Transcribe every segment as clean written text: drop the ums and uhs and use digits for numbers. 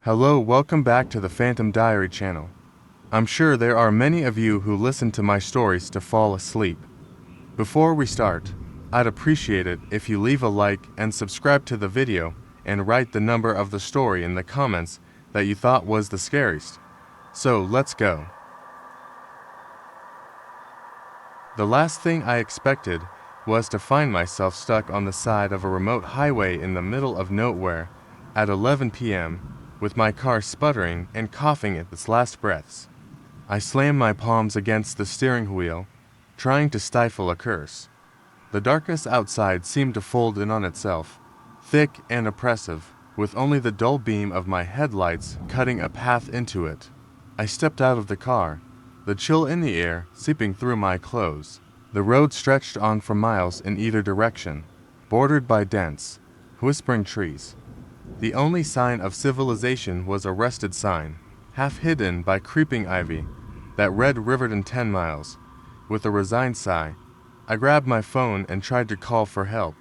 Hello, welcome back to the Phantom Diary channel. I'm sure there are many of you who listen to my stories to fall asleep. Before we start, I'd appreciate it if you leave a like and subscribe to the video and write the number of the story in the comments that you thought was the scariest. So let's go. The last thing I expected was to find myself stuck on the side of a remote highway in the middle of nowhere at 11 p.m. with my car sputtering and coughing at its last breaths. I slammed my palms against the steering wheel, trying to stifle a curse. The darkness outside seemed to fold in on itself, thick and oppressive, with only the dull beam of my headlights cutting a path into it. I stepped out of the car, the chill in the air seeping through my clothes. The road stretched on for miles in either direction, bordered by dense, whispering trees. The only sign of civilization was a rusted sign, half hidden by creeping ivy, that read Riverton 10 miles. With a resigned sigh, I grabbed my phone and tried to call for help.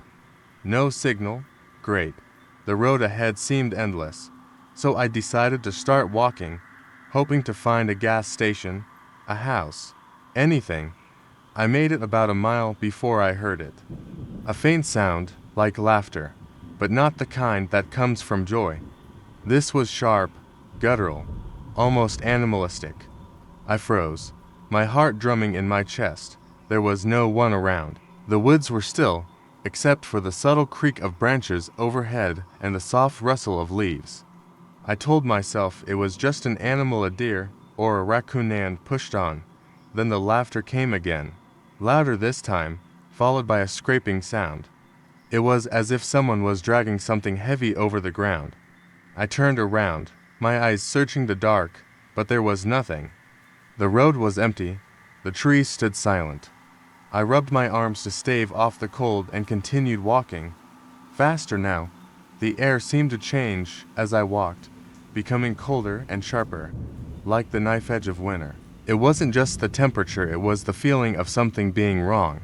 No signal. Great. The road ahead seemed endless, so I decided to start walking, hoping to find a gas station, a house, anything. I made it about a mile before I heard it. A faint sound, like laughter, but not the kind that comes from joy. This was sharp, guttural, almost animalistic. I froze, my heart drumming in my chest. There was no one around. The woods were still, except for the subtle creak of branches overhead and the soft rustle of leaves. I told myself it was just an animal, a deer or a raccoon, and pushed on. Then the laughter came again, louder this time, followed by a scraping sound. It was as if someone was dragging something heavy over the ground. I turned around, my eyes searching the dark, but there was nothing. The road was empty, the trees stood silent. I rubbed my arms to stave off the cold and continued walking. Faster now. The air seemed to change as I walked, becoming colder and sharper, like the knife edge of winter. It wasn't just the temperature, it was the feeling of something being wrong.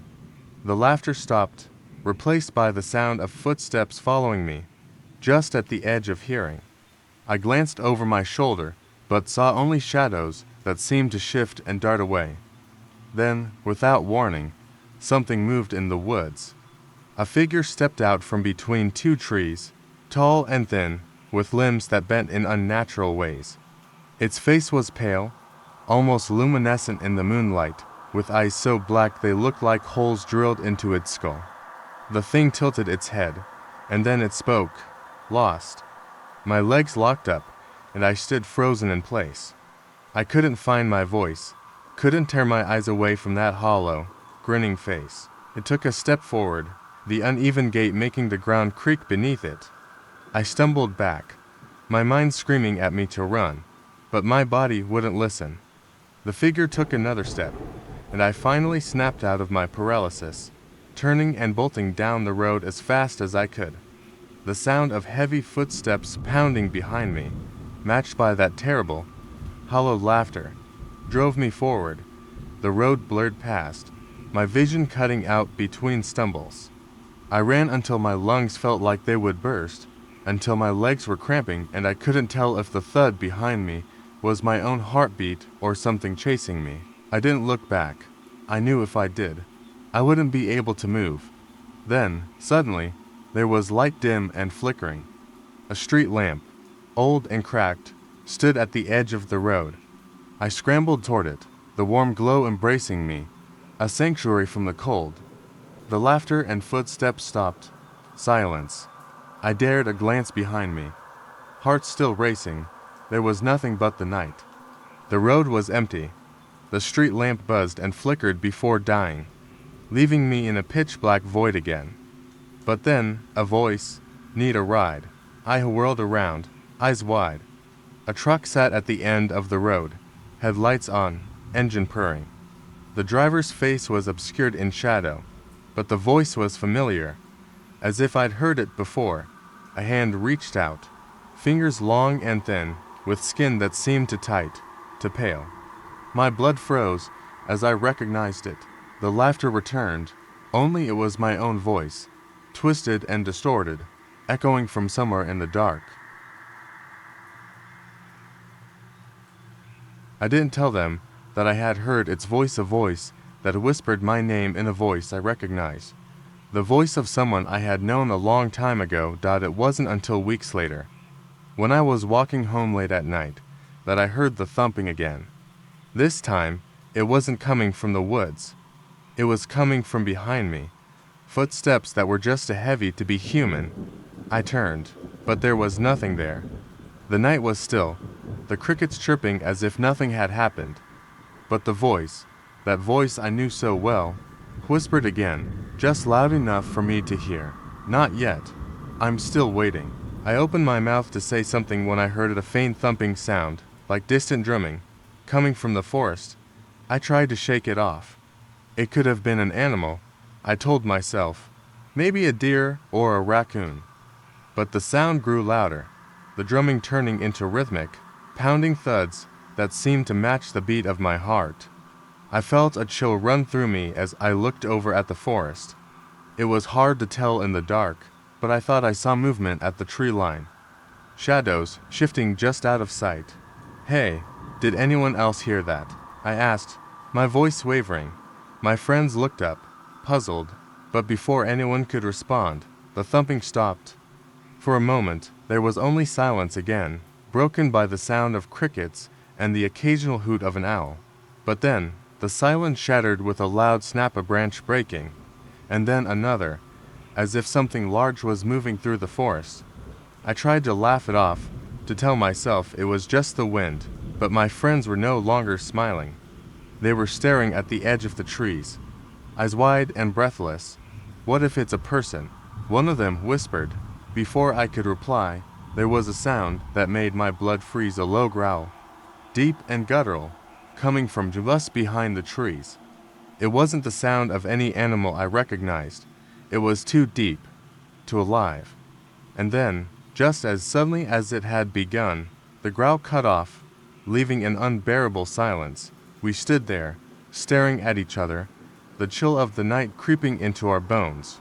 The laughter stopped, replaced by the sound of footsteps following me, just at the edge of hearing. I glanced over my shoulder, but saw only shadows that seemed to shift and dart away. Then, without warning, something moved in the woods. A figure stepped out from between two trees, tall and thin, with limbs that bent in unnatural ways. Its face was pale, almost luminescent in the moonlight, with eyes so black they looked like holes drilled into its skull. The thing tilted its head, and then it spoke, lost. My legs locked up, and I stood frozen in place. I couldn't find my voice, couldn't tear my eyes away from that hollow, grinning face. It took a step forward, the uneven gait making the ground creak beneath it. I stumbled back, my mind screaming at me to run, but my body wouldn't listen. The figure took another step, and I finally snapped out of my paralysis, turning and bolting down the road as fast as I could. The sound of heavy footsteps pounding behind me, matched by that terrible, hollow laughter, drove me forward. The road blurred past, my vision cutting out between stumbles. I ran until my lungs felt like they would burst, until my legs were cramping and I couldn't tell if the thud behind me was my own heartbeat or something chasing me. I didn't look back. I knew if I did, I wouldn't be able to move. Then, suddenly, there was light, dim and flickering. A street lamp, old and cracked, stood at the edge of the road. I scrambled toward it, the warm glow embracing me, a sanctuary from the cold. The laughter and footsteps stopped. Silence. I dared a glance behind me. Heart still racing, there was nothing but the night. The road was empty. The street lamp buzzed and flickered before dying, leaving me in a pitch-black void again. But then, a voice, "Need a ride." I whirled around, eyes wide. A truck sat at the end of the road, headlights on, engine purring. The driver's face was obscured in shadow, but the voice was familiar, as if I'd heard it before. A hand reached out, fingers long and thin, with skin that seemed to tight, to pale. My blood froze as I recognized it. The laughter returned, only it was my own voice, twisted and distorted, echoing from somewhere in the dark. I didn't tell them that I had heard its voice, a voice that whispered my name in a voice I recognized. The voice of someone I had known a long time ago. It wasn't until weeks later, when I was walking home late at night, that I heard the thumping again. This time, it wasn't coming from the woods. It was coming from behind me. Footsteps that were just too heavy to be human. I turned, but there was nothing there. The night was still, the crickets chirping as if nothing had happened. But the voice, that voice I knew so well, whispered again, just loud enough for me to hear. Not yet. I'm still waiting. I opened my mouth to say something when I heard a faint thumping sound, like distant drumming, coming from the forest. I tried to shake it off. It could have been an animal, I told myself, maybe a deer or a raccoon. But the sound grew louder, the drumming turning into rhythmic, pounding thuds that seemed to match the beat of my heart. I felt a chill run through me as I looked over at the forest. It was hard to tell in the dark, but I thought I saw movement at the tree line. Shadows shifting just out of sight. Hey, did anyone else hear that? I asked, my voice wavering. My friends looked up, puzzled, but before anyone could respond, the thumping stopped. For a moment, there was only silence again, broken by the sound of crickets and the occasional hoot of an owl. But then, the silence shattered with a loud snap, a branch breaking, and then another, as if something large was moving through the forest. I tried to laugh it off, to tell myself it was just the wind, but my friends were no longer smiling. They were staring at the edge of the trees, eyes wide and breathless. What if it's a person? One of them whispered. Before I could reply, there was a sound that made my blood freeze, a low growl, deep and guttural, coming from just behind the trees. It wasn't the sound of any animal I recognized. It was too deep, too alive. And then, just as suddenly as it had begun, the growl cut off, leaving an unbearable silence. We stood there, staring at each other, the chill of the night creeping into our bones.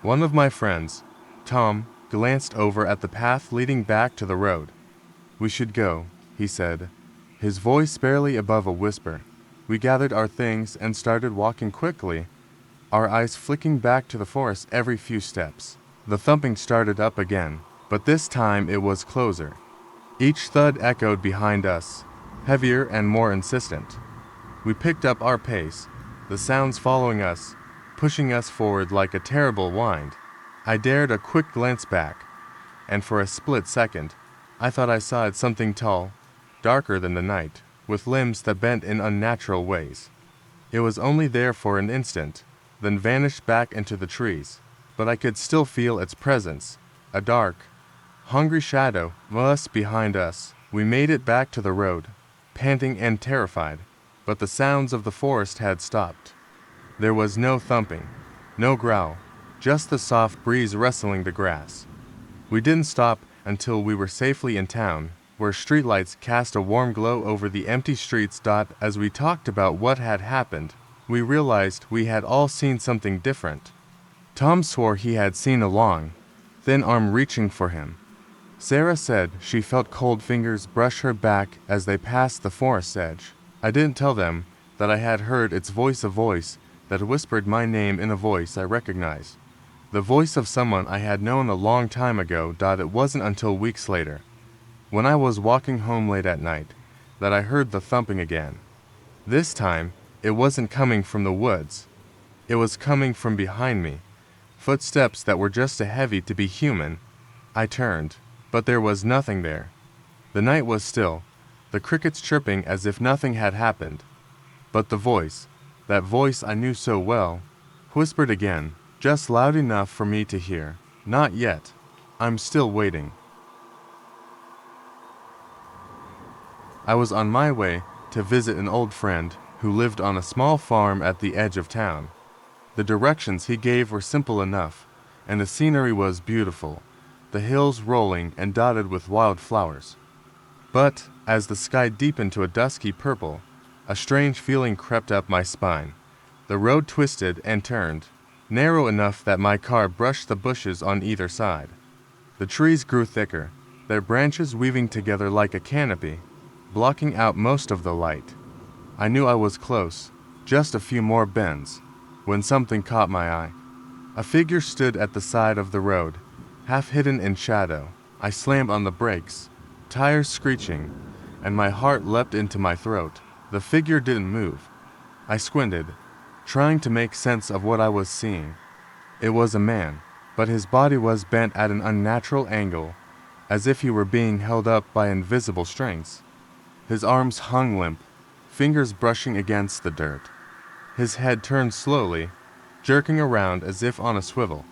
One of my friends, Tom, glanced over at the path leading back to the road. We should go, he said, his voice barely above a whisper. We gathered our things and started walking quickly, our eyes flicking back to the forest every few steps. The thumping started up again, but this time it was closer. Each thud echoed behind us, heavier and more insistent. We picked up our pace, the sounds following us, pushing us forward like a terrible wind. I dared a quick glance back, and for a split second, I thought I saw something tall, darker than the night, with limbs that bent in unnatural ways. It was only there for an instant, then vanished back into the trees, but I could still feel its presence, a dark, hungry shadow just behind us. We made it back to the road, panting and terrified, but the sounds of the forest had stopped. There was no thumping, no growl, just the soft breeze rustling the grass. We didn't stop until we were safely in town, where streetlights cast a warm glow over the empty streets. As we talked about what had happened, we realized we had all seen something different. Tom swore he had seen a long, thin arm reaching for him. Sarah said she felt cold fingers brush her back as they passed the forest edge. I didn't tell them that I had heard its voice, a voice that whispered my name in a voice I recognized. The voice of someone I had known a long time ago. It wasn't until weeks later, when I was walking home late at night, that I heard the thumping again. This time, it wasn't coming from the woods. It was coming from behind me, footsteps that were just too heavy to be human. I turned, but there was nothing there. The night was still, the crickets chirping as if nothing had happened. But the voice, that voice I knew so well, whispered again, just loud enough for me to hear. Not yet. I'm still waiting. I was on my way to visit an old friend who lived on a small farm at the edge of town. The directions he gave were simple enough, and the scenery was beautiful, the hills rolling and dotted with wild flowers. But, as the sky deepened to a dusky purple, a strange feeling crept up my spine. The road twisted and turned, narrow enough that my car brushed the bushes on either side. The trees grew thicker, their branches weaving together like a canopy. blocking out most of the light. I knew I was close, just a few more bends, when something caught my eye. A figure stood at the side of the road, half hidden in shadow. I slammed on the brakes, tires screeching, and my heart leapt into my throat. The figure didn't move. I squinted, trying to make sense of what I was seeing. It was a man, but his body was bent at an unnatural angle, as if he were being held up by invisible strings. His arms hung limp, fingers brushing against the dirt. His head turned slowly, jerking around as if on a swivel,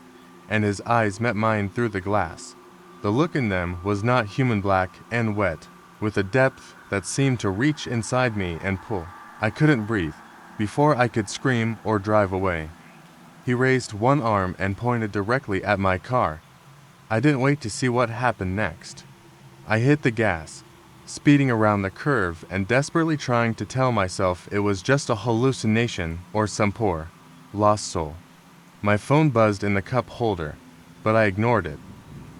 and his eyes met mine through the glass. The look in them was not human, black and wet, with a depth that seemed to reach inside me and pull. I couldn't breathe before I could scream or drive away. He raised one arm and pointed directly at my car. I didn't wait to see what happened next. I hit the gas, speeding around the curve and desperately trying to tell myself it was just a hallucination or some poor, lost soul. My phone buzzed in the cup holder, but I ignored it.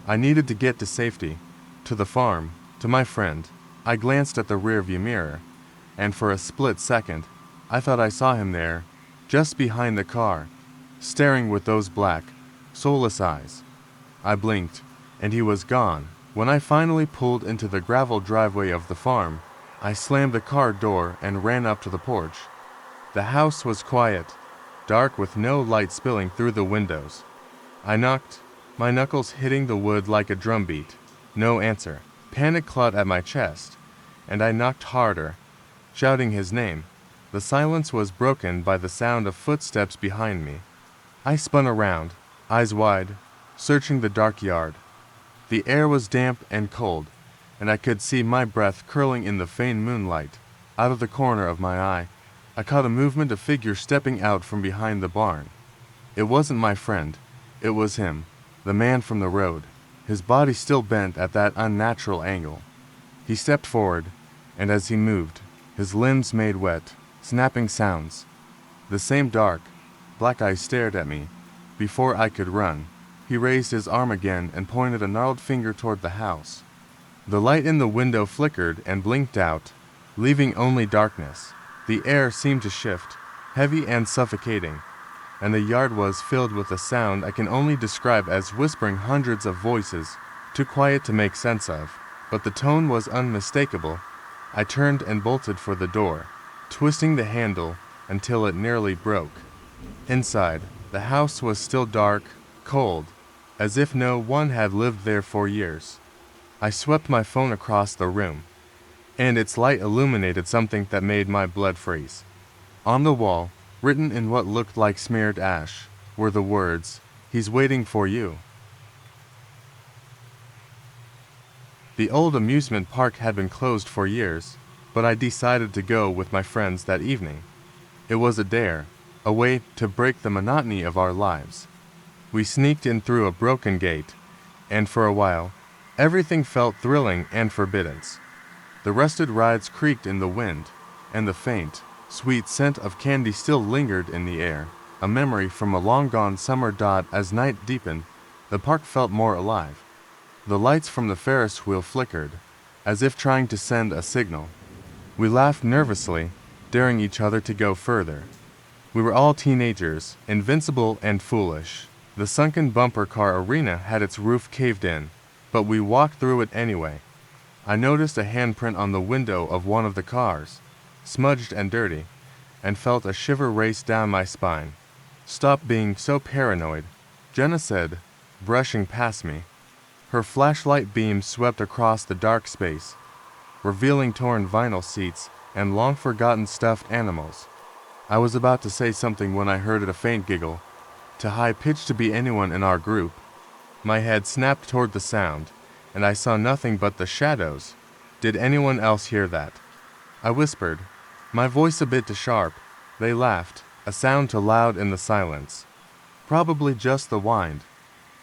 I needed to get to safety, to the farm, to my friend. I glanced at the rearview mirror, and for a split second, I thought I saw him there, just behind the car, staring with those black, soulless eyes. I blinked, and he was gone. When I finally pulled into the gravel driveway of the farm, I slammed the car door and ran up to the porch. The house was quiet, dark with no light spilling through the windows. I knocked, my knuckles hitting the wood like a drumbeat. No answer. Panic clawed at my chest, and I knocked harder, shouting his name. The silence was broken by the sound of footsteps behind me. I spun around, eyes wide, searching the dark yard. The air was damp and cold, and I could see my breath curling in the faint moonlight. Out of the corner of my eye, I caught a movement of figure stepping out from behind the barn. It wasn't my friend. It was him, the man from the road, his body still bent at that unnatural angle. He stepped forward, and as he moved, his limbs made wet, snapping sounds. The same dark, black eyes stared at me. Before I could run, he raised his arm again and pointed a gnarled finger toward the house. The light in the window flickered and blinked out, leaving only darkness. The air seemed to shift, heavy and suffocating, and the yard was filled with a sound I can only describe as whispering hundreds of voices, too quiet to make sense of, but the tone was unmistakable. I turned and bolted for the door, twisting the handle until it nearly broke. Inside, the house was still dark, cold, as if no one had lived there for years. I swept my phone across the room, and its light illuminated something that made my blood freeze. On the wall, written in what looked like smeared ash, were the words, "He's waiting for you." The old amusement park had been closed for years, but I decided to go with my friends that evening. It was a dare, a way to break the monotony of our lives. We sneaked in through a broken gate, and for a while, everything felt thrilling and forbidden. The rusted rides creaked in the wind, and the faint, sweet scent of candy still lingered in the air, a memory from a long-gone summer. As night deepened, the park felt more alive. The lights from the Ferris wheel flickered, as if trying to send a signal. We laughed nervously, daring each other to go further. We were all teenagers, invincible and foolish. The sunken bumper car arena had its roof caved in, but we walked through it anyway. I noticed a handprint on the window of one of the cars, smudged and dirty, and felt a shiver race down my spine. "Stop being so paranoid," Jenna said, brushing past me. Her flashlight beam swept across the dark space, revealing torn vinyl seats and long-forgotten stuffed animals. I was about to say something when I heard a faint giggle, too high-pitched to be anyone in our group. My head snapped toward the sound, and I saw nothing but the shadows. Did anyone else hear that? I whispered, my voice a bit too sharp. They laughed, a sound too loud in the silence. "Probably just the wind,"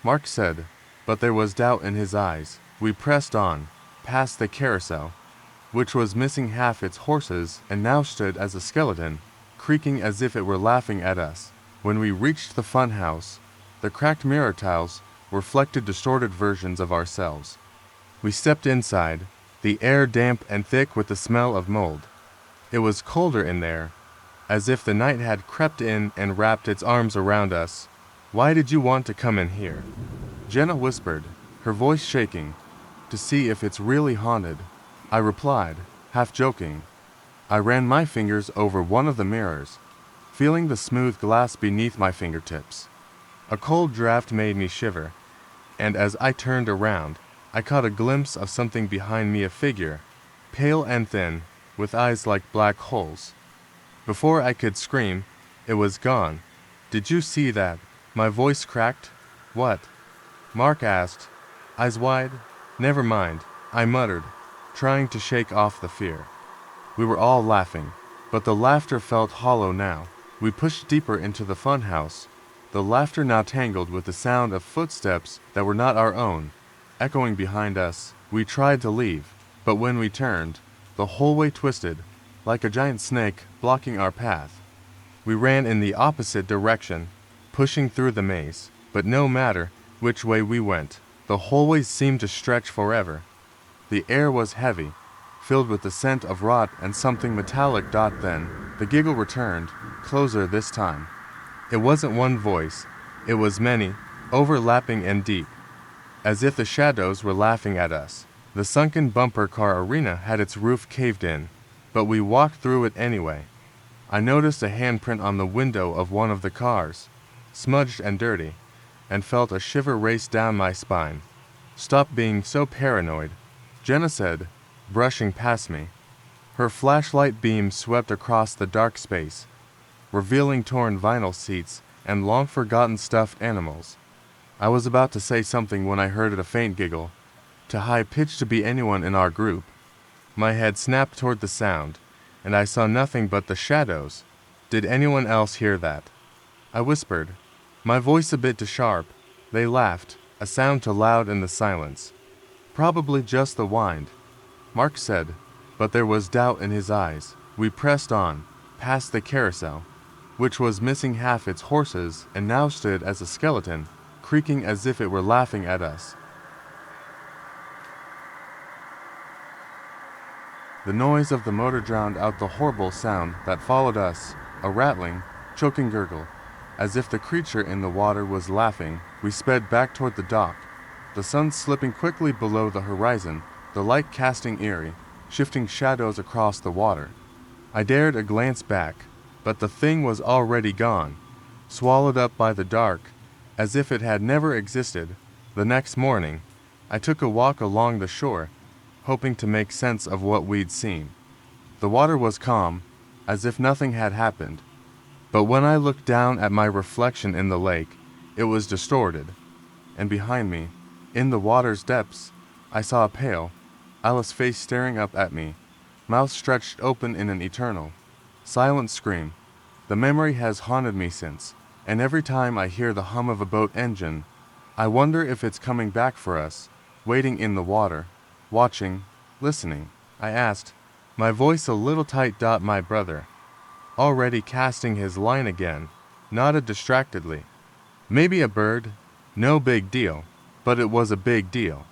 Mark said, but there was doubt in his eyes. We pressed on, past the carousel, which was missing half its horses and now stood as a skeleton, creaking as if it were laughing at us. When we reached the fun house, the cracked mirror tiles reflected distorted versions of ourselves. We stepped inside, the air damp and thick with the smell of mold. It was colder in there, as if the night had crept in and wrapped its arms around us. "Why did you want to come in here?" Jenna whispered, her voice shaking. "To see if it's really haunted," I replied, half joking. I ran my fingers over one of the mirrors, feeling the smooth glass beneath my fingertips. A cold draft made me shiver, and as I turned around, I caught a glimpse of something behind me, a figure, pale and thin, with eyes like black holes. Before I could scream, it was gone. "Did you see that?" My voice cracked. "What?" Mark asked, eyes wide. "Never mind," I muttered, trying to shake off the fear. We were all laughing, but the laughter felt hollow now. We pushed deeper into the funhouse, the laughter now tangled with the sound of footsteps that were not our own, echoing behind us. We tried to leave, but when we turned, the hallway twisted, like a giant snake blocking our path. We ran in the opposite direction, pushing through the maze, but no matter which way we went, the hallways seemed to stretch forever. The air was heavy, filled with the scent of rot and something metallic. Then, the giggle returned, closer this time. It wasn't one voice, it was many, overlapping and deep, as if the shadows were laughing at us. The sunken bumper car arena had its roof caved in, but we walked through it anyway. I noticed a handprint on the window of one of the cars, smudged and dirty, and felt a shiver race down my spine. "Stop being so paranoid," Jenna said, brushing past me. Her flashlight beam swept across the dark space, revealing torn vinyl seats and long-forgotten stuffed animals. I was about to say something when I heard a faint giggle, too high-pitched to be anyone in our group. My head snapped toward the sound, and I saw nothing but the shadows. "Did anyone else hear that?" I whispered, my voice a bit too sharp. They laughed, a sound too loud in the silence. "Probably just the wind," Mark said, but there was doubt in his eyes. We pressed on, past the carousel, which was missing half its horses and now stood as a skeleton, creaking as if it were laughing at us. The noise of the motor drowned out the horrible sound that followed us, a rattling, choking gurgle. As if the creature in the water was laughing, we sped back toward the dock, the sun slipping quickly below the horizon, the light casting eerie, shifting shadows across the water. I dared a glance back, but the thing was already gone, swallowed up by the dark, as if it had never existed. The next morning, I took a walk along the shore, hoping to make sense of what we'd seen. The water was calm, as if nothing had happened, but when I looked down at my reflection in the lake, it was distorted, and behind me, in the water's depths, I saw a pale, Alice face staring up at me, mouth stretched open in an eternal, silent scream. The memory has haunted me since, and every time I hear the hum of a boat engine, I wonder if it's coming back for us, waiting in the water, watching, listening. I asked, my voice a little tight. My brother, already casting his line again, nodded distractedly. "Maybe a bird. No big deal." But it was a big deal.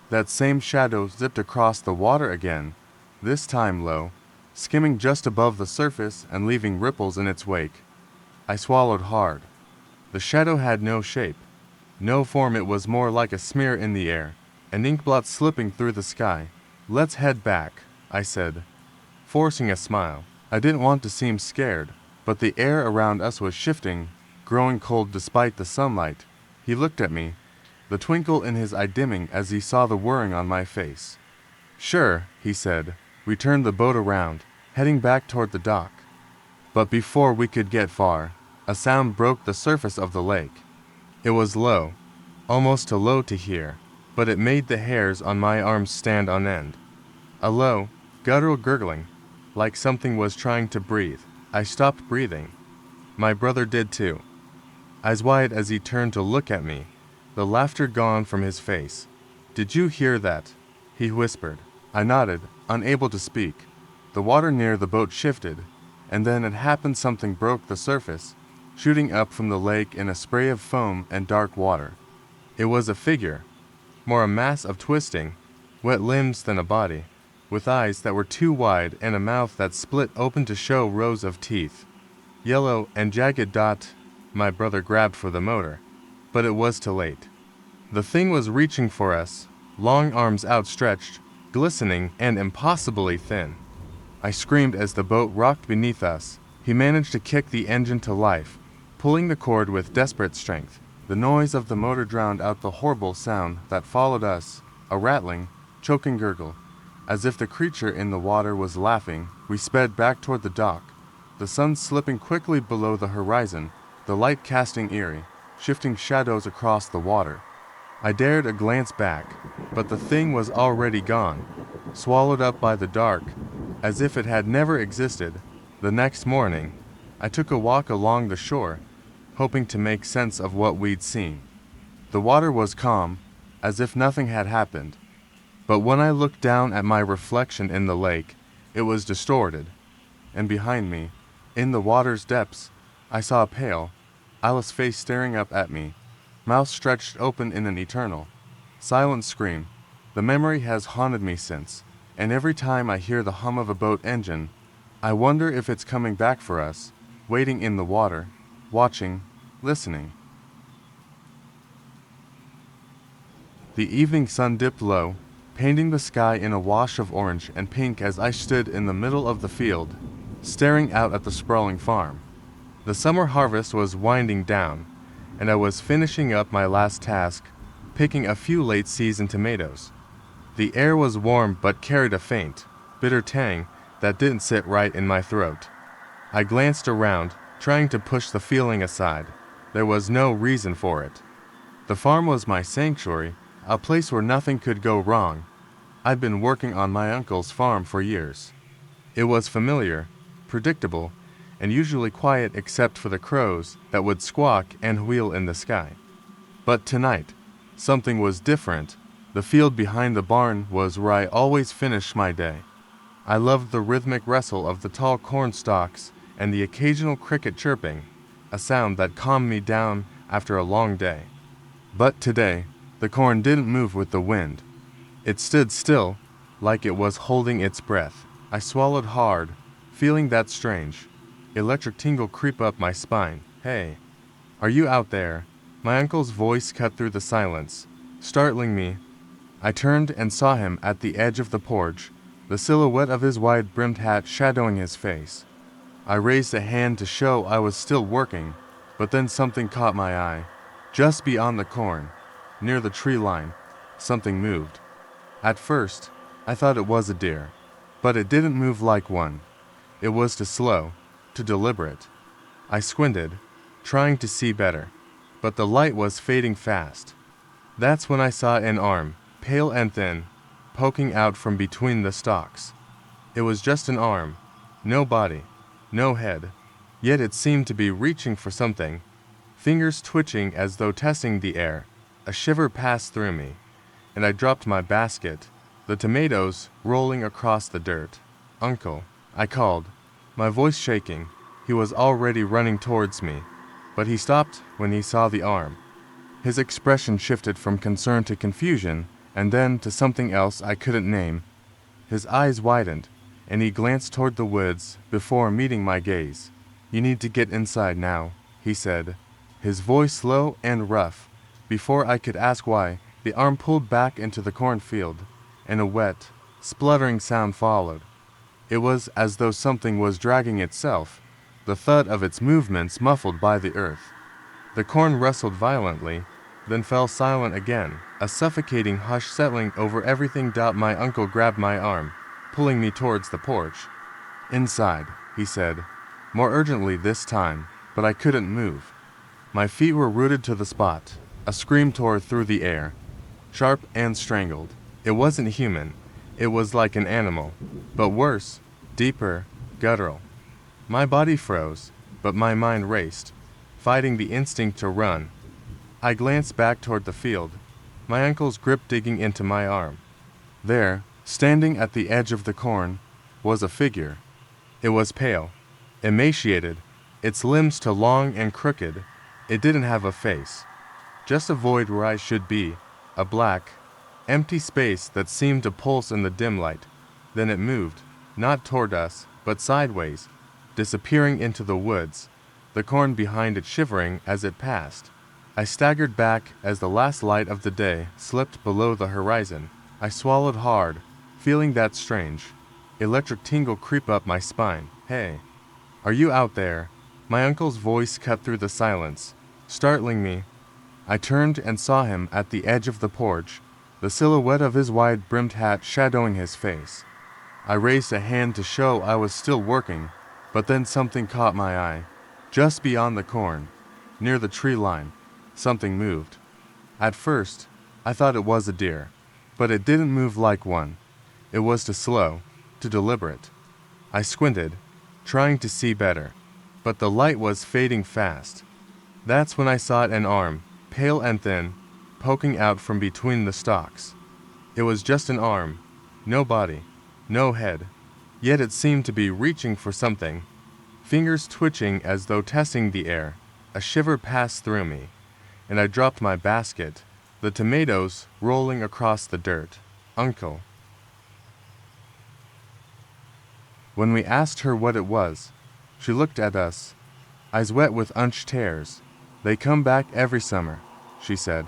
That same shadow zipped across the water again, this time low, skimming just above the surface and leaving ripples in its wake. I swallowed hard. The shadow had no shape, no form. It was more like a smear in the air, an ink blot slipping through the sky. "Let's head back," I said, forcing a smile. I didn't want to seem scared, but the air around us was shifting, growing cold despite the sunlight. He looked at me, the twinkle in his eye dimming as he saw the worrying on my face. "Sure," he said. We turned the boat around, heading back toward the dock. But before we could get far, a sound broke the surface of the lake. It was low, almost too low to hear, but it made the hairs on my arms stand on end. A low, guttural gurgling, like something was trying to breathe. I stopped breathing. My brother did too, eyes wide as he turned to look at me, the laughter gone from his face. "Did you hear that?" he whispered. I nodded, unable to speak. The water near the boat shifted, and then it happened. Something broke the surface, shooting up from the lake in a spray of foam and dark water. It was a figure, more a mass of twisting, wet limbs than a body. with eyes that were too wide and a mouth that split open to show rows of teeth. Yellow and jagged dot. My brother grabbed for the motor, but it was too late. The thing was reaching for us, long arms outstretched, glistening and impossibly thin. I screamed as the boat rocked beneath us. He managed to kick the engine to life, pulling the cord with desperate strength. The noise of the motor drowned out the horrible sound that followed us, a rattling, choking gurgle. As if the creature in the water was laughing, we sped back toward the dock, the sun slipping quickly below the horizon, the light casting eerie, shifting shadows across the water. I dared a glance back, but the thing was already gone, swallowed up by the dark, as if it had never existed. The next morning, I took a walk along the shore, hoping to make sense of what we'd seen. The water was calm, as if nothing had happened. But when I looked down at my reflection in the lake, it was distorted. And behind me, in the water's depths, I saw a pale, eyeless face staring up at me, mouth stretched open in an eternal, silent scream. The memory has haunted me since, and every time I hear the hum of a boat engine, I wonder if it's coming back for us, waiting in the water, watching, listening. The evening sun dipped low, painting the sky in a wash of orange and pink as I stood in the middle of the field, staring out at the sprawling farm. The summer harvest was winding down, and I was finishing up my last task, picking a few late-season tomatoes. The air was warm but carried a faint, bitter tang that didn't sit right in my throat. I glanced around, trying to push the feeling aside. There was no reason for it. The farm was my sanctuary, a place where nothing could go wrong. I'd been working on my uncle's farm for years. It was familiar, predictable, and usually quiet except for the crows that would squawk and wheel in the sky. But tonight, something was different. The field behind the barn was where I always finished my day. I loved the rhythmic rustle of the tall corn stalks and the occasional cricket chirping, a sound that calmed me down after a long day. But today, the corn didn't move with the wind. It stood still, like it was holding its breath. I swallowed hard, feeling that strange, electric tingle creep up my spine. "Hey, are you out there?" My uncle's voice cut through the silence, startling me. I turned and saw him at the edge of the porch, the silhouette of his wide-brimmed hat shadowing his face. I raised a hand to show I was still working, but then something caught my eye. Just beyond the corn, near the tree line, something moved. At first, I thought it was a deer, but it didn't move like one. It was too slow, too deliberate. I squinted, trying to see better, but the light was fading fast. That's when I saw an arm, pale and thin, poking out from between the stalks. It was just an arm, no body, no head, yet it seemed to be reaching for something, fingers twitching as though testing the air. A shiver passed through me, and I dropped my basket, the tomatoes rolling across the dirt. "Uncle," I called, my voice shaking. He was already running towards me, but he stopped when he saw the arm. His expression shifted from concern to confusion, and then to something else I couldn't name. His eyes widened, and he glanced toward the woods before meeting my gaze. "You need to get inside now," he said, his voice low and rough. Before I could ask why, the arm pulled back into the cornfield, and a wet, spluttering sound followed. It was as though something was dragging itself, the thud of its movements muffled by the earth. The corn rustled violently, then fell silent again, a suffocating hush settling over everything. My uncle grabbed my arm, pulling me towards the porch. "Inside," he said, more urgently this time, but I couldn't move. My feet were rooted to the spot. A scream tore through the air, sharp and strangled. It wasn't human. It was like an animal, but worse, deeper, guttural. My body froze, but my mind raced, fighting the instinct to run. I glanced back toward the field, my uncle's grip digging into my arm. There, standing at the edge of the corn, was a figure. It was pale, emaciated, its limbs too long and crooked. It didn't have a face. Just a void where I should be, a black, empty space that seemed to pulse in the dim light. Then it moved, not toward us, but sideways, disappearing into the woods, the corn behind it shivering as it passed. I staggered back as the last light of the day slipped below the horizon. I swallowed hard, feeling that strange, electric tingle creep up my spine. "Hey, are you out there?" My uncle's voice cut through the silence, startling me. I turned and saw him at the edge of the porch, the silhouette of his wide-brimmed hat shadowing his face. I raised a hand to show I was still working, but then something caught my eye. Just beyond the corn, near the tree line, something moved. At first, I thought it was a deer, but it didn't move like one. It was too slow, too deliberate. I squinted, trying to see better, but the light was fading fast. That's when I saw an arm, pale and thin, poking out from between the stalks. It was just an arm, no body, no head, yet it seemed to be reaching for something. Fingers twitching as though testing the air. A shiver passed through me, and I dropped my basket, the tomatoes rolling across the dirt. "Uncle." When we asked her what it was, she looked at us, eyes wet with unshed tears. "They come back every summer," she said.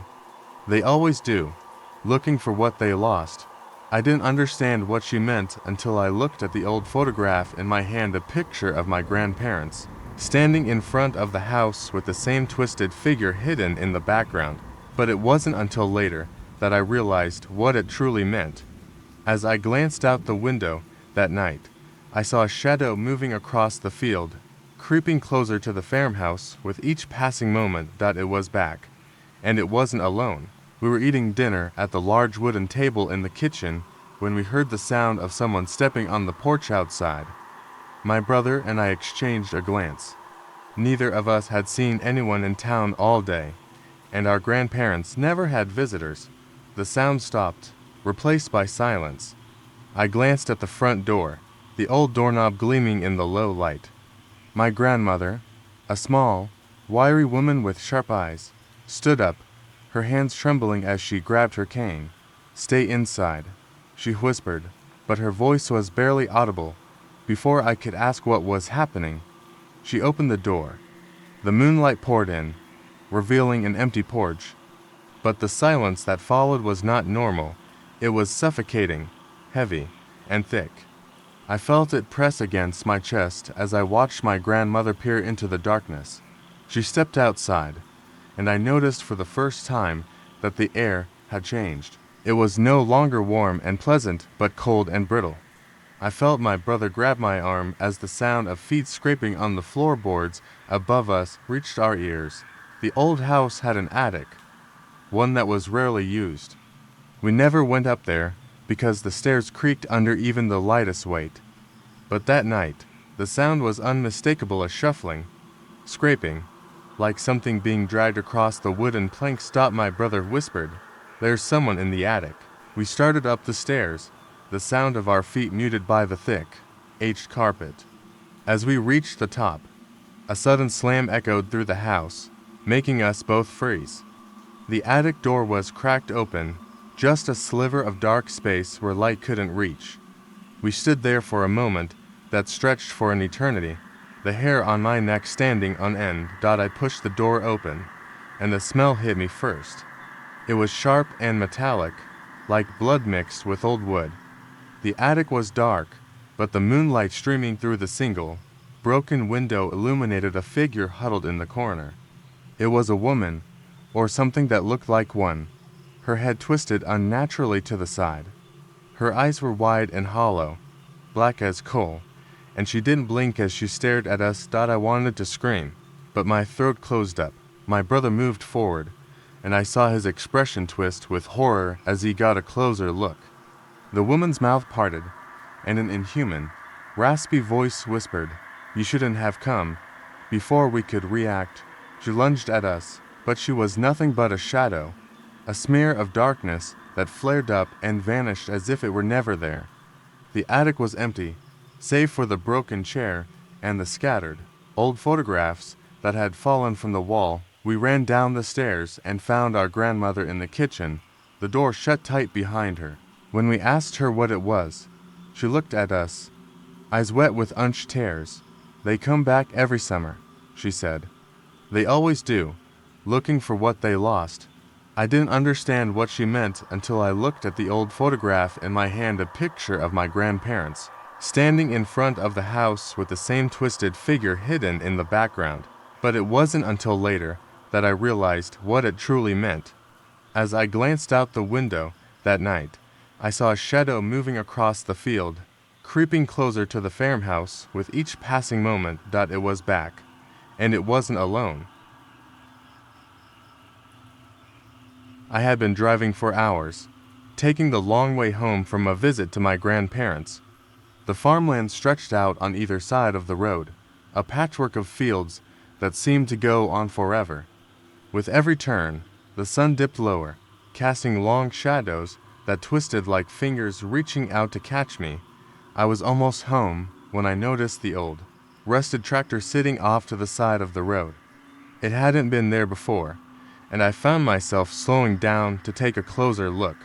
"They always do, looking for what they lost." I didn't understand what she meant until I looked at the old photograph in my hand, a picture of my grandparents, standing in front of the house with the same twisted figure hidden in the background. But it wasn't until later that I realized what it truly meant. As I glanced out the window that night, I saw a shadow moving across the field, creeping closer to the farmhouse with each passing moment that it was back. And it wasn't alone. We were eating dinner at the large wooden table in the kitchen when we heard the sound of someone stepping on the porch outside. My brother and I exchanged a glance. Neither of us had seen anyone in town all day, and our grandparents never had visitors. The sound stopped, replaced by silence. I glanced at the front door, the old doorknob gleaming in the low light. My grandmother, a small, wiry woman with sharp eyes, stood up, her hands trembling as she grabbed her cane. "Stay inside," she whispered, but her voice was barely audible. Before I could ask what was happening, she opened the door. The moonlight poured in, revealing an empty porch. But the silence that followed was not normal. It was suffocating, heavy, and thick. I felt it press against my chest as I watched my grandmother peer into the darkness. She stepped outside, and I noticed for the first time that the air had changed. It was no longer warm and pleasant, but cold and brittle. I felt my brother grab my arm as the sound of feet scraping on the floorboards above us reached our ears. The old house had an attic, one that was rarely used. We never went up there because the stairs creaked under even the lightest weight. But that night, the sound was unmistakable, a shuffling, scraping, like something being dragged across the wooden plank. "Stop," my brother whispered. "There's someone in the attic." We started up the stairs, the sound of our feet muted by the thick, aged carpet. As we reached the top, a sudden slam echoed through the house, making us both freeze. The attic door was cracked open, just a sliver of dark space where light couldn't reach. We stood there for a moment that stretched for an eternity, the hair on my neck standing on end. I pushed the door open, and the smell hit me first. It was sharp and metallic, like blood mixed with old wood. The attic was dark, but the moonlight streaming through the single, broken window illuminated a figure huddled in the corner. It was a woman, or something that looked like one, her head twisted unnaturally to the side. Her eyes were wide and hollow, black as coal, and she didn't blink as she stared at us. I wanted to scream, but my throat closed up. My brother moved forward, and I saw his expression twist with horror as he got a closer look. The woman's mouth parted, and an inhuman, raspy voice whispered, "You shouldn't have come." Before we could react, she lunged at us, but she was nothing but a shadow, a smear of darkness that flared up and vanished as if it were never there. The attic was empty, save for the broken chair and the scattered, old photographs that had fallen from the wall. We ran down the stairs and found our grandmother in the kitchen, the door shut tight behind her. When we asked her what it was, She looked at us, eyes wet with unshed tears. "They come back every summer," she said. "They always do, looking for what they lost." I didn't understand what she meant until I looked at the old photograph in my hand, a picture of my grandparents, standing in front of the house with the same twisted figure hidden in the background. But it wasn't until later that I realized what it truly meant. As I glanced out the window that night, I saw a shadow moving across the field, creeping closer to the farmhouse with each passing moment that it was back. And it wasn't alone. I had been driving for hours, taking the long way home from a visit to my grandparents. The farmland stretched out on either side of the road, a patchwork of fields that seemed to go on forever. With every turn, the sun dipped lower, casting long shadows that twisted like fingers reaching out to catch me. I was almost home when I noticed the old, rusted tractor sitting off to the side of the road. It hadn't been there before, and I found myself slowing down to take a closer look.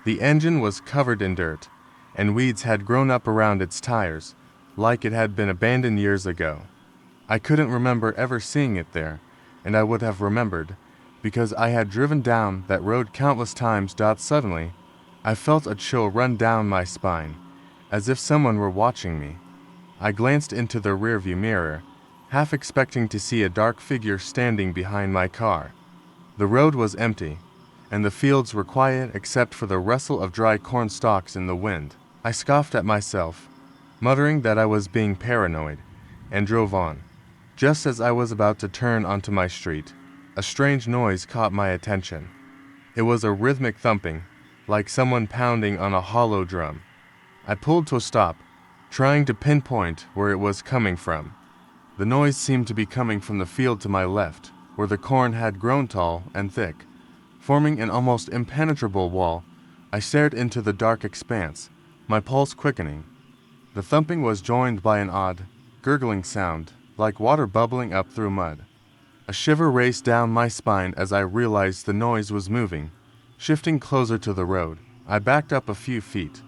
The engine was covered in dirt, and weeds had grown up around its tires, like it had been abandoned years ago. I couldn't remember ever seeing it there, and I would have remembered, because I had driven down that road countless times. Suddenly, I felt a chill run down my spine, as if someone were watching me. I glanced into the rearview mirror, half expecting to see a dark figure standing behind my car. The road was empty, and the fields were quiet except for the rustle of dry corn stalks in the wind. I scoffed at myself, muttering that I was being paranoid, and drove on. Just as I was about to turn onto my street, a strange noise caught my attention. It was a rhythmic thumping, like someone pounding on a hollow drum. I pulled to a stop, trying to pinpoint where it was coming from. The noise seemed to be coming from the field to my left, where the corn had grown tall and thick, forming an almost impenetrable wall. I stared into the dark expanse, my pulse quickening. The thumping was joined by an odd, gurgling sound, like water bubbling up through mud. A shiver raced down my spine as I realized the noise was moving, shifting closer to the road. I backed up a few feet,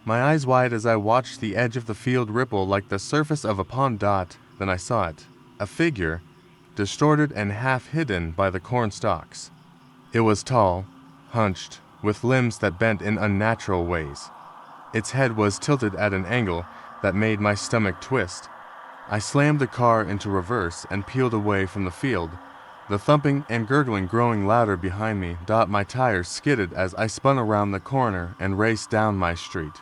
my eyes wide as I watched the edge of the field ripple like the surface of a pond. Then I saw it, a figure, distorted and half hidden by the corn stalks. It was tall, hunched, with limbs that bent in unnatural ways. Its head was tilted at an angle that made my stomach twist. I slammed the car into reverse and peeled away from the field, the thumping and gurgling growing louder behind me. My tires skidded as I spun around the corner and raced down my street.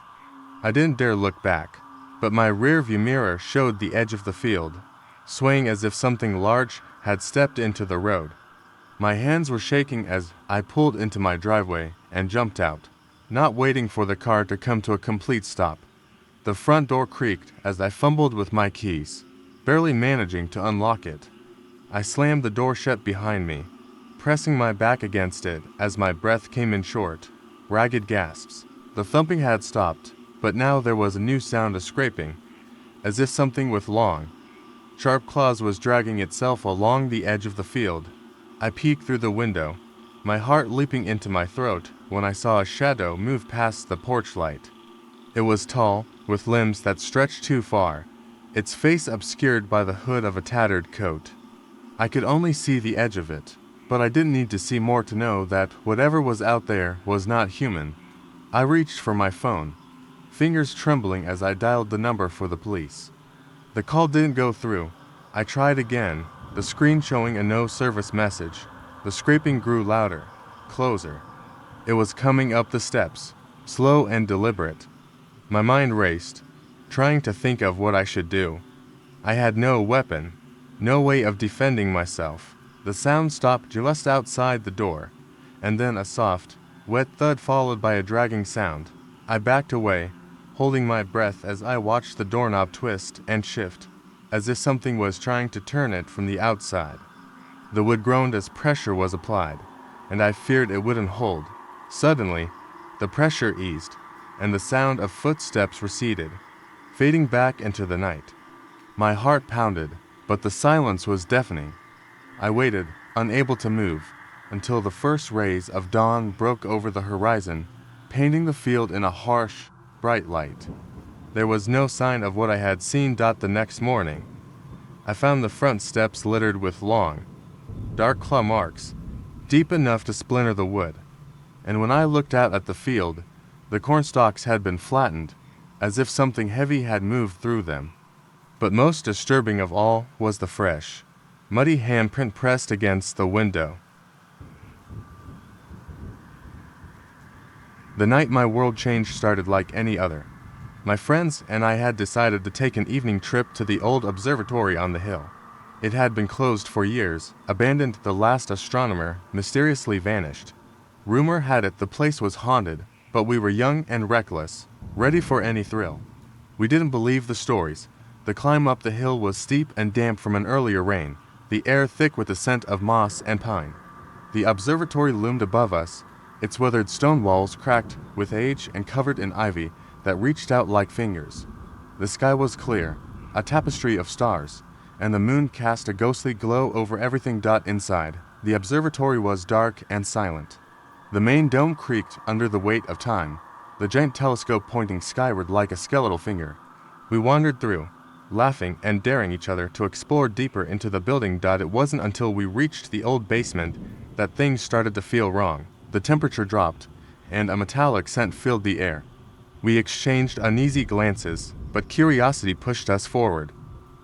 I didn't dare look back, but my rearview mirror showed the edge of the field, swaying as if something large had stepped into the road. My hands were shaking as I pulled into my driveway and jumped out, not waiting for the car to come to a complete stop. The front door creaked as I fumbled with my keys, barely managing to unlock it. I slammed the door shut behind me, pressing my back against it as my breath came in short, ragged gasps. The thumping had stopped, but now there was a new sound of scraping, as if something with long, sharp claws was dragging itself along the edge of the field. I peeked through the window, my heart leaping into my throat when I saw a shadow move past the porch light. It was tall, with limbs that stretched too far, its face obscured by the hood of a tattered coat. I could only see the edge of it, but I didn't need to see more to know that whatever was out there was not human. I reached for my phone, fingers trembling as I dialed the number for the police. The call didn't go through. I tried again, the screen showing a no-service message. The scraping grew louder, closer. It was coming up the steps, slow and deliberate. My mind raced, trying to think of what I should do. I had no weapon, no way of defending myself. The sound stopped just outside the door, and then a soft, wet thud followed by a dragging sound. I backed away, holding my breath as I watched the doorknob twist and shift, as if something was trying to turn it from the outside. The wood groaned as pressure was applied, and I feared it wouldn't hold. Suddenly, the pressure eased, and the sound of footsteps receded, fading back into the night. My heart pounded, but the silence was deafening. I waited, unable to move, until the first rays of dawn broke over the horizon, painting the field in a harsh, bright light. There was no sign of what I had seen. The next morning, I found the front steps littered with long, dark claw marks, deep enough to splinter the wood. And when I looked out at the field, the cornstalks had been flattened, as if something heavy had moved through them. But most disturbing of all was the fresh, muddy handprint pressed against the window. The night my world change started like any other. My friends and I had decided to take an evening trip to the old observatory on the hill. It had been closed for years, abandoned. The last astronomer mysteriously vanished. Rumor had it the place was haunted, but we were young and reckless, ready for any thrill. We didn't believe the stories. The climb up the hill was steep and damp from an earlier rain, the air thick with the scent of moss and pine. The observatory loomed above us, its weathered stone walls cracked with age and covered in ivy that reached out like fingers. The sky was clear, a tapestry of stars, and the moon cast a ghostly glow over everything. Inside, the observatory was dark and silent. The main dome creaked under the weight of time, the giant telescope pointing skyward like a skeletal finger. We wandered through, laughing and daring each other to explore deeper into the building. It wasn't until we reached the old basement that things started to feel wrong. The temperature dropped, and a metallic scent filled the air. We exchanged uneasy glances, but curiosity pushed us forward.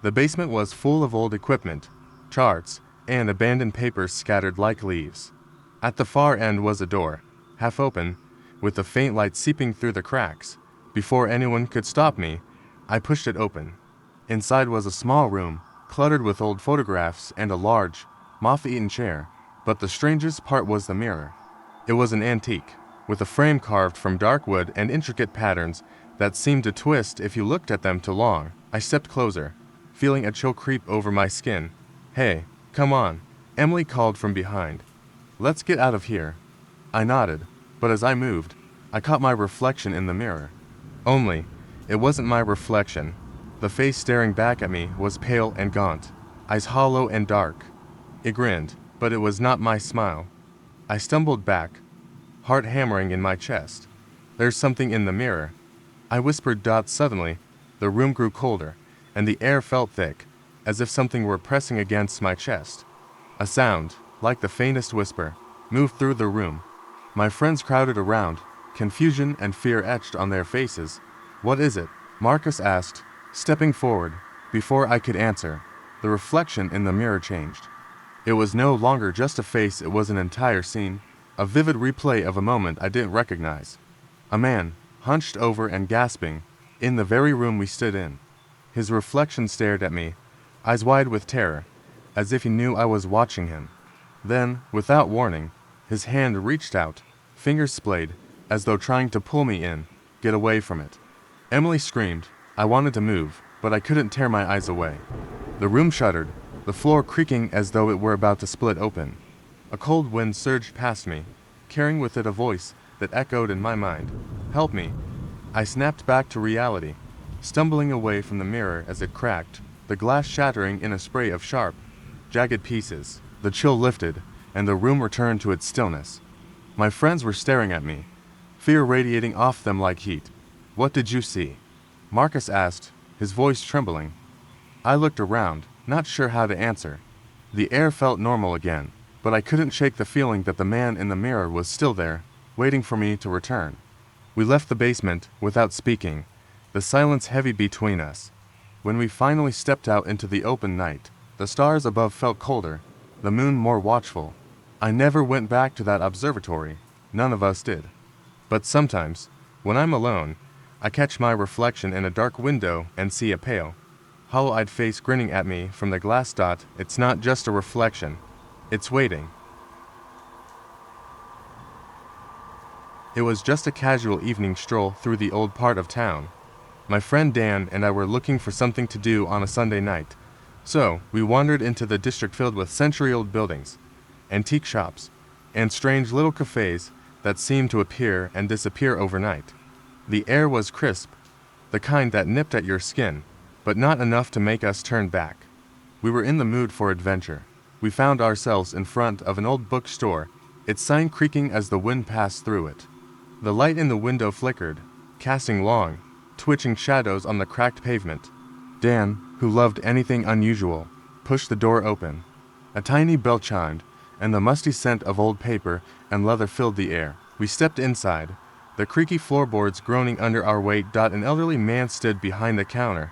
The basement was full of old equipment, charts, and abandoned papers scattered like leaves. At the far end was a door, half open, with the faint light seeping through the cracks. Before anyone could stop me, I pushed it open. Inside was a small room, cluttered with old photographs and a large, moth-eaten chair, but the strangest part was the mirror. It was an antique, with a frame carved from dark wood and intricate patterns that seemed to twist if you looked at them too long. I stepped closer, feeling a chill creep over my skin. "Hey, come on," Emily called from behind. "Let's get out of here." I nodded, but as I moved, I caught my reflection in the mirror. Only, it wasn't my reflection. The face staring back at me was pale and gaunt, eyes hollow and dark. It grinned, but it was not my smile. I stumbled back, heart hammering in my chest. "There's something in the mirror," I whispered. Suddenly, the room grew colder, and the air felt thick, as if something were pressing against my chest. A sound, like the faintest whisper, moved through the room. My friends crowded around, confusion and fear etched on their faces. "What is it?" Marcus asked, stepping forward. Before I could answer, the reflection in the mirror changed. It was no longer just a face, it was an entire scene, a vivid replay of a moment I didn't recognize. A man, hunched over and gasping, in the very room we stood in. His reflection stared at me, eyes wide with terror, as if he knew I was watching him. Then, without warning, his hand reached out, fingers splayed, as though trying to pull me in, get away from it. Emily screamed. I wanted to move, but I couldn't tear my eyes away. The room shuddered, the floor creaking as though it were about to split open. A cold wind surged past me, carrying with it a voice that echoed in my mind. "Help me." I snapped back to reality, stumbling away from the mirror as it cracked, the glass shattering in a spray of sharp, jagged pieces. The chill lifted, and the room returned to its stillness. My friends were staring at me, fear radiating off them like heat. "What did you see?" Marcus asked, his voice trembling. I looked around, not sure how to answer. The air felt normal again, but I couldn't shake the feeling that the man in the mirror was still there, waiting for me to return. We left the basement without speaking, the silence heavy between us. When we finally stepped out into the open night, the stars above felt colder, the moon more watchful. I never went back to that observatory. None of us did. But sometimes, when I'm alone, I catch my reflection in a dark window and see a pale, hollow-eyed face grinning at me from the glass. It's not just a reflection. It's waiting. It was just a casual evening stroll through the old part of town. My friend Dan and I were looking for something to do on a Sunday night, so we wandered into the district filled with century-old buildings, antique shops, and strange little cafes that seemed to appear and disappear overnight. The air was crisp, the kind that nipped at your skin, but not enough to make us turn back. We were in the mood for adventure. We found ourselves in front of an old bookstore, its sign creaking as the wind passed through it. The light in the window flickered, casting long, twitching shadows on the cracked pavement. Dan, who loved anything unusual, pushed the door open. A tiny bell chimed, and the musty scent of old paper and leather filled the air. We stepped inside, the creaky floorboards groaning under our weight. An elderly man stood behind the counter,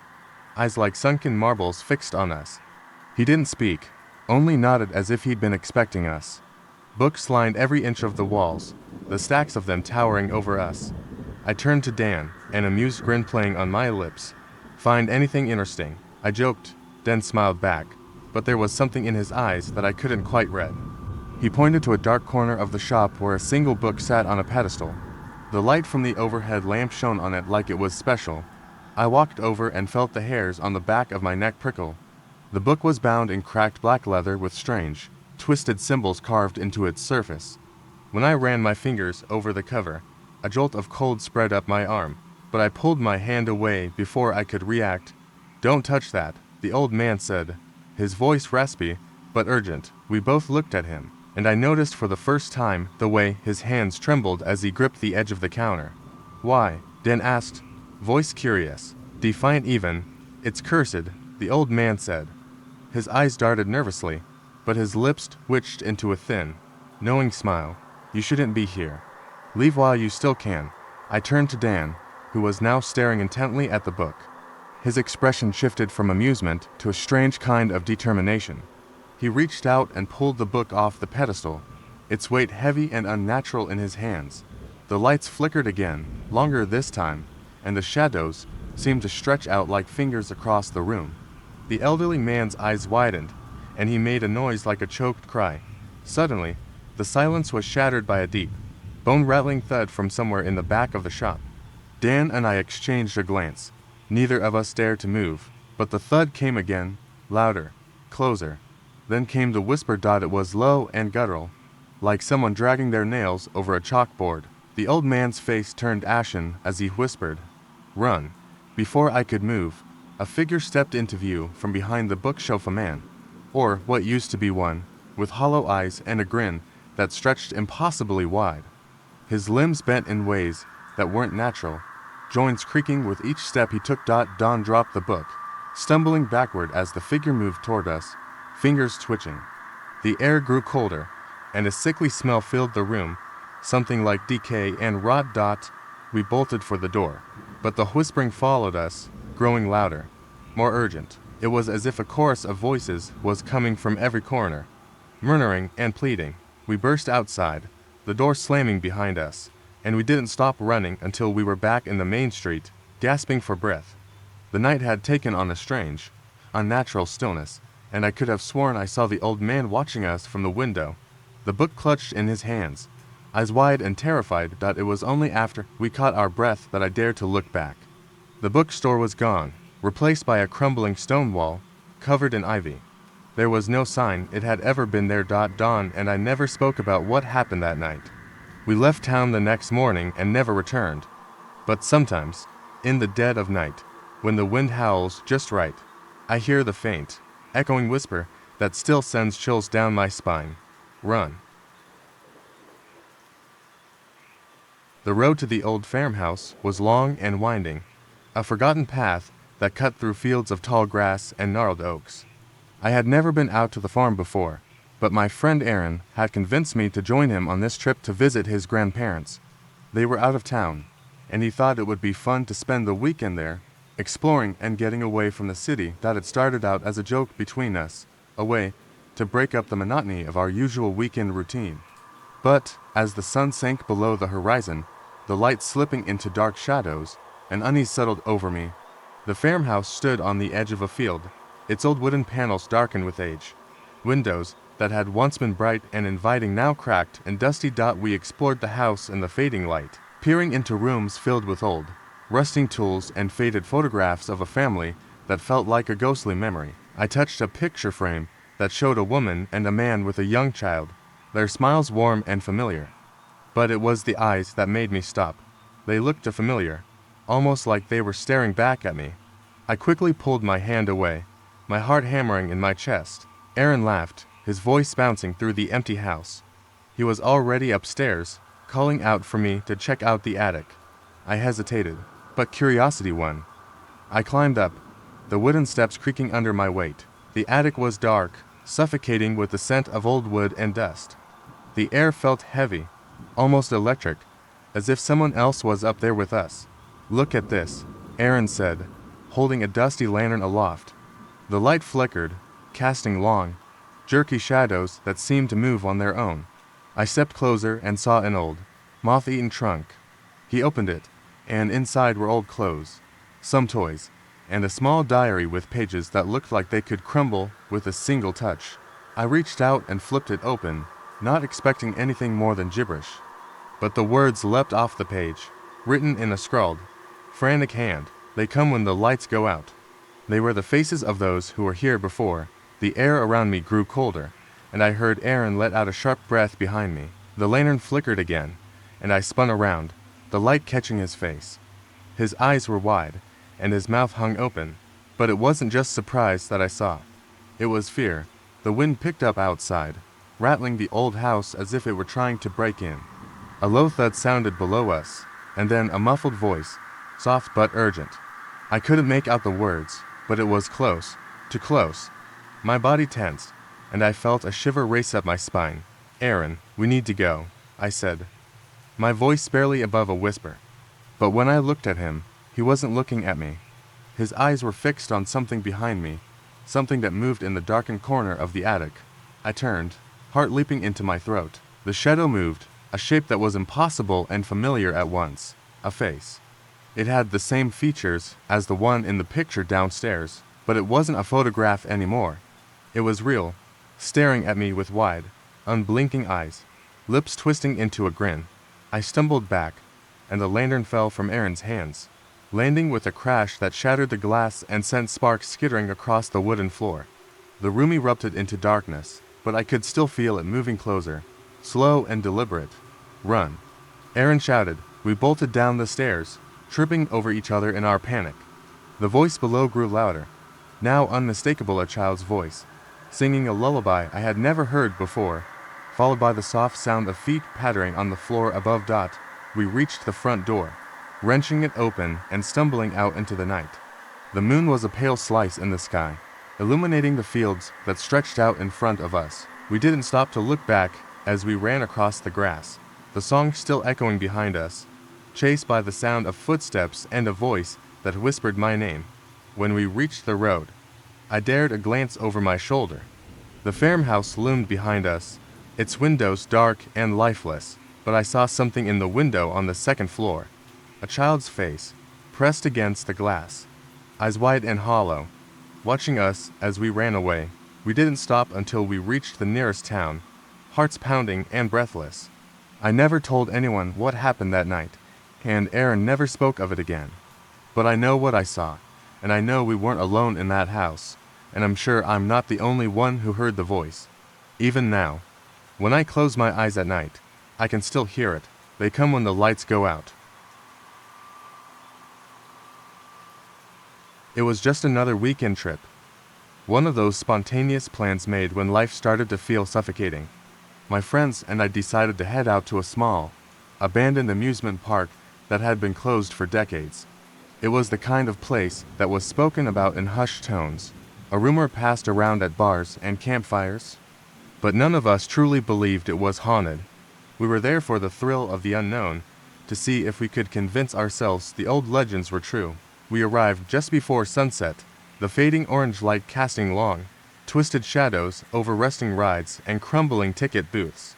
eyes like sunken marbles fixed on us. He didn't speak, only nodded as if he'd been expecting us. Books lined every inch of the walls, the stacks of them towering over us. I turned to Dan, an amused grin playing on my lips. "Find anything interesting?" I joked. Dan smiled back, but there was something in his eyes that I couldn't quite read. He pointed to a dark corner of the shop where a single book sat on a pedestal. The light from the overhead lamp shone on it like it was special. I walked over and felt the hairs on the back of my neck prickle. The book was bound in cracked black leather with strange, twisted symbols carved into its surface. When I ran my fingers over the cover, a jolt of cold spread up my arm, but I pulled my hand away before I could react. "Don't touch that," the old man said, his voice raspy but urgent. We both looked at him, and I noticed for the first time the way his hands trembled as he gripped the edge of the counter. "Why?" Dan asked, voice curious, defiant even. "It's cursed," the old man said. His eyes darted nervously, but his lips twitched into a thin, knowing smile. "You shouldn't be here. Leave while you still can." I turned to Dan, who was now staring intently at the book. His expression shifted from amusement to a strange kind of determination. He reached out and pulled the book off the pedestal, its weight heavy and unnatural in his hands. The lights flickered again, longer this time, and the shadows seemed to stretch out like fingers across the room. The elderly man's eyes widened, and he made a noise like a choked cry. Suddenly, the silence was shattered by a deep, bone-rattling thud from somewhere in the back of the shop. Dan and I exchanged a glance. Neither of us dared to move, but the thud came again, louder, closer. Then came the whisper. It was low and guttural, like someone dragging their nails over a chalkboard. The old man's face turned ashen as he whispered, "Run." Before I could move, a figure stepped into view from behind the bookshelf, a man, or what used to be one, with hollow eyes and a grin that stretched impossibly wide. His limbs bent in ways that weren't natural, joints creaking with each step he took. Don dropped the book, stumbling backward as the figure moved toward us, fingers twitching. The air grew colder, and a sickly smell filled the room, something like decay and rot. We bolted for the door, but the whispering followed us, growing louder, more urgent. It was as if a chorus of voices was coming from every corner, murmuring and pleading. We burst outside, the door slamming behind us, and we didn't stop running until we were back in the main street, gasping for breath. The night had taken on a strange, unnatural stillness, and I could have sworn I saw the old man watching us from the window, the book clutched in his hands, eyes wide and terrified. It was only after we caught our breath that I dared to look back. The bookstore was gone, replaced by a crumbling stone wall, covered in ivy. There was no sign it had ever been there. Don and I never spoke about what happened that night. We left town the next morning and never returned. But sometimes, in the dead of night, when the wind howls just right, I hear the faint, echoing whisper that still sends chills down my spine. Run. The road to the old farmhouse was long and winding, a forgotten path that cut through fields of tall grass and gnarled oaks. I had never been out to the farm before, but my friend Aaron had convinced me to join him on this trip to visit his grandparents. They were out of town, and he thought it would be fun to spend the weekend there, exploring and getting away from the city. That had started out as a joke between us, a way to break up the monotony of our usual weekend routine. But, as the sun sank below the horizon, the light slipping into dark shadows, an unease settled over me. The farmhouse stood on the edge of a field, its old wooden panels darkened with age. Windows that had once been bright and inviting now cracked and dusty. We explored the house in the fading light, peering into rooms filled with old, rusting tools and faded photographs of a family that felt like a ghostly memory. I touched a picture frame that showed a woman and a man with a young child, their smiles warm and familiar. But it was the eyes that made me stop. They looked familiar, almost like they were staring back at me. I quickly pulled my hand away, my heart hammering in my chest. Aaron laughed, his voice bouncing through the empty house. He was already upstairs, calling out for me to check out the attic. I hesitated. but curiosity won. I climbed up, the wooden steps creaking under my weight. The attic was dark, suffocating with the scent of old wood and dust. The air felt heavy, almost electric, as if someone else was up there with us. "Look at this," Aaron said, holding a dusty lantern aloft. The light flickered, casting long, jerky shadows that seemed to move on their own. I stepped closer and saw an old, moth-eaten trunk. He opened it, and inside were old clothes, some toys, and a small diary with pages that looked like they could crumble with a single touch. I reached out and flipped it open, not expecting anything more than gibberish. But the words leapt off the page, written in a scrawled, frantic hand. "They come when the lights go out." They were the faces of those who were here before. The air around me grew colder, and I heard Aaron let out a sharp breath behind me. The lantern flickered again, and I spun around, the light catching his face. His eyes were wide, and his mouth hung open, but it wasn't just surprise that I saw. It was fear. The wind picked up outside, rattling the old house as if it were trying to break in. A low thud sounded below us, and then a muffled voice, soft but urgent. I couldn't make out the words, but it was close, too close. My body tensed, and I felt a shiver race up my spine. "Aaron, we need to go," I said, my voice barely above a whisper. But when I looked at him, he wasn't looking at me. His eyes were fixed on something behind me, something that moved in the darkened corner of the attic. I turned, heart leaping into my throat. The shadow moved, a shape that was impossible and familiar at once. A face. It had the same features as the one in the picture downstairs, but it wasn't a photograph anymore. It was real, staring at me with wide, unblinking eyes, lips twisting into a grin. I stumbled back, and the lantern fell from Aaron's hands, landing with a crash that shattered the glass and sent sparks skittering across the wooden floor. The room erupted into darkness, but I could still feel it moving closer, slow and deliberate. "Run!" Aaron shouted. We bolted down the stairs, tripping over each other in our panic. The voice below grew louder, now unmistakable a child's voice, singing a lullaby I had never heard before, followed by the soft sound of feet pattering on the floor above. We reached the front door, wrenching it open and stumbling out into the night. The moon was a pale slice in the sky, illuminating the fields that stretched out in front of us. We didn't stop to look back as we ran across the grass, the song still echoing behind us, chased by the sound of footsteps and a voice that whispered my name. When we reached the road, I dared a glance over my shoulder. The farmhouse loomed behind us, its windows dark and lifeless, but I saw something in the window on the second floor. A child's face, pressed against the glass, eyes wide and hollow, watching us as we ran away. We didn't stop until we reached the nearest town, hearts pounding and breathless. I never told anyone what happened that night, and Aaron never spoke of it again. But I know what I saw, and I know we weren't alone in that house, and I'm sure I'm not the only one who heard the voice. Even now, when I close my eyes at night, I can still hear it. They come when the lights go out. It was just another weekend trip. One of those spontaneous plans made when life started to feel suffocating. My friends and I decided to head out to a small, abandoned amusement park that had been closed for decades. It was the kind of place that was spoken about in hushed tones, a rumor passed around at bars and campfires. But none of us truly believed it was haunted. We were there for the thrill of the unknown, to see if we could convince ourselves the old legends were true. We arrived just before sunset, the fading orange light casting long, twisted shadows over rusting rides and crumbling ticket booths.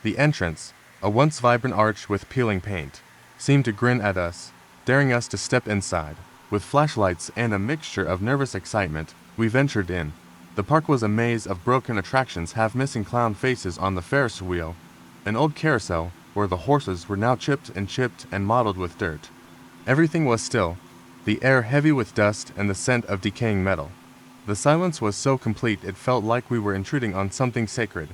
The entrance, a once vibrant arch with peeling paint, seemed to grin at us, daring us to step inside. With flashlights and a mixture of nervous excitement, we ventured in. The park was a maze of broken attractions, half-missing clown faces on the Ferris wheel, an old carousel where the horses were now chipped and mottled with dirt. Everything was still, the air heavy with dust and the scent of decaying metal. The silence was so complete it felt like we were intruding on something sacred,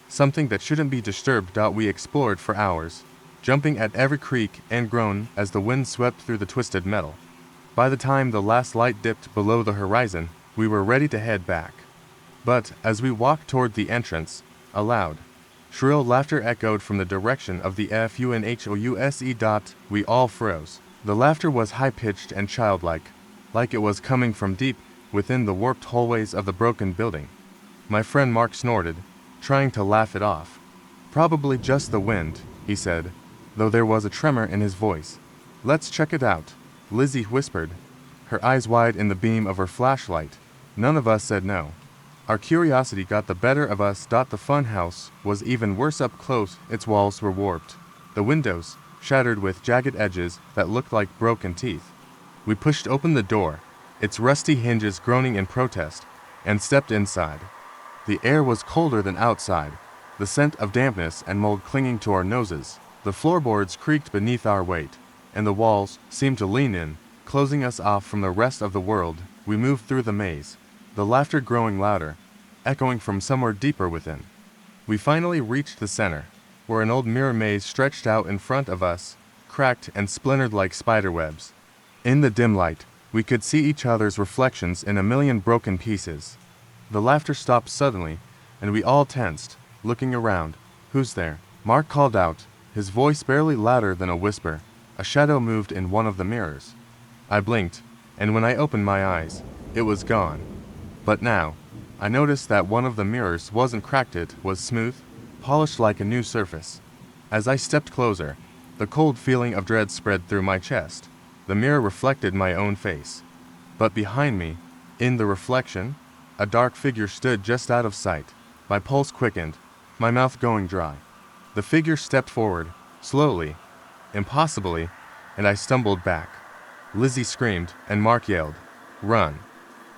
something that shouldn't be disturbed. We explored for hours, jumping at every creak and groan as the wind swept through the twisted metal. By the time the last light dipped below the horizon, we were ready to head back. But as we walked toward the entrance, a loud, shrill laughter echoed from the direction of the FUNHOUSE. We all froze. The laughter was high-pitched and childlike, like it was coming from deep within the warped hallways of the broken building. My friend Mark snorted, trying to laugh it off. "Probably just the wind," he said, though there was a tremor in his voice. "Let's check it out," Lizzie whispered, her eyes wide in the beam of her flashlight. None of us said no. Our curiosity got the better of us. The fun house was even worse up close. Its walls were warped, the windows shattered with jagged edges that looked like broken teeth. We pushed open the door, its rusty hinges groaning in protest, and stepped inside. The air was colder than outside, the scent of dampness and mold clinging to our noses. The floorboards creaked beneath our weight, and the walls seemed to lean in, closing us off from the rest of the world. We moved through the maze, the laughter growing louder, echoing from somewhere deeper within. We finally reached the center, where an old mirror maze stretched out in front of us, cracked and splintered like spiderwebs. In the dim light, we could see each other's reflections in a million broken pieces. The laughter stopped suddenly, and we all tensed, looking around. "Who's there?" Mark called out, his voice barely louder than a whisper. A shadow moved in one of the mirrors. I blinked, and when I opened my eyes, it was gone. But now, I noticed that one of the mirrors wasn't cracked, it was smooth, polished like a new surface. As I stepped closer, the cold feeling of dread spread through my chest. The mirror reflected my own face. But behind me, in the reflection, a dark figure stood just out of sight. My pulse quickened, my mouth going dry. The figure stepped forward, slowly, impossibly, and I stumbled back. Lizzie screamed, and Mark yelled, "Run!"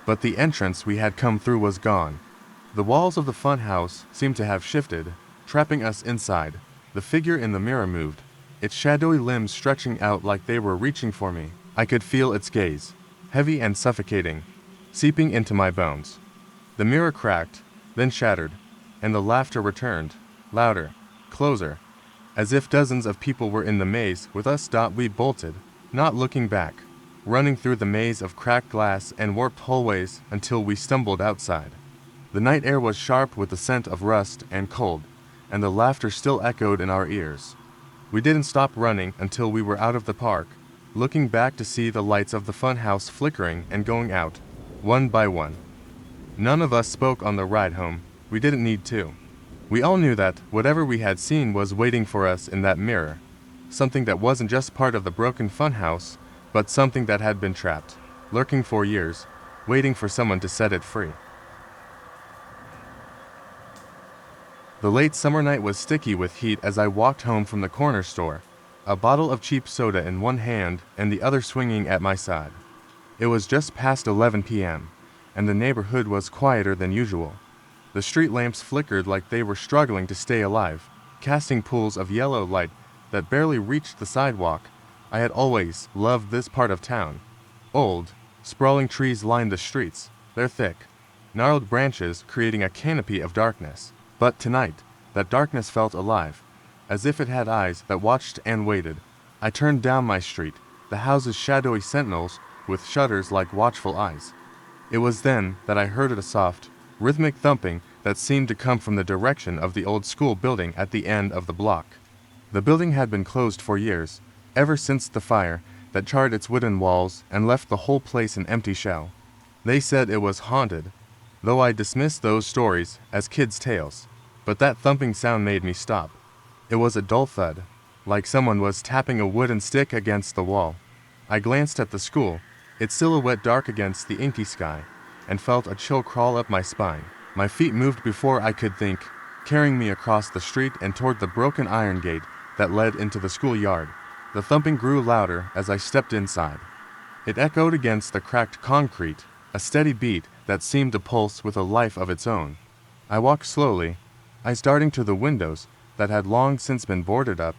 But the entrance we had come through was gone. The walls of the fun house seemed to have shifted, trapping us inside. The figure in the mirror moved, its shadowy limbs stretching out like they were reaching for me. I could feel its gaze, heavy and suffocating, seeping into my bones. The mirror cracked, then shattered, and the laughter returned, louder, closer, as if dozens of people were in the maze with us. We bolted, not looking back, running through the maze of cracked glass and warped hallways until we stumbled outside. The night air was sharp with the scent of rust and cold, and the laughter still echoed in our ears. We didn't stop running until we were out of the park, looking back to see the lights of the fun house flickering and going out, one by one. None of us spoke on the ride home. We didn't need to. We all knew that whatever we had seen was waiting for us in that mirror, something that wasn't just part of the broken fun house, but something that had been trapped, lurking for years, waiting for someone to set it free. The late summer night was sticky with heat as I walked home from the corner store, a bottle of cheap soda in one hand and the other swinging at my side. It was just past 11 p.m., and the neighborhood was quieter than usual. The street lamps flickered like they were struggling to stay alive, casting pools of yellow light that barely reached the sidewalk. I had always loved this part of town. Old, sprawling trees lined the streets, their thick, gnarled branches creating a canopy of darkness. But tonight, that darkness felt alive, as if it had eyes that watched and waited. I turned down my street, the houses shadowy sentinels with shutters like watchful eyes. It was then that I heard a soft, rhythmic thumping that seemed to come from the direction of the old school building at the end of the block. The building had been closed for years, ever since the fire that charred its wooden walls and left the whole place an empty shell. They said it was haunted, though I dismissed those stories as kids' tales. But that thumping sound made me stop. It was a dull thud, like someone was tapping a wooden stick against the wall. I glanced at the school, its silhouette dark against the inky sky, and felt a chill crawl up my spine. My feet moved before I could think, carrying me across the street and toward the broken iron gate that led into the schoolyard. The thumping grew louder as I stepped inside. It echoed against the cracked concrete, a steady beat that seemed to pulse with a life of its own. I walked slowly, eyes darting to the windows that had long since been boarded up,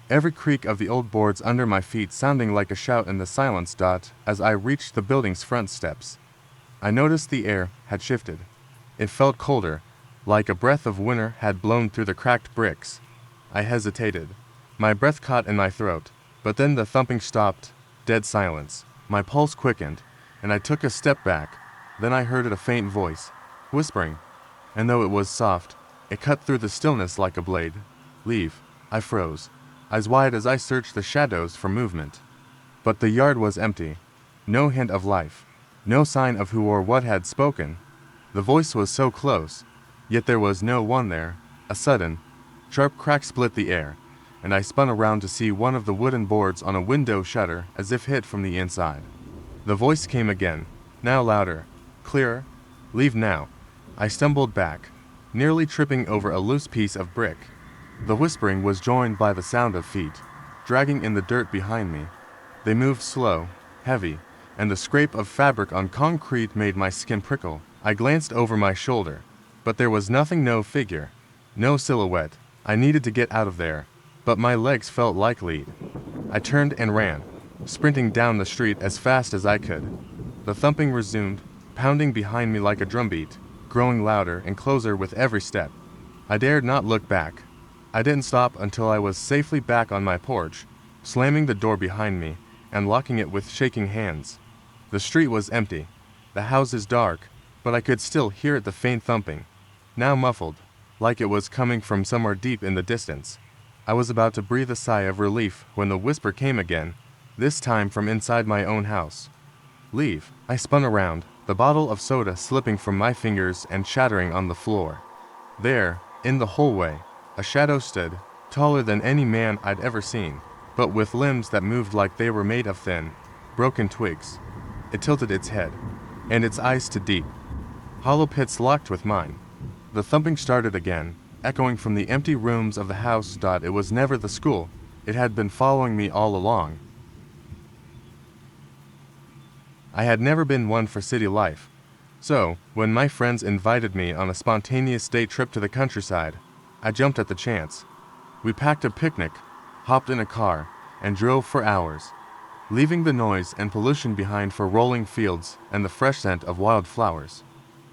every creak of the old boards under my feet sounding like a shout in the silence. As I reached the building's front steps, I noticed the air had shifted. It felt colder, like a breath of winter had blown through the cracked bricks. I hesitated. My breath caught in my throat, but then the thumping stopped, dead silence. My pulse quickened, and I took a step back. Then I heard a faint voice, whispering, and though it was soft, it cut through the stillness like a blade. "Leave." I froze, eyes wide as I searched the shadows for movement. But the yard was empty. No hint of life. No sign of who or what had spoken. The voice was so close, yet there was no one there. A sudden, sharp crack split the air, and I spun around to see one of the wooden boards on a window shutter as if hit from the inside. The voice came again, now louder, clearer. "Leave now." I stumbled back, nearly tripping over a loose piece of brick. The whispering was joined by the sound of feet, dragging in the dirt behind me. They moved slow, heavy, and the scrape of fabric on concrete made my skin prickle. I glanced over my shoulder, but there was nothing, no figure, no silhouette. I needed to get out of there, but my legs felt like lead. I turned and ran, sprinting down the street as fast as I could. The thumping resumed, pounding behind me like a drumbeat, growing louder and closer with every step. I dared not look back. I didn't stop until I was safely back on my porch, slamming the door behind me and locking it with shaking hands. The street was empty, the houses dark, but I could still hear the faint thumping, now muffled, like it was coming from somewhere deep in the distance. I was about to breathe a sigh of relief when the whisper came again, this time from inside my own house. "Leave." I spun around, the bottle of soda slipping from my fingers and shattering on the floor. There, in the hallway, a shadow stood, taller than any man I'd ever seen, but with limbs that moved like they were made of thin, broken twigs. It tilted its head, and its eyes to deep, hollow pits locked with mine. The thumping started again, echoing from the empty rooms of the house. It was never the school. It had been following me all along. I had never been one for city life, so when my friends invited me on a spontaneous day trip to the countryside, I jumped at the chance. We packed a picnic, hopped in a car, and drove for hours, leaving the noise and pollution behind for rolling fields and the fresh scent of wildflowers.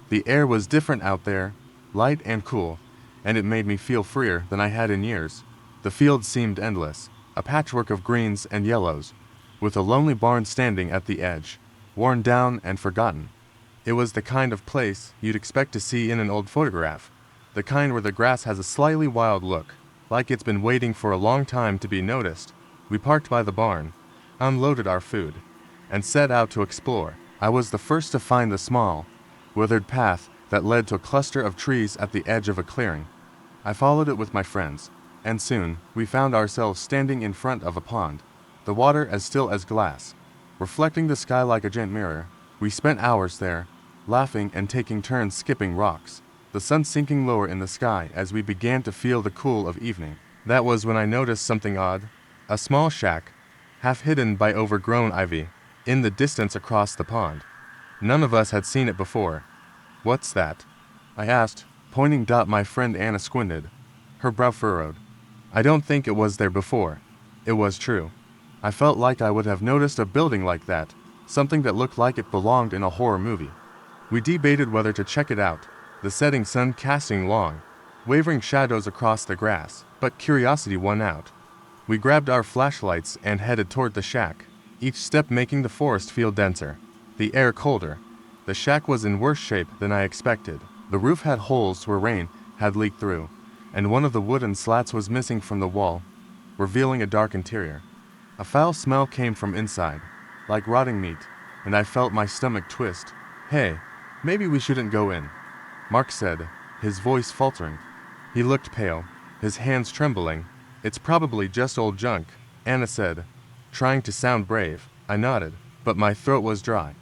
The air was different out there, light and cool, and it made me feel freer than I had in years. The fields seemed endless, a patchwork of greens and yellows, with a lonely barn standing at the edge, worn down and forgotten. It was the kind of place you'd expect to see in an old photograph, the kind where the grass has a slightly wild look, like it's been waiting for a long time to be noticed. We parked by the barn, unloaded our food, and set out to explore. I was the first to find the small, withered path that led to a cluster of trees at the edge of a clearing. I followed it with my friends, and soon we found ourselves standing in front of a pond, the water as still as glass, reflecting the sky like a giant mirror. We spent hours there, laughing and taking turns skipping rocks, the sun sinking lower in the sky as we began to feel the cool of evening. That was when I noticed something odd, a small shack, half hidden by overgrown ivy, in the distance across the pond. None of us had seen it before. "What's that?" I asked, pointing. My friend Anna squinted, her brow furrowed. I don't think it was there before. It was true. I felt like I would have noticed a building like that, something that looked like it belonged in a horror movie. We debated whether to check it out, the setting sun casting long, wavering shadows across the grass, but curiosity won out. We grabbed our flashlights and headed toward the shack, each step making the forest feel denser, the air colder. The shack was in worse shape than I expected. The roof had holes where rain had leaked through, and one of the wooden slats was missing from the wall, revealing a dark interior. A foul smell came from inside, like rotting meat, and I felt my stomach twist. "Hey, maybe we shouldn't go in," Mark said, his voice faltering. He looked pale, his hands trembling. "It's probably just old junk," Anna said, trying to sound brave. I nodded, but my throat was dry.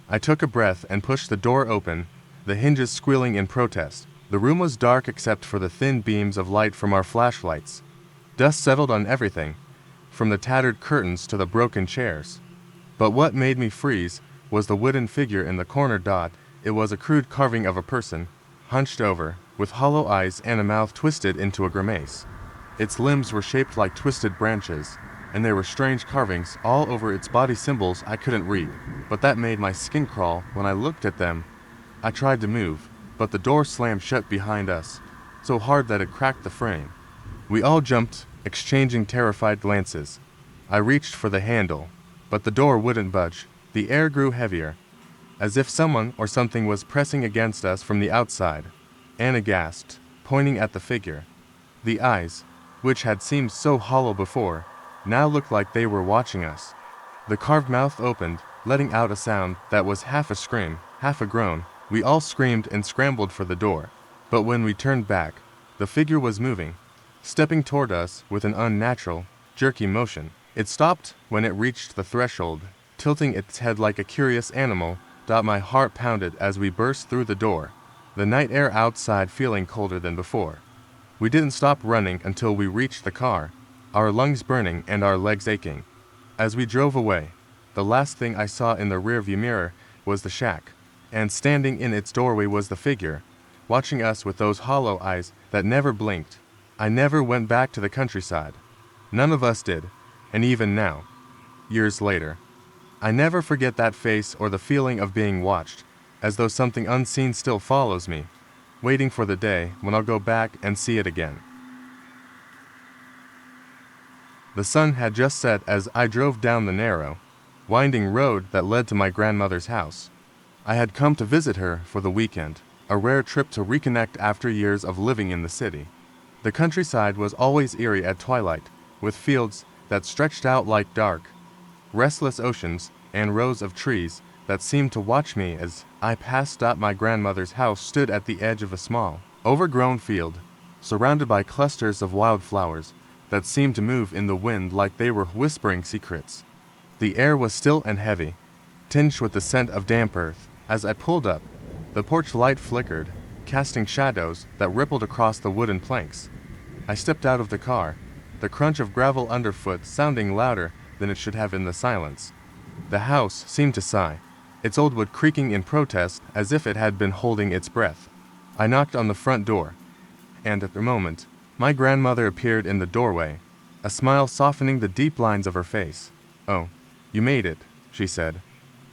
I took a breath and pushed the door open, the hinges squealing in protest. The room was dark except for the thin beams of light from our flashlights. Dust settled on everything, from the tattered curtains to the broken chairs. But what made me freeze was the wooden figure in the corner. It was a crude carving of a person, hunched over, with hollow eyes and a mouth twisted into a grimace. Its limbs were shaped like twisted branches, and there were strange carvings all over its body, symbols I couldn't read, but that made my skin crawl when I looked at them. I tried to move, but the door slammed shut behind us, so hard that it cracked the frame. We all jumped, exchanging terrified glances. I reached for the handle, but the door wouldn't budge. The air grew heavier, as if someone or something was pressing against us from the outside. Anna gasped, pointing at the figure. The eyes, which had seemed so hollow before, now looked like they were watching us. The carved mouth opened, letting out a sound that was half a scream, half a groan. We all screamed and scrambled for the door. But when we turned back, the figure was moving, stepping toward us with an unnatural, jerky motion. It stopped when it reached the threshold, tilting its head like a curious animal. My heart pounded as we burst through the door, the night air outside feeling colder than before. We didn't stop running until we reached the car, our lungs burning and our legs aching. As we drove away, the last thing I saw in the rearview mirror was the shack, and standing in its doorway was the figure, watching us with those hollow eyes that never blinked. I never went back to the countryside. None of us did, and even now, years later, I never forget that face or the feeling of being watched, as though something unseen still follows me, waiting for the day when I'll go back and see it again. The sun had just set as I drove down the narrow, winding road that led to my grandmother's house. I had come to visit her for the weekend, a rare trip to reconnect after years of living in the city. The countryside was always eerie at twilight, with fields that stretched out like dark, restless oceans and rows of trees that seemed to watch me as I passed up. My grandmother's house stood at the edge of a small, overgrown field, surrounded by clusters of wildflowers that seemed to move in the wind like they were whispering secrets. The air was still and heavy, tinged with the scent of damp earth. As I pulled up, the porch light flickered, casting shadows that rippled across the wooden planks. I stepped out of the car, the crunch of gravel underfoot sounding louder than it should have in the silence. The house seemed to sigh, its old wood creaking in protest as if it had been holding its breath. I knocked on the front door, and at the moment, my grandmother appeared in the doorway, a smile softening the deep lines of her face. "Oh, you made it," she said.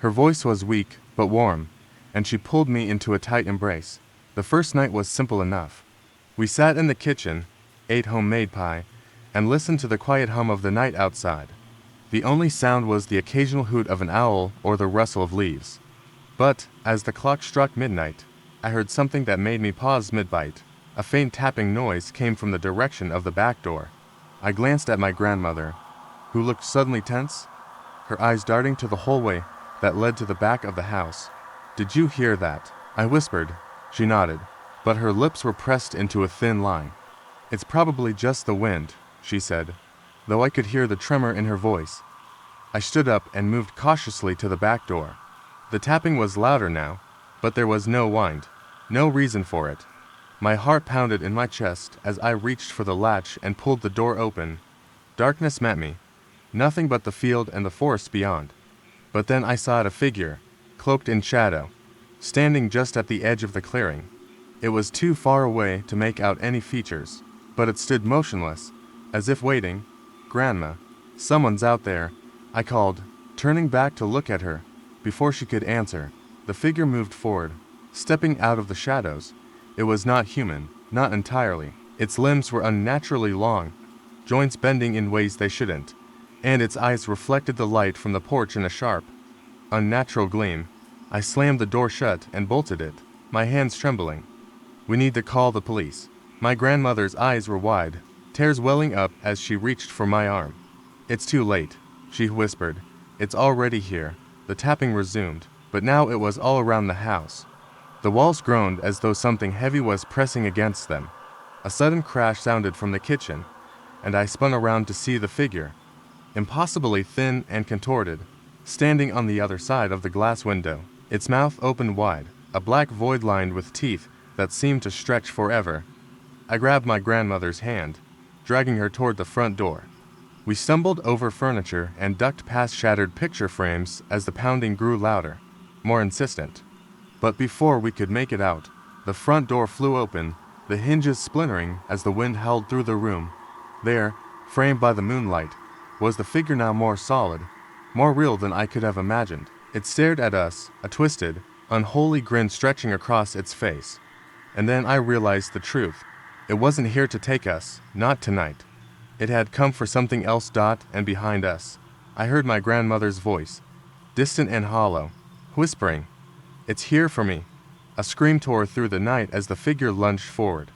Her voice was weak but warm, and she pulled me into a tight embrace. The first night was simple enough. We sat in the kitchen, ate homemade pie, and listened to the quiet hum of the night outside. The only sound was the occasional hoot of an owl or the rustle of leaves. But, as the clock struck midnight, I heard something that made me pause mid-bite. A faint tapping noise came from the direction of the back door. I glanced at my grandmother, who looked suddenly tense, her eyes darting to the hallway that led to the back of the house. "Did you hear that?" I whispered. She nodded, but her lips were pressed into a thin line. "It's probably just the wind," she said, though I could hear the tremor in her voice. I stood up and moved cautiously to the back door. The tapping was louder now, but there was no wind, no reason for it. My heart pounded in my chest as I reached for the latch and pulled the door open. Darkness met me, nothing but the field and the forest beyond. But then I saw a figure, cloaked in shadow, standing just at the edge of the clearing. It was too far away to make out any features, but it stood motionless, as if waiting. "Grandma, someone's out there," I called, turning back to look at her. Before she could answer, the figure moved forward, stepping out of the shadows. It was not human, not entirely. Its limbs were unnaturally long, joints bending in ways they shouldn't, and its eyes reflected the light from the porch in a sharp, unnatural gleam. I slammed the door shut and bolted it, my hands trembling. "We need to call the police." My grandmother's eyes were wide, tears welling up as she reached for my arm. "It's too late," she whispered. "It's already here." The tapping resumed, but now it was all around the house. The walls groaned as though something heavy was pressing against them. A sudden crash sounded from the kitchen, and I spun around to see the figure, impossibly thin and contorted, standing on the other side of the glass window. Its mouth opened wide, a black void lined with teeth that seemed to stretch forever. I grabbed my grandmother's hand, dragging her toward the front door. We stumbled over furniture and ducked past shattered picture frames as the pounding grew louder, more insistent. But before we could make it out, the front door flew open, the hinges splintering as the wind howled through the room. There, framed by the moonlight, was the figure, now more solid, more real than I could have imagined. It stared at us, a twisted, unholy grin stretching across its face. And then I realized the truth. It wasn't here to take us, not tonight. It had come for something else. And behind us, I heard my grandmother's voice, distant and hollow, whispering, "It's here for me." A scream tore through the night as the figure lunged forward.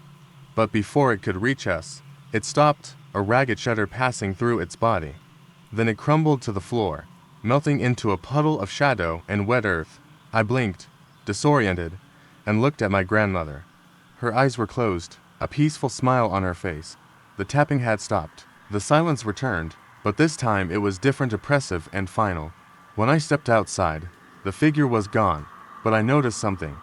But before it could reach us, it stopped, a ragged shudder passing through its body. Then it crumbled to the floor, melting into a puddle of shadow and wet earth. I blinked, disoriented, and looked at my grandmother. Her eyes were closed, a peaceful smile on her face. The tapping had stopped. The silence returned, but this time it was different, oppressive, and final. When I stepped outside, the figure was gone, but I noticed something.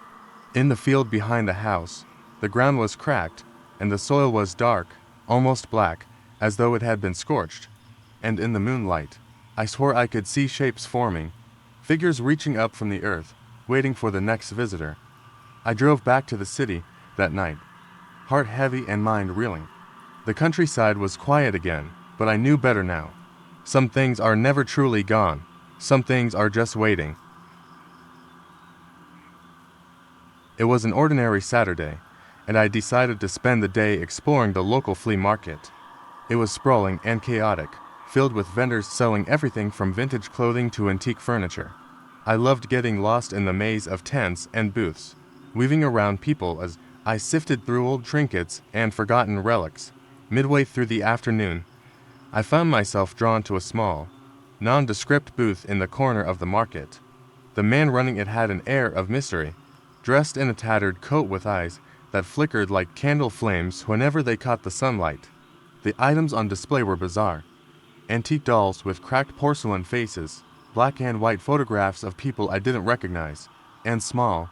In the field behind the house, the ground was cracked, and the soil was dark, almost black, as though it had been scorched. And in the moonlight, I swore I could see shapes forming, figures reaching up from the earth, waiting for the next visitor. I drove back to the city that night, heart heavy and mind reeling. The countryside was quiet again, but I knew better now. Some things are never truly gone. Some things are just waiting. It was an ordinary Saturday, and I decided to spend the day exploring the local flea market. It was sprawling and chaotic, filled with vendors selling everything from vintage clothing to antique furniture. I loved getting lost in the maze of tents and booths, weaving around people as I sifted through old trinkets and forgotten relics. Midway through the afternoon, I found myself drawn to a small, nondescript booth in the corner of the market. The man running it had an air of mystery, dressed in a tattered coat with eyes that flickered like candle flames whenever they caught the sunlight. The items on display were bizarre. Antique dolls with cracked porcelain faces, black and white photographs of people I didn't recognize, and small,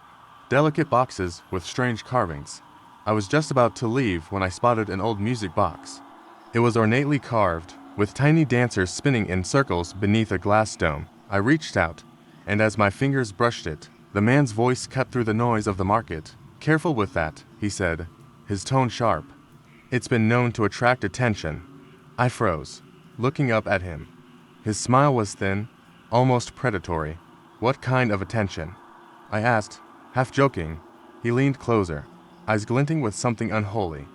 delicate boxes with strange carvings. I was just about to leave when I spotted an old music box. It was ornately carved, with tiny dancers spinning in circles beneath a glass dome. I reached out, and as my fingers brushed it, the man's voice cut through the noise of the market. "Careful with that," he said, his tone sharp. "It's been known to attract attention." I froze, looking up at him. His smile was thin, almost predatory. "What kind of attention?" I asked, half joking. He leaned closer, eyes glinting with something unholy.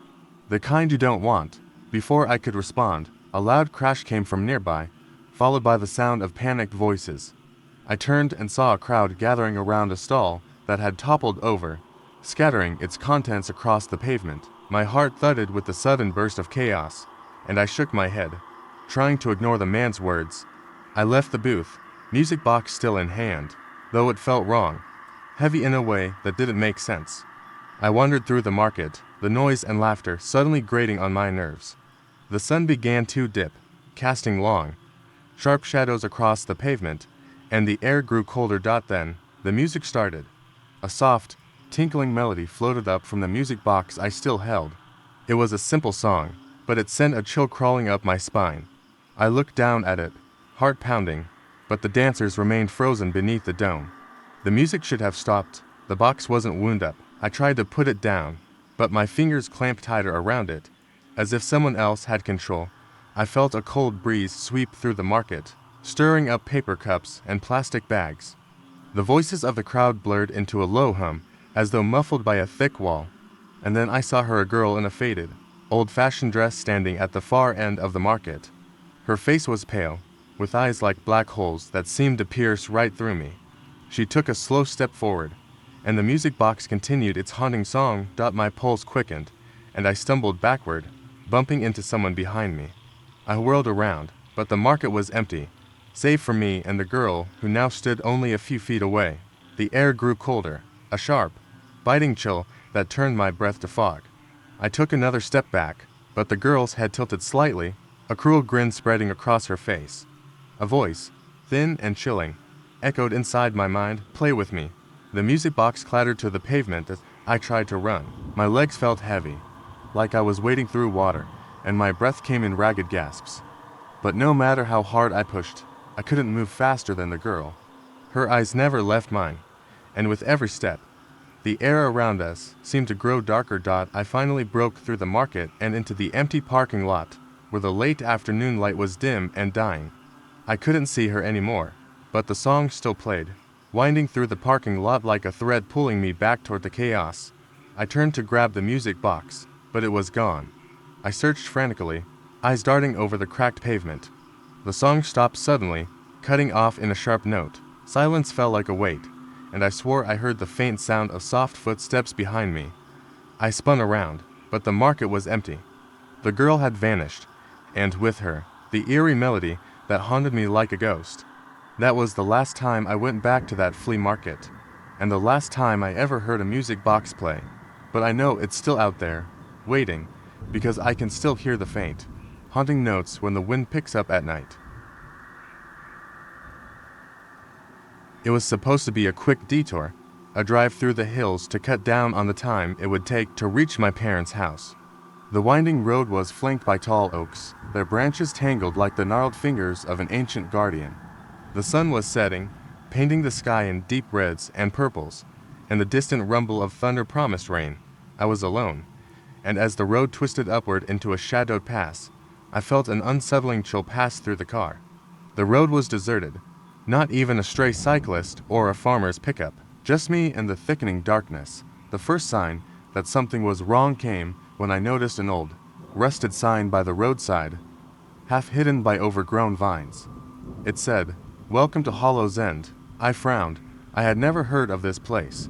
"The kind you don't want." Before I could respond, a loud crash came from nearby, followed by the sound of panicked voices. I turned and saw a crowd gathering around a stall that had toppled over, scattering its contents across the pavement. My heart thudded with the sudden burst of chaos, and I shook my head, trying to ignore the man's words. I left the booth, music box still in hand, though it felt wrong, heavy in a way that didn't make sense. I wandered through the market, the noise and laughter suddenly grating on my nerves. The sun began to dip, casting long, sharp shadows across the pavement, and the air grew colder. Then, the music started. A soft, tinkling melody floated up from the music box I still held. It was a simple song, but it sent a chill crawling up my spine. I looked down at it, heart pounding, but the dancers remained frozen beneath the dome. The music should have stopped. The box wasn't wound up. I tried to put it down, but my fingers clamped tighter around it, as if someone else had control. I felt a cold breeze sweep through the market, stirring up paper cups and plastic bags. The voices of the crowd blurred into a low hum, as though muffled by a thick wall. And then I saw her, a girl in a faded, old-fashioned dress standing at the far end of the market. Her face was pale, with eyes like black holes that seemed to pierce right through me. She took a slow step forward, and the music box continued its haunting song. My pulse quickened, and I stumbled backward, bumping into someone behind me. I whirled around, but the market was empty, save for me and the girl who now stood only a few feet away. The air grew colder, a sharp, biting chill that turned my breath to fog. I took another step back, but the girl's head tilted slightly, a cruel grin spreading across her face. A voice, thin and chilling, echoed inside my mind, "Play with me." The music box clattered to the pavement as I tried to run. My legs felt heavy, like I was wading through water, and my breath came in ragged gasps. But no matter how hard I pushed, I couldn't move faster than the girl. Her eyes never left mine, and with every step, the air around us seemed to grow darker. I finally broke through the market and into the empty parking lot, where the late afternoon light was dim and dying. I couldn't see her anymore, but the song still played, winding through the parking lot like a thread pulling me back toward the chaos. I turned to grab the music box, but it was gone. I searched frantically, eyes darting over the cracked pavement. The song stopped suddenly, cutting off in a sharp note. Silence fell like a weight, and I swore I heard the faint sound of soft footsteps behind me. I spun around, but the market was empty. The girl had vanished, and with her, the eerie melody that haunted me like a ghost. That was the last time I went back to that flea market, and the last time I ever heard a music box play. But I know it's still out there, waiting, because I can still hear the faint, haunting notes when the wind picks up at night. It was supposed to be a quick detour, a drive through the hills to cut down on the time it would take to reach my parents' house. The winding road was flanked by tall oaks, their branches tangled like the gnarled fingers of an ancient guardian. The sun was setting, painting the sky in deep reds and purples, and the distant rumble of thunder promised rain. I was alone, and as the road twisted upward into a shadowed pass, I felt an unsettling chill pass through the car. The road was deserted, not even a stray cyclist or a farmer's pickup, just me and the thickening darkness. The first sign that something was wrong came when I noticed an old, rusted sign by the roadside, half hidden by overgrown vines. It said, "Welcome to Hollow's End." I frowned. I had never heard of this place.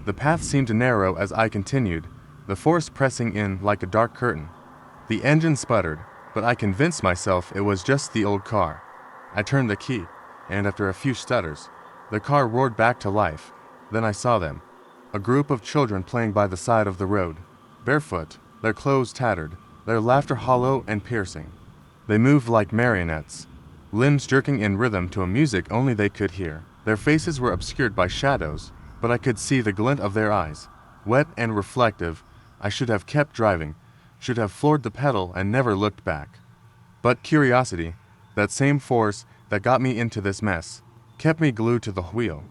The path seemed to narrow as I continued, the forest pressing in like a dark curtain. The engine sputtered, but I convinced myself it was just the old car. I turned the key, and after a few stutters, the car roared back to life. Then I saw them, a group of children playing by the side of the road, barefoot, their clothes tattered, their laughter hollow and piercing. They moved like marionettes, limbs jerking in rhythm to a music only they could hear. Their faces were obscured by shadows, but I could see the glint of their eyes. Wet and reflective, I should have kept driving, should have floored the pedal and never looked back. But curiosity, that same force that got me into this mess, kept me glued to the wheel.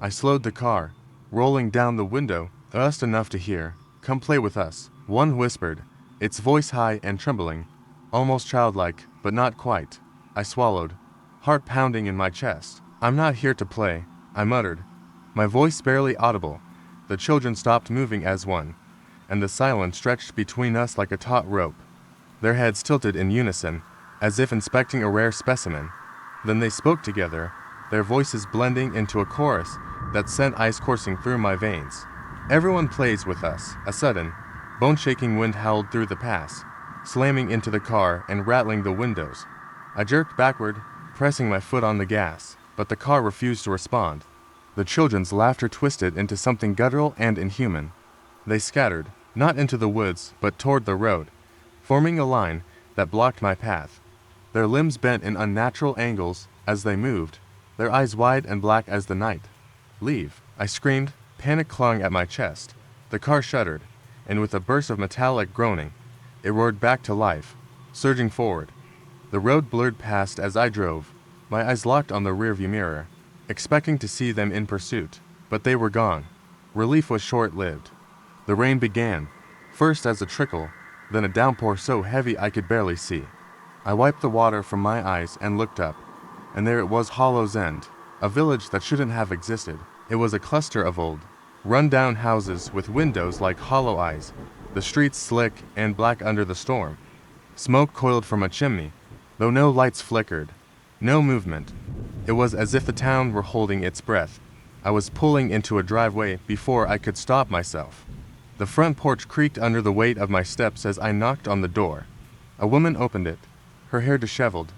I slowed the car, rolling down the window just enough to hear, "Come play with us," one whispered, its voice high and trembling, almost childlike, but not quite. I swallowed, heart pounding in my chest. "I'm not here to play," I muttered, my voice barely audible. The children stopped moving as one, and the silence stretched between us like a taut rope. Their heads tilted in unison, as if inspecting a rare specimen. Then they spoke together, their voices blending into a chorus that sent ice coursing through my veins. "Everyone plays with us." A sudden, bone-shaking wind howled through the pass, slamming into the car and rattling the windows. I jerked backward, pressing my foot on the gas, but the car refused to respond. The children's laughter twisted into something guttural and inhuman. They scattered, not into the woods, but toward the road, forming a line that blocked my path. Their limbs bent in unnatural angles as they moved, their eyes wide and black as the night. "Leave," I screamed, panic clawing at my chest. The car shuddered, and with a burst of metallic groaning, it roared back to life, surging forward. The road blurred past as I drove, my eyes locked on the rearview mirror, expecting to see them in pursuit, but they were gone. Relief was short-lived. The rain began, first as a trickle, then a downpour so heavy I could barely see. I wiped the water from my eyes and looked up, and there it was, Hollow's End, a village that shouldn't have existed. It was a cluster of old, run-down houses with windows like hollow eyes, the streets slick and black under the storm. Smoke coiled from a chimney, though no lights flickered, no movement. It was as if the town were holding its breath. I was pulling into a driveway before I could stop myself. The front porch creaked under the weight of my steps as I knocked on the door. A woman opened it, her hair disheveled,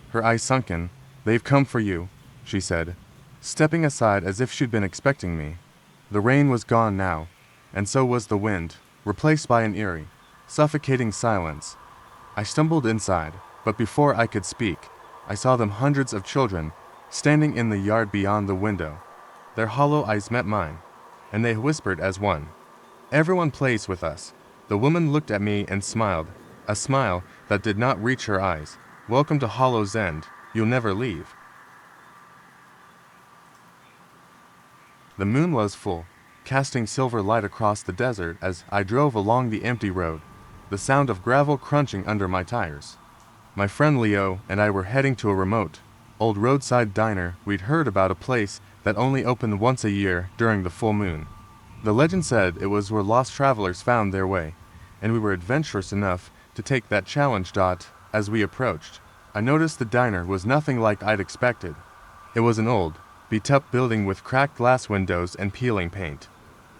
her eyes sunken. "They've come for you," she said, stepping aside as if she'd been expecting me. The rain was gone now, and so was the wind, replaced by an eerie, suffocating silence. I stumbled inside, but before I could speak, I saw them, hundreds of children, standing in the yard beyond the window. Their hollow eyes met mine, and they whispered as one, "Everyone plays with us." The woman looked at me and smiled, a smile that did not reach her eyes. "Welcome to Hollow's End. You'll never leave." The moon was full, casting silver light across the desert as I drove along the empty road, the sound of gravel crunching under my tires. My friend Leo and I were heading to a remote, old roadside diner we'd heard about, a place that only opened once a year during the full moon. The legend said it was where lost travelers found their way, and we were adventurous enough to take that challenge. As we approached, I noticed the diner was nothing like I'd expected. It was an old, beat-up building with cracked glass windows and peeling paint.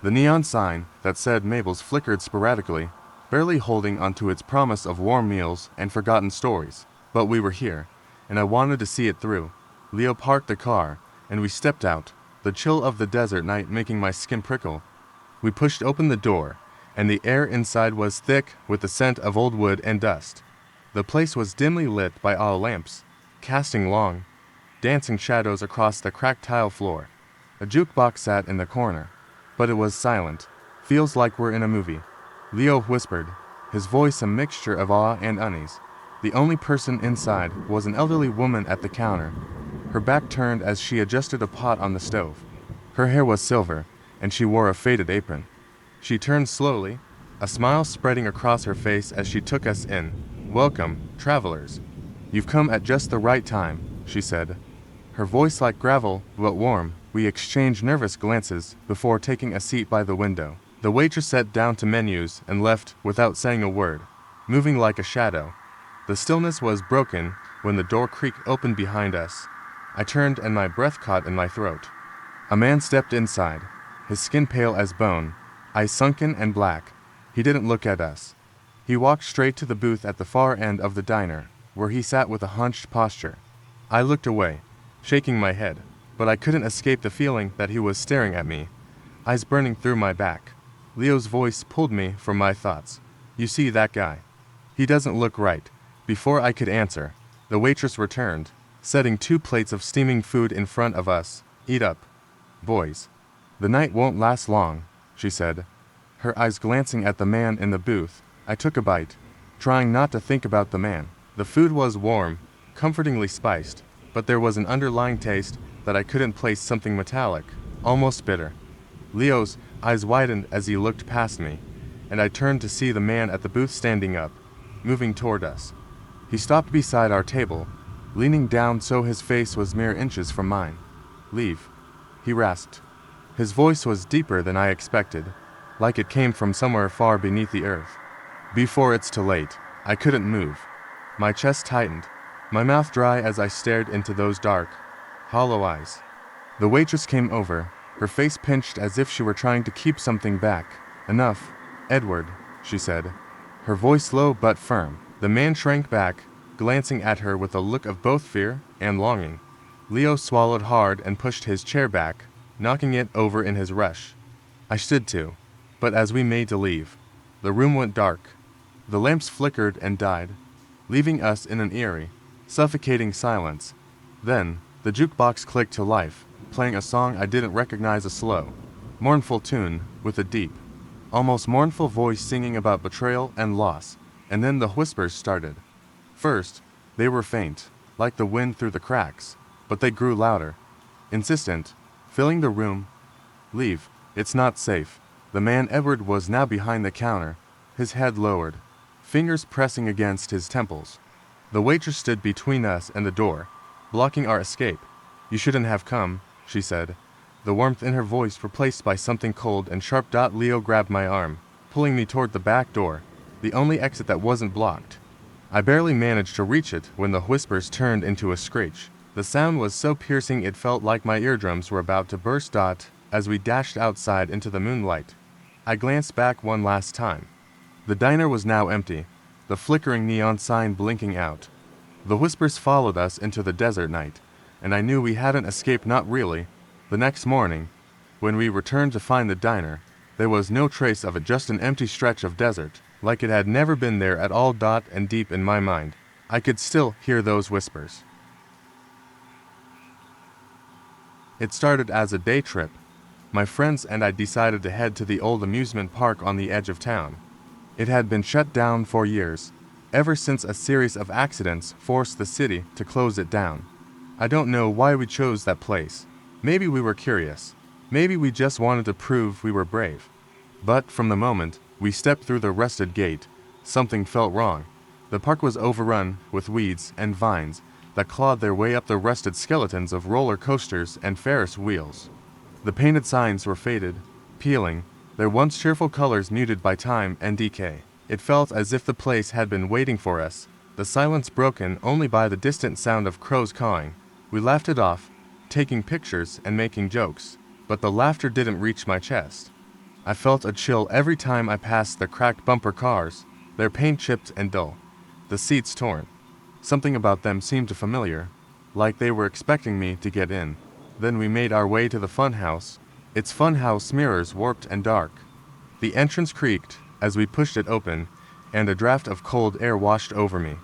The neon sign that said Mabel's flickered sporadically, barely holding onto its promise of warm meals and forgotten stories. But we were here, and I wanted to see it through. Leo parked the car, and we stepped out, the chill of the desert night making my skin prickle. We pushed open the door, and the air inside was thick with the scent of old wood and dust. The place was dimly lit by oil lamps, casting long, dancing shadows across the cracked tile floor. A jukebox sat in the corner, but it was silent. Feels like we're in a movie, Leo whispered, his voice a mixture of awe and unease. The only person inside was an elderly woman at the counter, her back turned as she adjusted a pot on the stove. Her hair was silver, and she wore a faded apron. She turned slowly, a smile spreading across her face as she took us in. "Welcome, travelers. You've come at just the right time," she said. Her voice like gravel, but warm. We exchanged nervous glances before taking a seat by the window. The waitress sat down to menus and left without saying a word, moving like a shadow. The stillness was broken when the door creaked open behind us. I turned and my breath caught in my throat. A man stepped inside, his skin pale as bone, eyes sunken and black. He didn't look at us. He walked straight to the booth at the far end of the diner, where he sat with a hunched posture. I looked away, shaking my head, but I couldn't escape the feeling that he was staring at me, eyes burning through my back. Leo's voice pulled me from my thoughts. "You see that guy? He doesn't look right." Before I could answer, the waitress returned, setting 2 plates of steaming food in front of us. "Eat up, boys. The night won't last long," she said, her eyes glancing at the man in the booth. I took a bite, trying not to think about the man. The food was warm, comfortingly spiced, but there was an underlying taste that I couldn't place, something metallic, almost bitter. Leo's eyes widened as he looked past me, and I turned to see the man at the booth standing up, moving toward us. He stopped beside our table, leaning down so his face was mere inches from mine. "Leave," he rasped. His voice was deeper than I expected, like it came from somewhere far beneath the earth. "Before it's too late." I couldn't move. My chest tightened, my mouth dry as I stared into those dark, hollow eyes. The waitress came over, her face pinched as if she were trying to keep something back. "Enough, Edward," she said, her voice low but firm. The man shrank back, glancing at her with a look of both fear and longing. Leo swallowed hard and pushed his chair back, knocking it over in his rush. I stood too, but as we made to leave, the room went dark. The lamps flickered and died, leaving us in an eerie, suffocating silence. Then, the jukebox clicked to life, playing a song I didn't recognize, a slow, mournful tune with a deep, almost mournful voice singing about betrayal and loss. And then the whispers started. First, they were faint, like the wind through the cracks, but they grew louder, insistent, filling the room. "Leave, it's not safe." The man Edward was now behind the counter, his head lowered, fingers pressing against his temples. The waitress stood between us and the door, blocking our escape. "You shouldn't have come," she said, the warmth in her voice replaced by something cold and sharp. Leo grabbed my arm, pulling me toward the back door, the only exit that wasn't blocked. I barely managed to reach it when the whispers turned into a screech. The sound was so piercing it felt like my eardrums were about to burst. As we dashed outside into the moonlight, I glanced back one last time. The diner was now empty, the flickering neon sign blinking out. The whispers followed us into the desert night, and I knew we hadn't escaped. Not really. The next morning, when we returned to find the diner, there was no trace of it, just an empty stretch of desert, like it had never been there at all. And deep in my mind, I could still hear those whispers. It started as a day trip. My friends and I decided to head to the old amusement park on the edge of town. It had been shut down for years, ever since a series of accidents forced the city to close it down. I don't know why we chose that place. Maybe we were curious. Maybe we just wanted to prove we were brave. But from the moment we stepped through the rusted gate, something felt wrong. The park was overrun with weeds and vines that clawed their way up the rusted skeletons of roller coasters and Ferris wheels. The painted signs were faded, peeling, their once cheerful colors muted by time and decay. It felt as if the place had been waiting for us, the silence broken only by the distant sound of crows cawing. We laughed it off, taking pictures and making jokes, but the laughter didn't reach my chest. I felt a chill every time I passed the cracked bumper cars, their paint chipped and dull, the seats torn. Something about them seemed familiar, like they were expecting me to get in. Then we made our way to the funhouse, its funhouse mirrors warped and dark. The entrance creaked as we pushed it open, and a draft of cold air washed over me.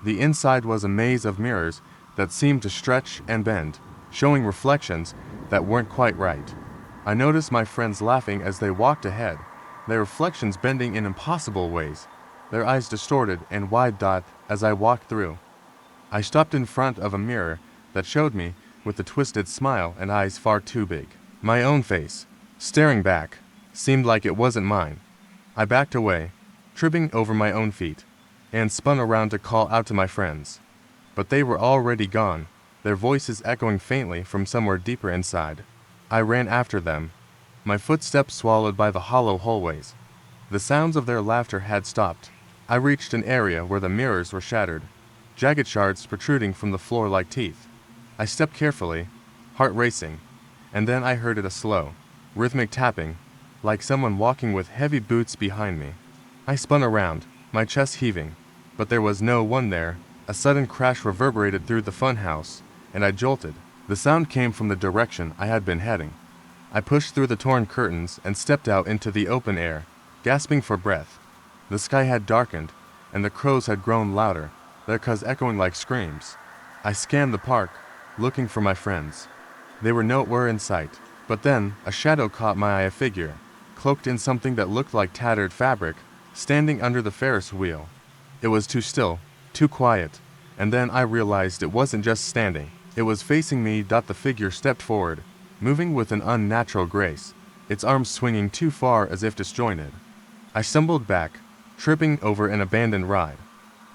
The inside was a maze of mirrors that seemed to stretch and bend, showing reflections that weren't quite right. I noticed my friends laughing as they walked ahead, their reflections bending in impossible ways, their eyes distorted and wide-eyed as I walked through. I stopped in front of a mirror that showed me with a twisted smile and eyes far too big. My own face, staring back, seemed like it wasn't mine. I backed away, tripping over my own feet, and spun around to call out to my friends. But they were already gone, their voices echoing faintly from somewhere deeper inside. I ran after them, my footsteps swallowed by the hollow hallways. The sounds of their laughter had stopped. I reached an area where the mirrors were shattered, jagged shards protruding from the floor like teeth. I stepped carefully, heart racing, and then I heard a slow, rhythmic tapping, like someone walking with heavy boots behind me. I spun around, my chest heaving, but there was no one there. A sudden crash reverberated through the funhouse, and I jolted. The sound came from the direction I had been heading. I pushed through the torn curtains and stepped out into the open air, gasping for breath. The sky had darkened, and the crows had grown louder, their caws echoing like screams. I scanned the park, looking for my friends. They were nowhere in sight, but then a shadow caught my eye, a figure, cloaked in something that looked like tattered fabric, standing under the Ferris wheel. It was too still, too quiet, and then I realized it wasn't just standing. It was facing me. The figure stepped forward, moving with an unnatural grace, its arms swinging too far as if disjointed. I stumbled back, tripping over an abandoned ride.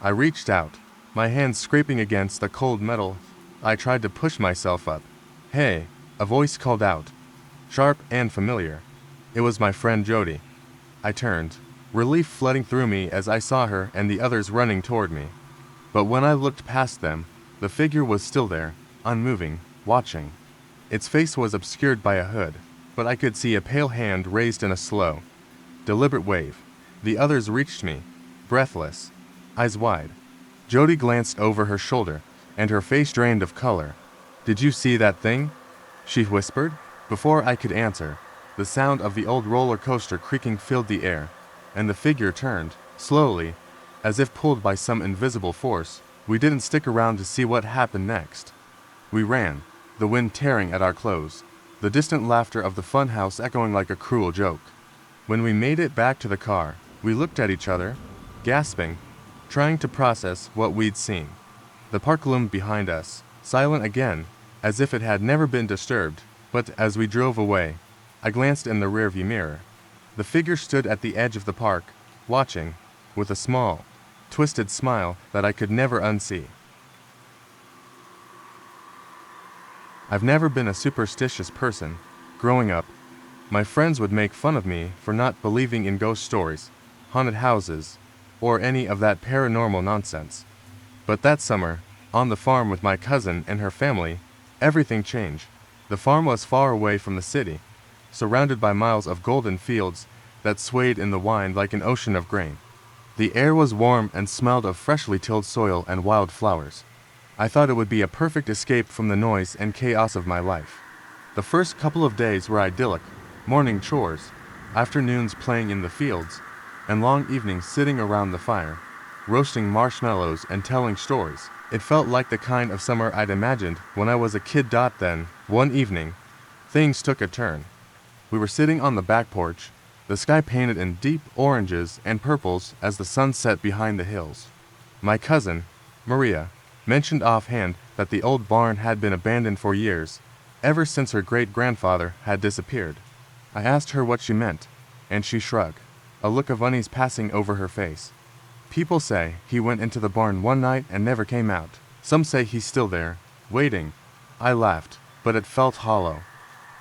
I reached out, my hands scraping against the cold metal. I tried to push myself up. "Hey," a voice called out, sharp and familiar. It was my friend Jody. I turned, relief flooding through me as I saw her and the others running toward me. But when I looked past them, the figure was still there, unmoving, watching. Its face was obscured by a hood, but I could see a pale hand raised in a slow, deliberate wave. The others reached me, breathless, eyes wide. Jody glanced over her shoulder, and her face drained of color. "Did you see that thing?" she whispered. Before I could answer, the sound of the old roller coaster creaking filled the air, and the figure turned, slowly, as if pulled by some invisible force. We didn't stick around to see what happened next. We ran, the wind tearing at our clothes, the distant laughter of the funhouse echoing like a cruel joke. When we made it back to the car, we looked at each other, gasping, trying to process what we'd seen. The park loomed behind us, silent again, as if it had never been disturbed, but as we drove away, I glanced in the rearview mirror. The figure stood at the edge of the park, watching, with a small, twisted smile that I could never unsee. I've never been a superstitious person. Growing up, my friends would make fun of me for not believing in ghost stories, haunted houses, or any of that paranormal nonsense. But that summer, on the farm with my cousin and her family, everything changed. The farm was far away from the city, surrounded by miles of golden fields that swayed in the wind like an ocean of grain. The air was warm and smelled of freshly tilled soil and wild flowers. I thought it would be a perfect escape from the noise and chaos of my life. The first couple of days were idyllic, morning chores, afternoons playing in the fields, and long evenings sitting around the fire, roasting marshmallows and telling stories. It felt like the kind of summer I'd imagined when I was a kid. Then, one evening, things took a turn. We were sitting on the back porch, the sky painted in deep oranges and purples as the sun set behind the hills. My cousin, Maria, mentioned offhand that the old barn had been abandoned for years, ever since her great-grandfather had disappeared. I asked her what she meant, and she shrugged, a look of unease passing over her face. "People say he went into the barn one night and never came out. Some say he's still there, waiting." I laughed, but it felt hollow.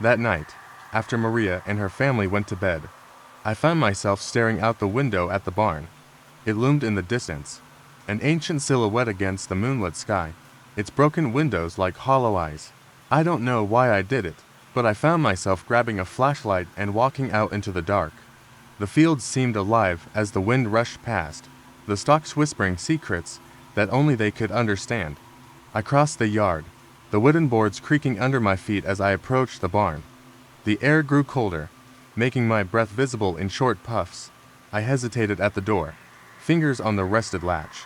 That night, after Maria and her family went to bed, I found myself staring out the window at the barn. It loomed in the distance, an ancient silhouette against the moonlit sky, its broken windows like hollow eyes. I don't know why I did it, but I found myself grabbing a flashlight and walking out into the dark. The fields seemed alive as the wind rushed past, the stalks whispering secrets that only they could understand. I crossed the yard, the wooden boards creaking under my feet as I approached the barn. The air grew colder, making my breath visible in short puffs. I hesitated at the door, fingers on the rusted latch.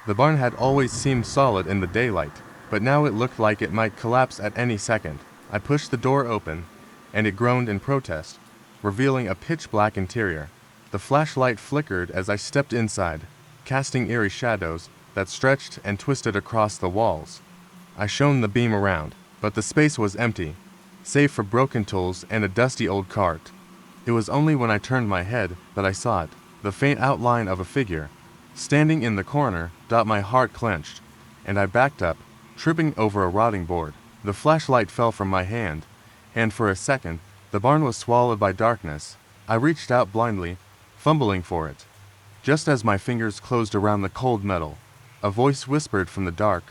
The barn had always seemed solid in the daylight, but now it looked like it might collapse at any second. I pushed the door open, and it groaned in protest, revealing a pitch-black interior. The flashlight flickered as I stepped inside, casting eerie shadows that stretched and twisted across the walls. I shone the beam around, but the space was empty, save for broken tools and a dusty old cart. It was only when I turned my head that I saw it, the faint outline of a figure. Standing in the corner, my heart clenched, and I backed up, tripping over a rotting board. The flashlight fell from my hand, and for a second, the barn was swallowed by darkness. I reached out blindly, fumbling for it. Just as my fingers closed around the cold metal, a voice whispered from the dark,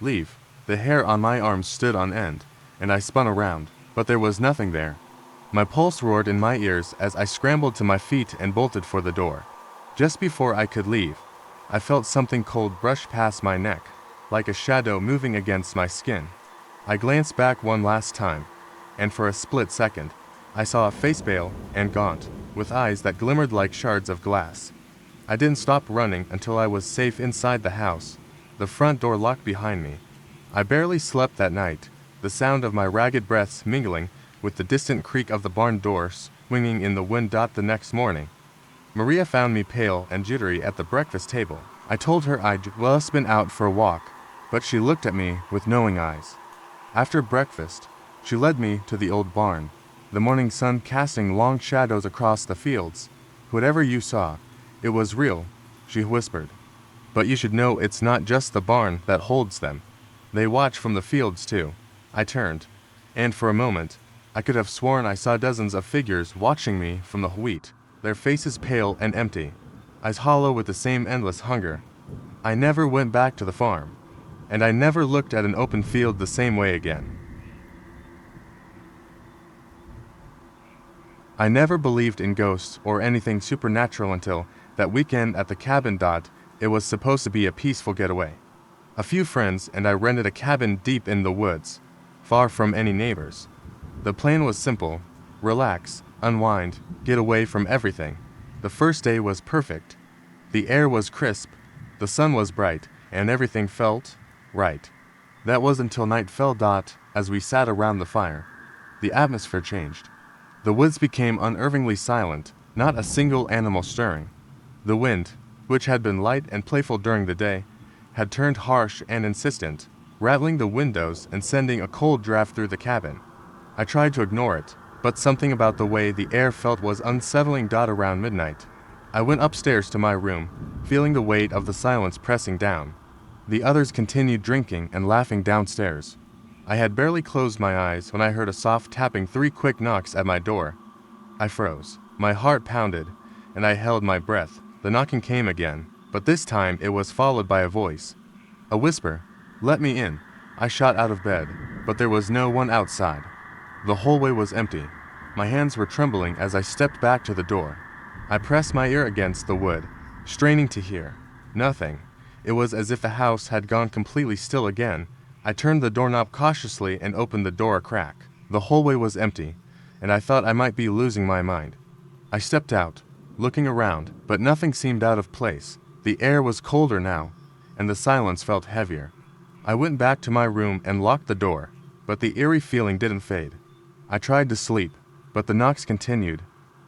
"Leave." The hair on my arms stood on end, and I spun around, but there was nothing there. My pulse roared in my ears as I scrambled to my feet and bolted for the door. Just before I could leave, I felt something cold brush past my neck, like a shadow moving against my skin. I glanced back one last time, and for a split second, I saw a face pale and gaunt, with eyes that glimmered like shards of glass. I didn't stop running until I was safe inside the house, the front door locked behind me. I barely slept that night, the sound of my ragged breaths mingling with the distant creak of the barn door swinging in the wind. The next morning, Maria found me pale and jittery at the breakfast table. I told her I'd just been out for a walk, but she looked at me with knowing eyes. After breakfast, she led me to the old barn, the morning sun casting long shadows across the fields. "Whatever you saw, it was real," she whispered. "But you should know it's not just the barn that holds them. They watch from the fields too." I turned, and for a moment, I could have sworn I saw dozens of figures watching me from the wheat, their faces pale and empty, eyes hollow with the same endless hunger. I never went back to the farm, and I never looked at an open field the same way again. I never believed in ghosts or anything supernatural until that weekend at the cabin. It was supposed to be a peaceful getaway. A few friends and I rented a cabin deep in the woods, far from any neighbors. The plan was simple: relax, unwind, get away from everything. The first day was perfect. The air was crisp, the sun was bright, and everything felt right. That was until night fell. As we sat around the fire, the atmosphere changed. The woods became unnervingly silent, not a single animal stirring. The wind, which had been light and playful during the day, had turned harsh and insistent, rattling the windows and sending a cold draft through the cabin. I tried to ignore it, but something about the way the air felt was unsettling. Around midnight, I went upstairs to my room, feeling the weight of the silence pressing down. The others continued drinking and laughing downstairs. I had barely closed my eyes when I heard a soft tapping, 3 quick knocks at my door. I froze. My heart pounded, and I held my breath. The knocking came again, but this time it was followed by a voice. A whisper, "Let me in." I shot out of bed, but there was no one outside. The hallway was empty. My hands were trembling as I stepped back to the door. I pressed my ear against the wood, straining to hear. Nothing. It was as if the house had gone completely still again. I turned the doorknob cautiously and opened the door a crack. The hallway was empty, and I thought I might be losing my mind. I stepped out, looking around, but nothing seemed out of place. The air was colder now, and the silence felt heavier. I went back to my room and locked the door, but the eerie feeling didn't fade. I tried to sleep, but the knocks continued,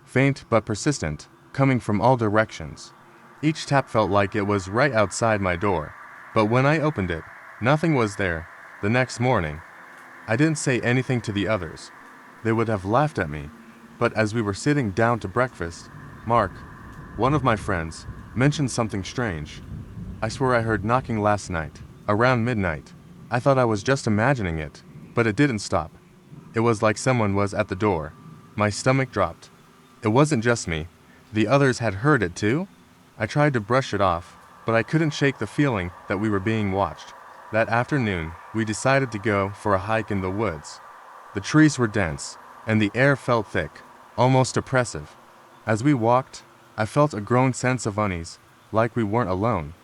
faint but persistent, coming from all directions. Each tap felt like it was right outside my door, but when I opened it, nothing was there. The next morning, I didn't say anything to the others. They would have laughed at me, but as we were sitting down to breakfast, Mark, one of my friends, mentioned something strange. "I swear I heard knocking last night, around midnight." I thought I was just imagining it, but it didn't stop. It was like someone was at the door. My stomach dropped. It wasn't just me. The others had heard it too? I tried to brush it off, but I couldn't shake the feeling that we were being watched. That afternoon, we decided to go for a hike in the woods. The trees were dense, and the air felt thick, almost oppressive. As we walked, I felt a growing sense of unease, like we weren't alone.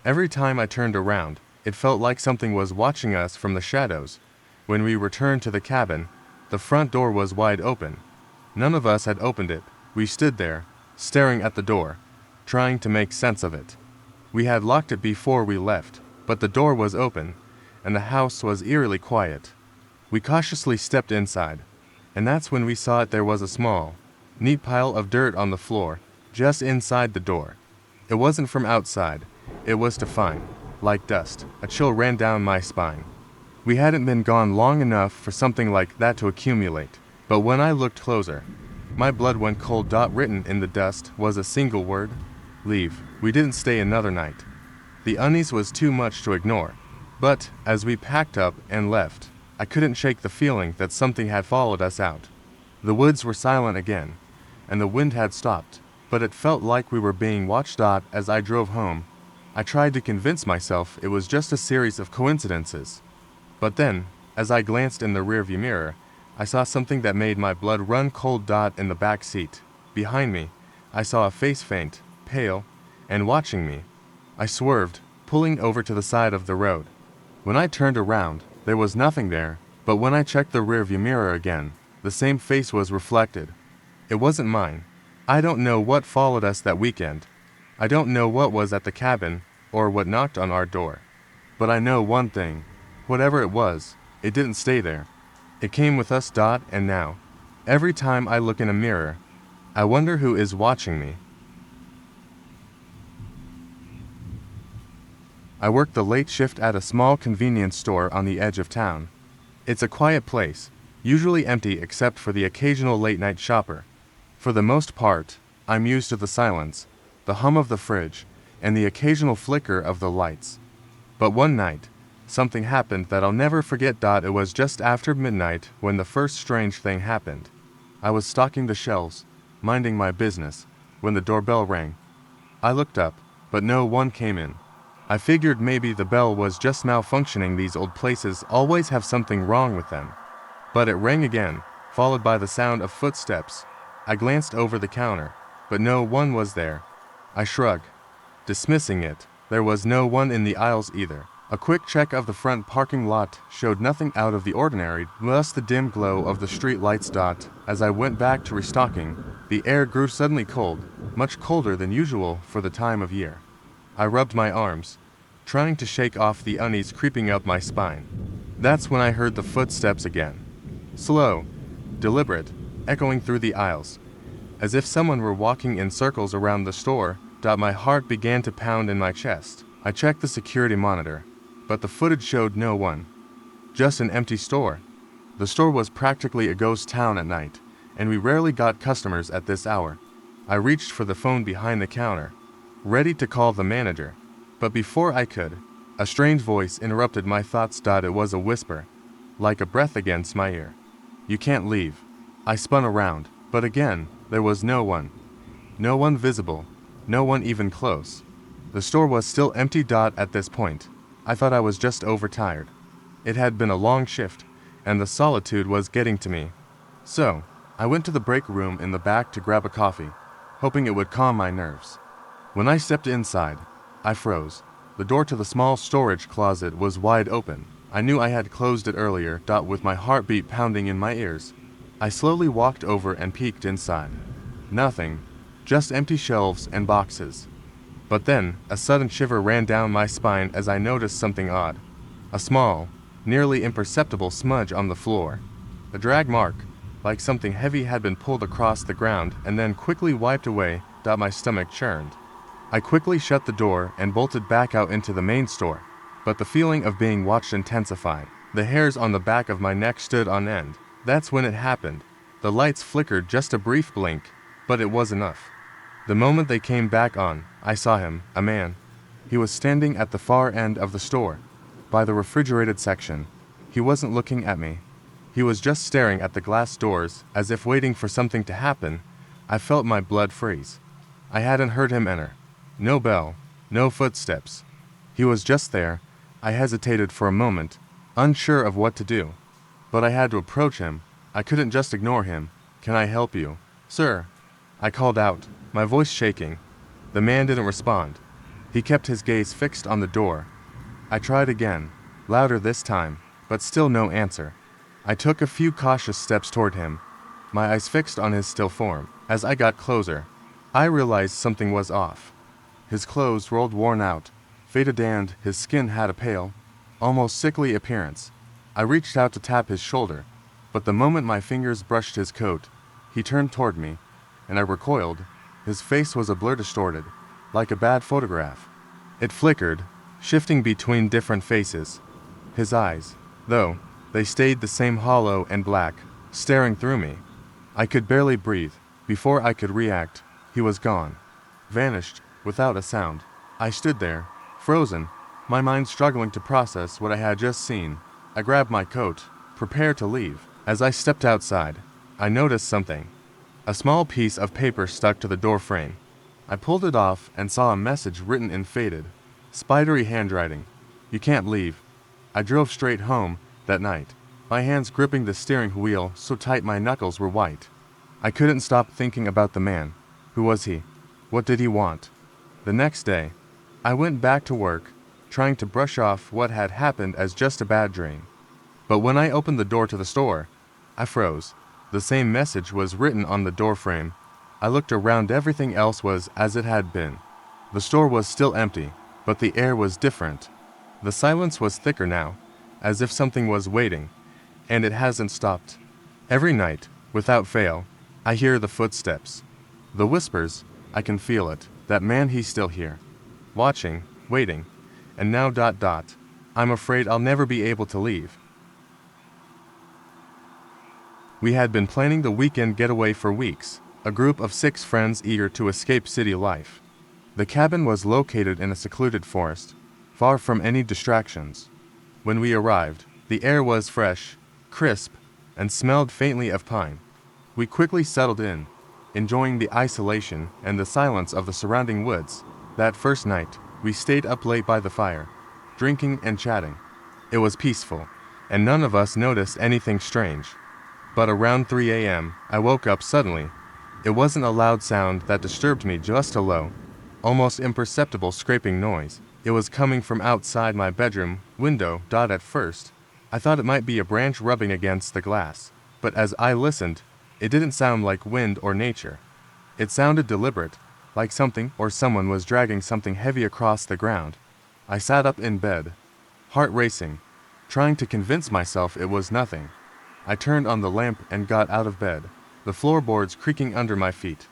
Every time I turned around, it felt like something was watching us from the shadows, When we returned to the cabin, the front door was wide open. None of us had opened it. We stood there, staring at the door, trying to make sense of it. We had locked it before we left, but the door was open, and the house was eerily quiet. We cautiously stepped inside, and that's when we saw there was a small, neat pile of dirt on the floor, just inside the door. It wasn't from outside, it was too fine, like dust. A chill ran down my spine. We hadn't been gone long enough for something like that to accumulate, but when I looked closer, my blood went cold. Written in the dust was a single word: leave. We didn't stay another night. The unease was too much to ignore, but as we packed up and left, I couldn't shake the feeling that something had followed us out. The woods were silent again, and the wind had stopped, but it felt like we were being watched. As I drove home, I tried to convince myself it was just a series of coincidences. But then, as I glanced in the rearview mirror, I saw something that made my blood run cold. In the back seat, behind me, I saw a face faint, pale, and watching me. I swerved, pulling over to the side of the road. When I turned around, there was nothing there, but when I checked the rearview mirror again, the same face was reflected. It wasn't mine. I don't know what followed us that weekend. I don't know what was at the cabin or what knocked on our door. But I know one thing. Whatever it was, it didn't stay there. It came with us. And now, every time I look in a mirror, I wonder who is watching me. I work the late shift at a small convenience store on the edge of town. It's a quiet place, usually empty except for the occasional late-night shopper. For the most part, I'm used to the silence, the hum of the fridge, and the occasional flicker of the lights. But one night, something happened that I'll never forget. It was just after midnight when the first strange thing happened. I was stocking the shelves, minding my business, when the doorbell rang. I looked up, but no one came in. I figured maybe the bell was just malfunctioning. These old places always have something wrong with them. But it rang again, followed by the sound of footsteps. I glanced over the counter, but no one was there. I shrugged, dismissing it. There was no one in the aisles either. A quick check of the front parking lot showed nothing out of the ordinary, thus the dim glow of the street lights. As I went back to restocking, the air grew suddenly cold, much colder than usual for the time of year. I rubbed my arms, trying to shake off the unease creeping up my spine. That's when I heard the footsteps again. Slow, deliberate, echoing through the aisles. As if someone were walking in circles around the store. My heart began to pound in my chest. I checked the security monitor, but the footage showed no one. Just an empty store. The store was practically a ghost town at night, and we rarely got customers at this hour. I reached for the phone behind the counter, ready to call the manager. But before I could, a strange voice interrupted my thoughts. It was a whisper, like a breath against my ear. You can't leave. I spun around, but again, there was no one. No one visible, no one even close. The store was still empty. At this point, I thought I was just overtired. It had been a long shift, and the solitude was getting to me. So, I went to the break room in the back to grab a coffee, hoping it would calm my nerves. When I stepped inside, I froze. The door to the small storage closet was wide open. I knew I had closed it earlier. With my heartbeat pounding in my ears, I slowly walked over and peeked inside. Nothing, just empty shelves and boxes. But then, a sudden shiver ran down my spine as I noticed something odd. A small, nearly imperceptible smudge on the floor. A drag mark, like something heavy had been pulled across the ground and then quickly wiped away. My stomach churned. I quickly shut the door and bolted back out into the main store. But the feeling of being watched intensified. The hairs on the back of my neck stood on end. That's when it happened. The lights flickered just a brief blink, but it was enough. The moment they came back on, I saw him, a man. He was standing at the far end of the store, by the refrigerated section. He wasn't looking at me. He was just staring at the glass doors, as if waiting for something to happen. I felt my blood freeze. I hadn't heard him enter. No bell, no footsteps. He was just there. I hesitated for a moment, unsure of what to do. But I had to approach him. I couldn't just ignore him. Can I help you? Sir, I called out, my voice shaking. The man didn't respond. He kept his gaze fixed on the door. I tried again, louder this time, but still no answer. I took a few cautious steps toward him, my eyes fixed on his still form. As I got closer, I realized something was off. His clothes rolled worn out, faded, and his skin had a pale, almost sickly appearance. I reached out to tap his shoulder, but the moment my fingers brushed his coat, he turned toward me, and I recoiled. His face was a blur, distorted, like a bad photograph. It flickered, shifting between different faces. His eyes, though, they stayed the same, hollow and black, staring through me. I could barely breathe. Before I could react, he was gone. Vanished, without a sound. I stood there, frozen, my mind struggling to process what I had just seen. I grabbed my coat, prepared to leave. As I stepped outside, I noticed something. A small piece of paper stuck to the door frame. I pulled it off and saw a message written in faded, spidery handwriting. "You can't leave." I drove straight home that night, my hands gripping the steering wheel so tight my knuckles were white. I couldn't stop thinking about the man. Who was he? What did he want? The next day, I went back to work, trying to brush off what had happened as just a bad dream. But when I opened the door to the store, I froze. The same message was written on the door frame. I looked around, everything else was as it had been. The store was still empty, but the air was different. The silence was thicker now, as if something was waiting, and it hasn't stopped. Every night, without fail, I hear the footsteps. The whispers, I can feel it. That man, he's still here. Watching, waiting, and now ... I'm afraid I'll never be able to leave. We had been planning the weekend getaway for weeks, a group of 6 friends eager to escape city life. The cabin was located in a secluded forest, far from any distractions. When we arrived, the air was fresh, crisp, and smelled faintly of pine. We quickly settled in, enjoying the isolation and the silence of the surrounding woods. That first night, we stayed up late by the fire, drinking and chatting. It was peaceful, and none of us noticed anything strange. But around 3 a.m., I woke up suddenly. It wasn't a loud sound that disturbed me, just a low, almost imperceptible scraping noise. It was coming from outside my bedroom window. At first, I thought it might be a branch rubbing against the glass, but as I listened, it didn't sound like wind or nature. It sounded deliberate, like something or someone was dragging something heavy across the ground. I sat up in bed, heart racing, trying to convince myself it was nothing. I turned on the lamp and got out of bed, the floorboards creaking under my feet.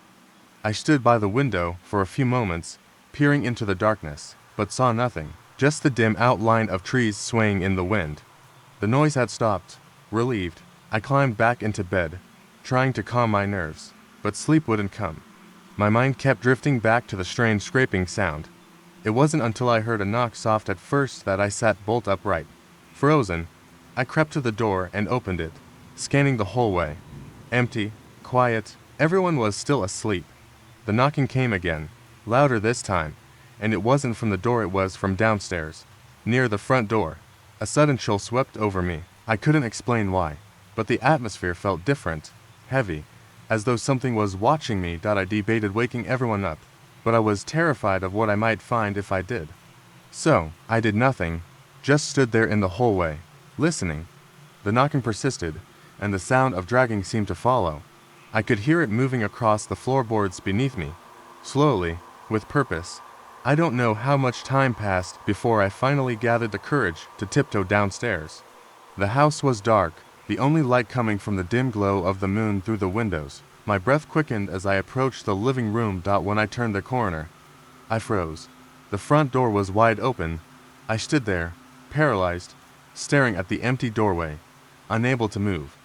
I stood by the window for a few moments, peering into the darkness, but saw nothing, just the dim outline of trees swaying in the wind. The noise had stopped. Relieved, I climbed back into bed, trying to calm my nerves, but sleep wouldn't come. My mind kept drifting back to the strange scraping sound. It wasn't until I heard a knock, soft at first, that I sat bolt upright. Frozen, I crept to the door and opened it, scanning the hallway. Empty, quiet, everyone was still asleep. The knocking came again, louder this time, and it wasn't from the door, it was from downstairs, near the front door. A sudden chill swept over me. I couldn't explain why, but the atmosphere felt different, heavy, as though something was watching me. I debated waking everyone up, but I was terrified of what I might find if I did. So, I did nothing, just stood there in the hallway, listening. The knocking persisted, and the sound of dragging seemed to follow. I could hear it moving across the floorboards beneath me, slowly, with purpose. I don't know how much time passed before I finally gathered the courage to tiptoe downstairs. The house was dark, the only light coming from the dim glow of the moon through the windows. My breath quickened as I approached the living room. When I turned the corner, I froze. The front door was wide open. I stood there, paralyzed, staring at the empty doorway, unable to move.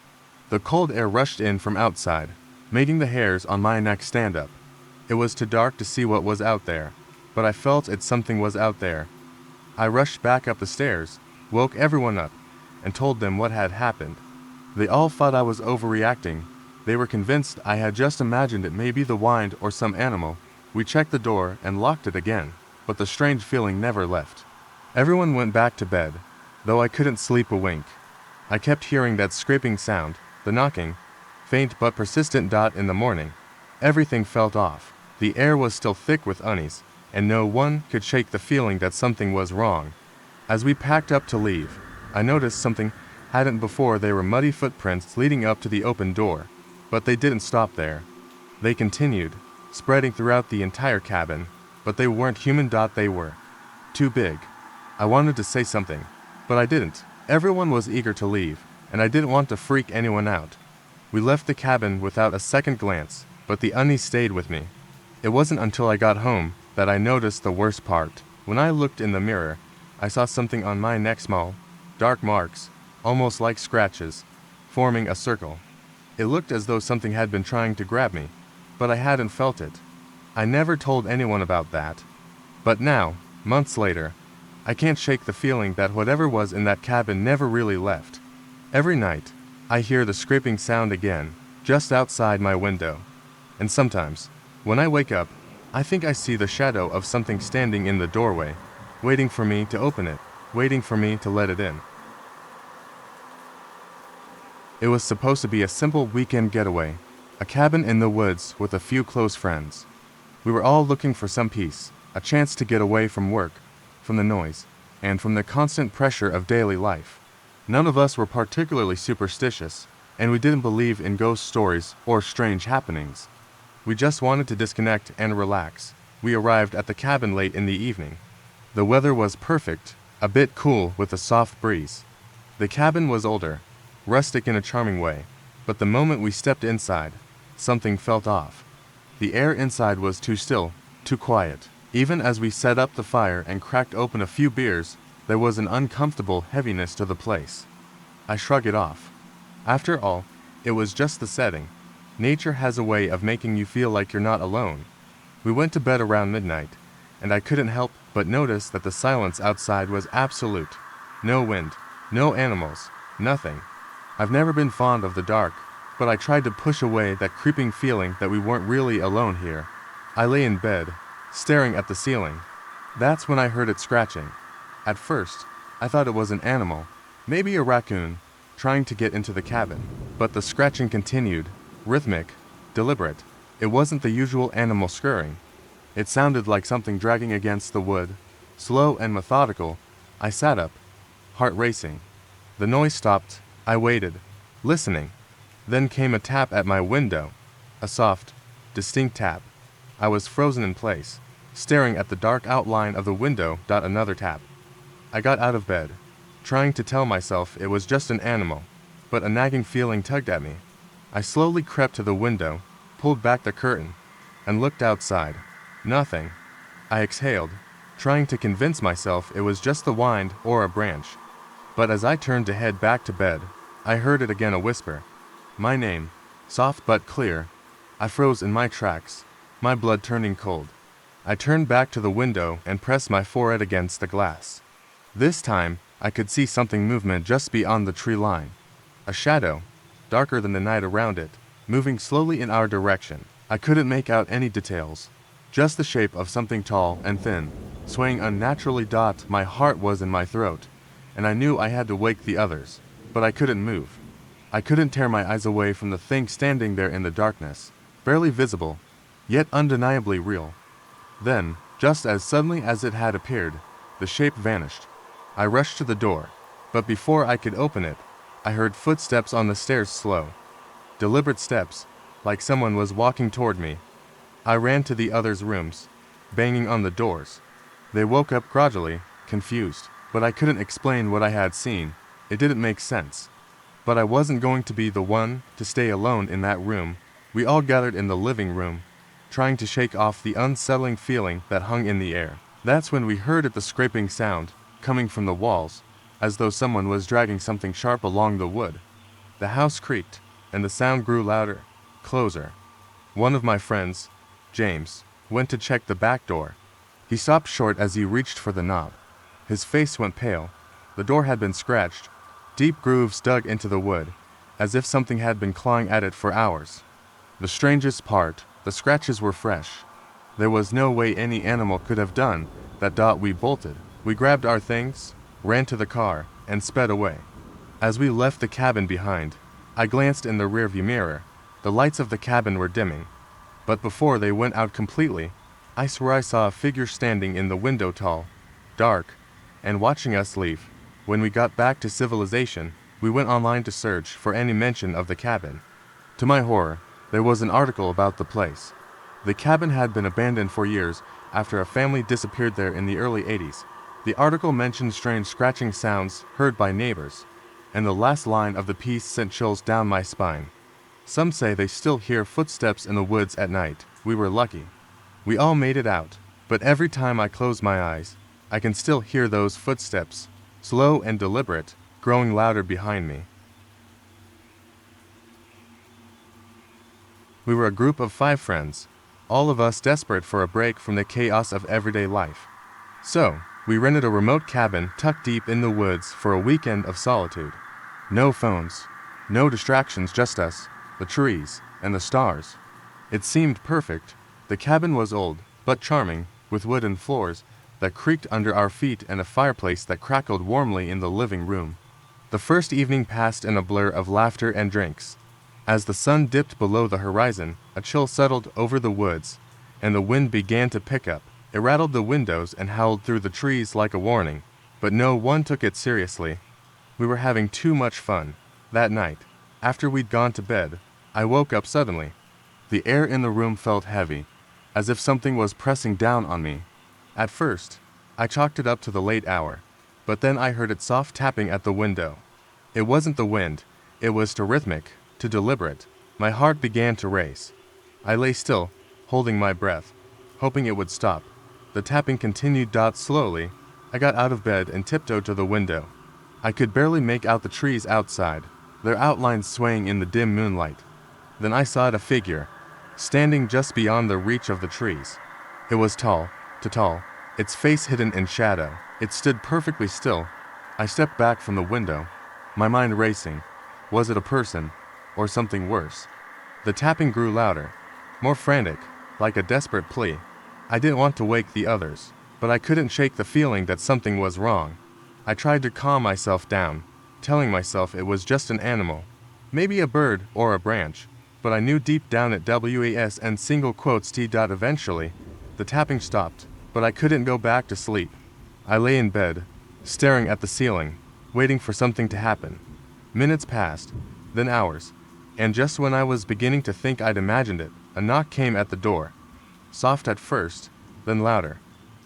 The cold air rushed in from outside, making the hairs on my neck stand up. It was too dark to see what was out there, but I felt it, something was out there. I rushed back up the stairs, woke everyone up, and told them what had happened. They all thought I was overreacting. They were convinced I had just imagined it, maybe the wind or some animal. We checked the door and locked it again, but the strange feeling never left. Everyone went back to bed, though I couldn't sleep a wink. I kept hearing that scraping sound, the knocking, faint but persistent. In the morning, everything felt off. The air was still thick with unease, and no one could shake the feeling that something was wrong. As we packed up to leave, I noticed something Hadn't before. They were muddy footprints leading up to the open door, but they didn't stop there. They continued, spreading throughout the entire cabin, but they weren't human. They were too big. I wanted to say something, but I didn't. Everyone was eager to leave, and I didn't want to freak anyone out. We left the cabin without a second glance, but the unease stayed with me. It wasn't until I got home that I noticed the worst part. When I looked in the mirror, I saw something on my neck, small, dark marks, almost like scratches, forming a circle. It looked as though something had been trying to grab me, but I hadn't felt it. I never told anyone about that. But now, months later, I can't shake the feeling that whatever was in that cabin never really left. Every night, I hear the scraping sound again, just outside my window. And sometimes, when I wake up, I think I see the shadow of something standing in the doorway, waiting for me to open it, waiting for me to let it in. It was supposed to be a simple weekend getaway, a cabin in the woods with a few close friends. We were all looking for some peace, a chance to get away from work, from the noise, and from the constant pressure of daily life. None of us were particularly superstitious, and we didn't believe in ghost stories or strange happenings. We just wanted to disconnect and relax. We arrived at the cabin late in the evening. The weather was perfect, a bit cool with a soft breeze. The cabin was older, rustic in a charming way, but the moment we stepped inside, something felt off. The air inside was too still, too quiet. Even as we set up the fire and cracked open a few beers, there was an uncomfortable heaviness to the place. I shrugged it off. After all, it was just the setting. Nature has a way of making you feel like you're not alone. We went to bed around midnight, and I couldn't help but notice that the silence outside was absolute. No wind, no animals, nothing. I've never been fond of the dark, but I tried to push away that creeping feeling that we weren't really alone here. I lay in bed, staring at the ceiling. That's when I heard it scratching. At first, I thought it was an animal, maybe a raccoon, trying to get into the cabin. But the scratching continued, rhythmic, deliberate. It wasn't the usual animal scurrying. It sounded like something dragging against the wood, slow and methodical. I sat up, heart racing. The noise stopped. I waited, listening. Then came a tap at my window, a soft, distinct tap. I was frozen in place, staring at the dark outline of the window. Another tap. I got out of bed, trying to tell myself it was just an animal, but a nagging feeling tugged at me. I slowly crept to the window, pulled back the curtain, and looked outside. Nothing. I exhaled, trying to convince myself it was just the wind or a branch. But as I turned to head back to bed, I heard it again, a whisper. My name, soft but clear. I froze in my tracks, my blood turning cold. I turned back to the window and pressed my forehead against the glass. This time, I could see something movement just beyond the tree line. A shadow, darker than the night around it, moving slowly in our direction. I couldn't make out any details, just the shape of something tall and thin, swaying unnaturally. My heart was in my throat, and I knew I had to wake the others, but I couldn't move. I couldn't tear my eyes away from the thing standing there in the darkness, barely visible, yet undeniably real. Then, just as suddenly as it had appeared, the shape vanished. I rushed to the door, but before I could open it, I heard footsteps on the stairs, slow, deliberate steps, like someone was walking toward me. I ran to the others' rooms, banging on the doors. They woke up gradually, confused, but I couldn't explain what I had seen. It didn't make sense. But I wasn't going to be the one to stay alone in that room. We all gathered in the living room, trying to shake off the unsettling feeling that hung in the air. That's when we heard the scraping sound, coming from the walls, as though someone was dragging something sharp along the wood. The house creaked, and the sound grew louder, closer. One of my friends, James, went to check the back door. He stopped short as he reached for the knob. His face went pale. The door had been scratched, deep grooves dug into the wood, as if something had been clawing at it for hours. The strangest part, the scratches were fresh. There was no way any animal could have done that. We bolted. We grabbed our things, ran to the car, and sped away. As we left the cabin behind, I glanced in the rearview mirror. The lights of the cabin were dimming. But before they went out completely, I swear I saw a figure standing in the window, tall, dark, and watching us leave. When we got back to civilization, we went online to search for any mention of the cabin. To my horror, there was an article about the place. The cabin had been abandoned for years after a family disappeared there in the early 80s. The article mentioned strange scratching sounds heard by neighbors, and the last line of the piece sent chills down my spine. Some say they still hear footsteps in the woods at night. We were lucky. We all made it out, but every time I close my eyes, I can still hear those footsteps, slow and deliberate, growing louder behind me. We were a group of 5 friends, all of us desperate for a break from the chaos of everyday life. So, we rented a remote cabin tucked deep in the woods for a weekend of solitude. No phones, no distractions, just us, the trees, and the stars. It seemed perfect. The cabin was old, but charming, with wooden floors that creaked under our feet and a fireplace that crackled warmly in the living room. The first evening passed in a blur of laughter and drinks. As the sun dipped below the horizon, a chill settled over the woods, and the wind began to pick up. It rattled the windows and howled through the trees like a warning, but no one took it seriously. We were having too much fun. That night, after we'd gone to bed, I woke up suddenly. The air in the room felt heavy, as if something was pressing down on me. At first, I chalked it up to the late hour, but then I heard it soft tapping at the window. It wasn't the wind, it was too rhythmic, too deliberate. My heart began to race. I lay still, holding my breath, hoping it would stop. The tapping continued. Slowly, I got out of bed and tiptoed to the window. I could barely make out the trees outside, their outlines swaying in the dim moonlight. Then I saw a figure, standing just beyond the reach of the trees. It was tall, too tall, its face hidden in shadow. It stood perfectly still. I stepped back from the window, my mind racing. Was it a person, or something worse? The tapping grew louder, more frantic, like a desperate plea. I didn't want to wake the others, but I couldn't shake the feeling that something was wrong. I tried to calm myself down, telling myself it was just an animal, maybe a bird or a branch, but I knew deep down it was and single quotes t. Eventually, the tapping stopped, but I couldn't go back to sleep. I lay in bed, staring at the ceiling, waiting for something to happen. Minutes passed, then hours, and just when I was beginning to think I'd imagined it, a knock came at the door. Soft at first, then louder,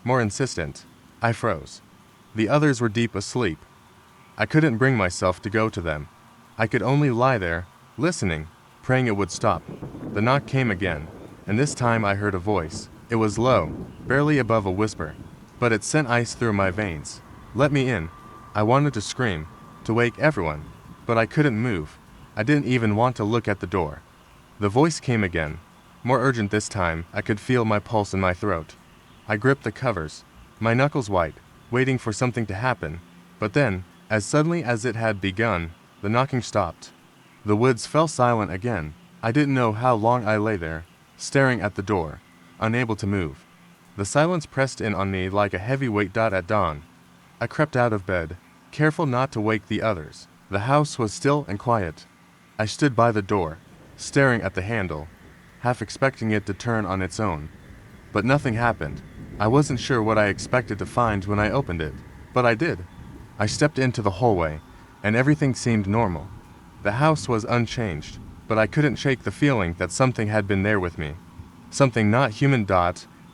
more insistent. I froze. The others were deep asleep. I couldn't bring myself to go to them. I could only lie there, listening, praying it would stop. The knock came again, and this time I heard a voice. It was low, barely above a whisper, but it sent ice through my veins. Let me in. I wanted to scream, to wake everyone, but I couldn't move. I didn't even want to look at the door. The voice came again, more urgent this time. I could feel my pulse in my throat. I gripped the covers, my knuckles white, waiting for something to happen, but then, as suddenly as it had begun, the knocking stopped. The woods fell silent again. I didn't know how long I lay there, staring at the door, unable to move. The silence pressed in on me like a heavy weight. At dawn, I crept out of bed, careful not to wake the others. The house was still and quiet. I stood by the door, staring at the handle, half expecting it to turn on its own. But nothing happened. I wasn't sure what I expected to find when I opened it, but I did. I stepped into the hallway, and everything seemed normal. The house was unchanged, but I couldn't shake the feeling that something had been there with me. Something not human.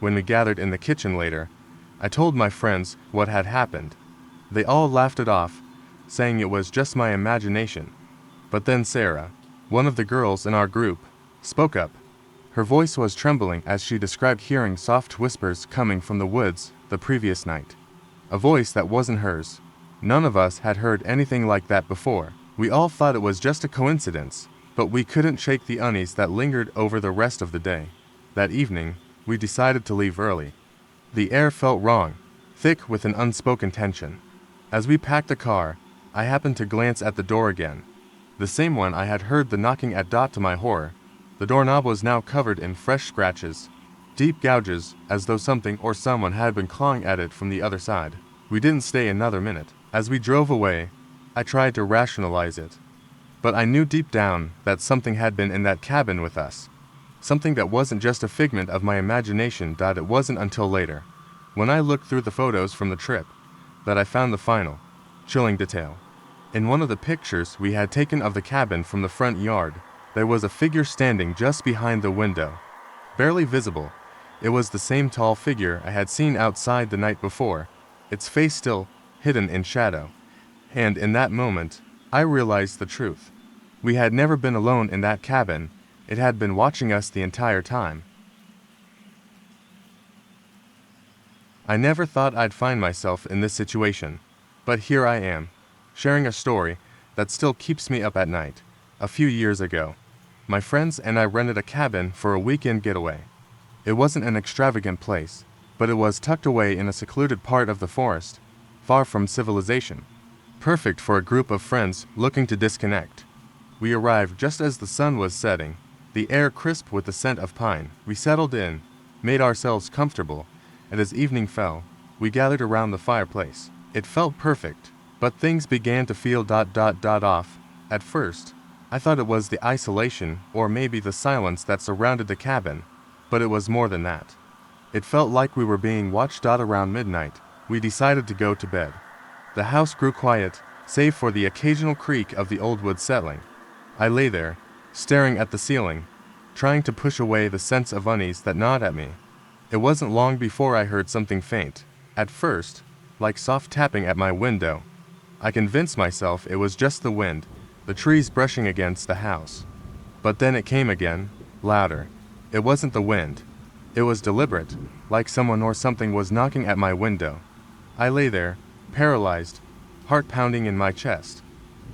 When we gathered in the kitchen later, I told my friends what had happened. They all laughed it off, saying it was just my imagination. But then Sarah, one of the girls in our group, spoke up. Her voice was trembling as she described hearing soft whispers coming from the woods the previous night. A voice that wasn't hers. None of us had heard anything like that before. We all thought it was just a coincidence, but we couldn't shake the unease that lingered over the rest of the day. That evening, we decided to leave early. The air felt wrong, thick with an unspoken tension. As we packed the car, I happened to glance at the door again. The same one I had heard the knocking at. To my horror, the doorknob was now covered in fresh scratches, deep gouges, as though something or someone had been clawing at it from the other side. We didn't stay another minute. As we drove away, I tried to rationalize it. But I knew deep down that something had been in that cabin with us. Something that wasn't just a figment of my imagination. It wasn't until later, when I looked through the photos from the trip, that I found the final, chilling detail. In one of the pictures we had taken of the cabin from the front yard, there was a figure standing just behind the window. Barely visible, it was the same tall figure I had seen outside the night before, its face still hidden in shadow. And in that moment, I realized the truth. We had never been alone in that cabin. It had been watching us the entire time. I never thought I'd find myself in this situation, but here I am, sharing a story that still keeps me up at night. A few years ago, my friends and I rented a cabin for a weekend getaway. It wasn't an extravagant place, but it was tucked away in a secluded part of the forest, far from civilization. Perfect for a group of friends looking to disconnect. We arrived just as the sun was setting, the air crisp with the scent of pine. We settled in, made ourselves comfortable, and as evening fell, we gathered around the fireplace. It felt perfect, but things began to feel off. At first, I thought it was the isolation or maybe the silence that surrounded the cabin, but it was more than that. It felt like we were being watched. Around midnight, we decided to go to bed. The house grew quiet, save for the occasional creak of the old wood settling. I lay there, staring at the ceiling, trying to push away the sense of unease that gnawed at me. It wasn't long before I heard something faint, at first, like soft tapping at my window. I convinced myself it was just the wind, the trees brushing against the house. But then it came again, louder. It wasn't the wind. It was deliberate, like someone or something was knocking at my window. I lay there, paralyzed, heart pounding in my chest.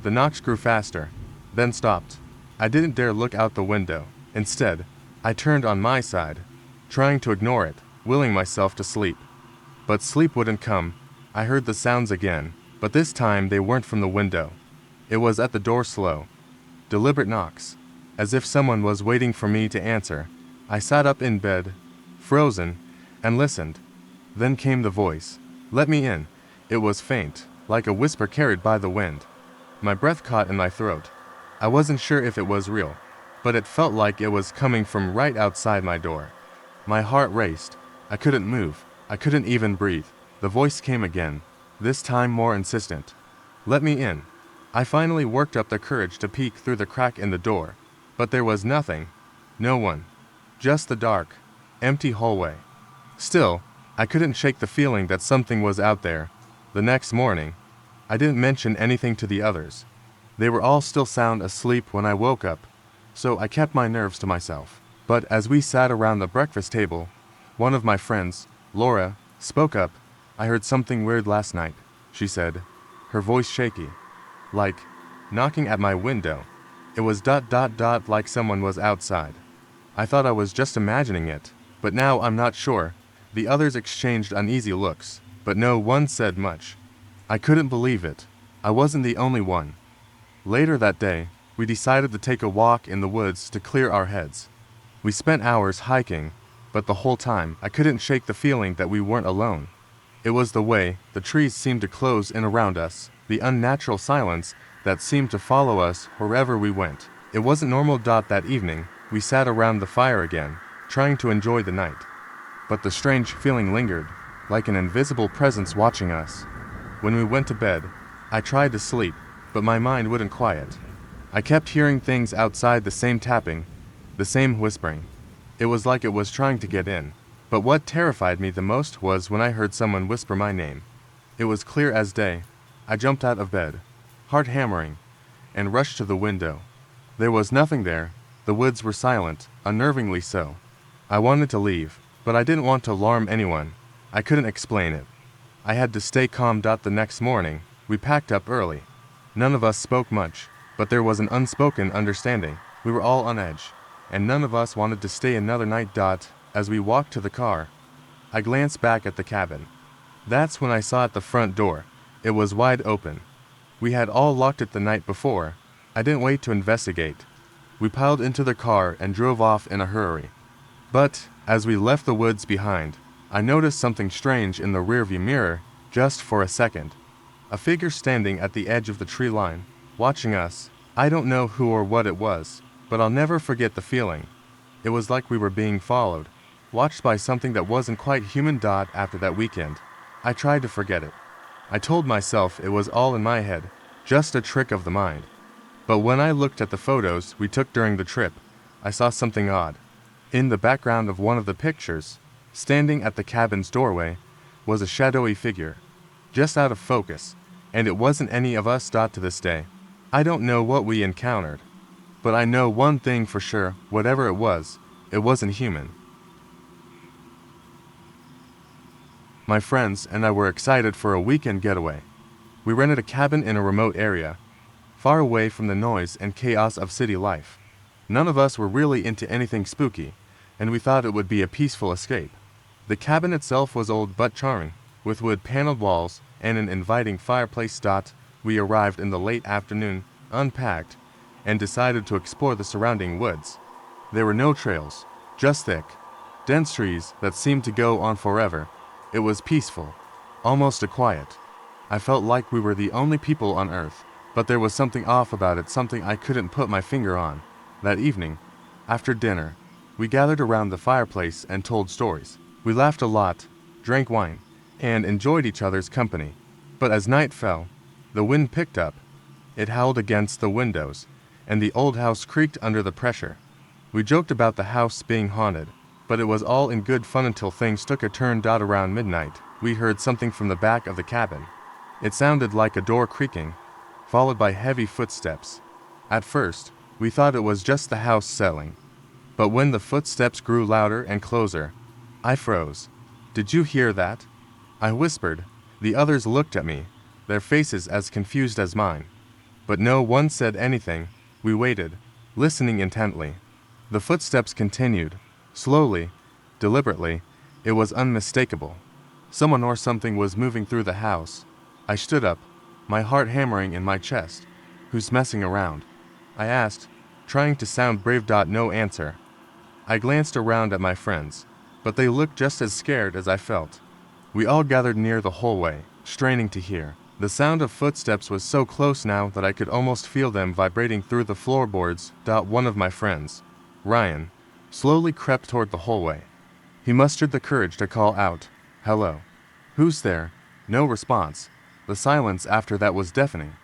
The knocks grew faster, then stopped. I didn't dare look out the window. Instead, I turned on my side, trying to ignore it, willing myself to sleep. But sleep wouldn't come. I heard the sounds again, but this time they weren't from the window. It was at the door, slow, deliberate knocks, as if someone was waiting for me to answer. I sat up in bed, frozen, and listened. Then came the voice. "Let me in." It was faint, like a whisper carried by the wind. My breath caught in my throat. I wasn't sure if it was real, but it felt like it was coming from right outside my door. My heart raced. I couldn't move. I couldn't even breathe. The voice came again, this time more insistent. "Let me in." I finally worked up the courage to peek through the crack in the door, but there was nothing. No one. Just the dark, empty hallway. Still, I couldn't shake the feeling that something was out there. The next morning, I didn't mention anything to the others. They were all still sound asleep when I woke up, so I kept my nerves to myself. But as we sat around the breakfast table, one of my friends, Laura, spoke up. "I heard something weird last night," she said, her voice shaky. Like, knocking at my window. It was like someone was outside. I thought I was just imagining it, but now I'm not sure. The others exchanged uneasy looks, but no one said much. I couldn't believe it. I wasn't the only one. Later that day, we decided to take a walk in the woods to clear our heads. We spent hours hiking, but the whole time I couldn't shake the feeling that we weren't alone. It was the way the trees seemed to close in around us, the unnatural silence that seemed to follow us wherever we went. It wasn't normal. That evening, we sat around the fire again, trying to enjoy the night. But the strange feeling lingered, like an invisible presence watching us. When we went to bed, I tried to sleep, but my mind wouldn't quiet. I kept hearing things outside, the same tapping, the same whispering. It was like it was trying to get in. But what terrified me the most was when I heard someone whisper my name. It was clear as day. I jumped out of bed, heart hammering, and rushed to the window. There was nothing there. The woods were silent, unnervingly so. I wanted to leave, but I didn't want to alarm anyone. I couldn't explain it. I had to stay calm. The next morning, we packed up early. None of us spoke much, but there was an unspoken understanding. We were all on edge, and none of us wanted to stay another night. As we walked to the car, I glanced back at the cabin. That's when I saw at the front door. It was wide open. We had all locked it the night before. I didn't wait to investigate. We piled into the car and drove off in a hurry. But, as we left the woods behind, I noticed something strange in the rearview mirror, just for a second. A figure standing at the edge of the tree line, watching us. I don't know who or what it was, but I'll never forget the feeling. It was like we were being followed, watched by something that wasn't quite human. After that weekend, I tried to forget it. I told myself it was all in my head, just a trick of the mind. But when I looked at the photos we took during the trip, I saw something odd. In the background of one of the pictures, standing at the cabin's doorway, was a shadowy figure, just out of focus, and it wasn't any of us. To this day, I don't know what we encountered, but I know one thing for sure: whatever it wasn't human. My friends and I were excited for a weekend getaway. We rented a cabin in a remote area, far away from the noise and chaos of city life. None of us were really into anything spooky, and we thought it would be a peaceful escape. The cabin itself was old but charming, with wood-paneled walls and an inviting fireplace. We arrived in the late afternoon, unpacked, and decided to explore the surrounding woods. There were no trails, just thick, dense trees that seemed to go on forever. It was peaceful, almost a quiet. I felt like we were the only people on Earth, but there was something off about it, something I couldn't put my finger on. That evening, after dinner, we gathered around the fireplace and told stories. We laughed a lot, drank wine, and enjoyed each other's company. But as night fell, the wind picked up. It howled against the windows, and the old house creaked under the pressure. We joked about the house being haunted, but it was all in good fun until things took a turn. Around midnight, we heard something from the back of the cabin. It sounded like a door creaking, followed by heavy footsteps. At first, we thought it was just the house selling. But when the footsteps grew louder and closer, I froze. "Did you hear that?" I whispered. The others looked at me, their faces as confused as mine. But no one said anything. We waited, listening intently. The footsteps continued, slowly, deliberately. It was unmistakable. Someone or something was moving through the house. I stood up, my heart hammering in my chest. "Who's messing around?" I asked, trying to sound brave. No answer. I glanced around at my friends, but they looked just as scared as I felt. We all gathered near the hallway, straining to hear. The sound of footsteps was so close now that I could almost feel them vibrating through the floorboards. One of my friends, Ryan, slowly crept toward the hallway. He mustered the courage to call out, "Hello. Who's there?" No response. The silence after that was deafening.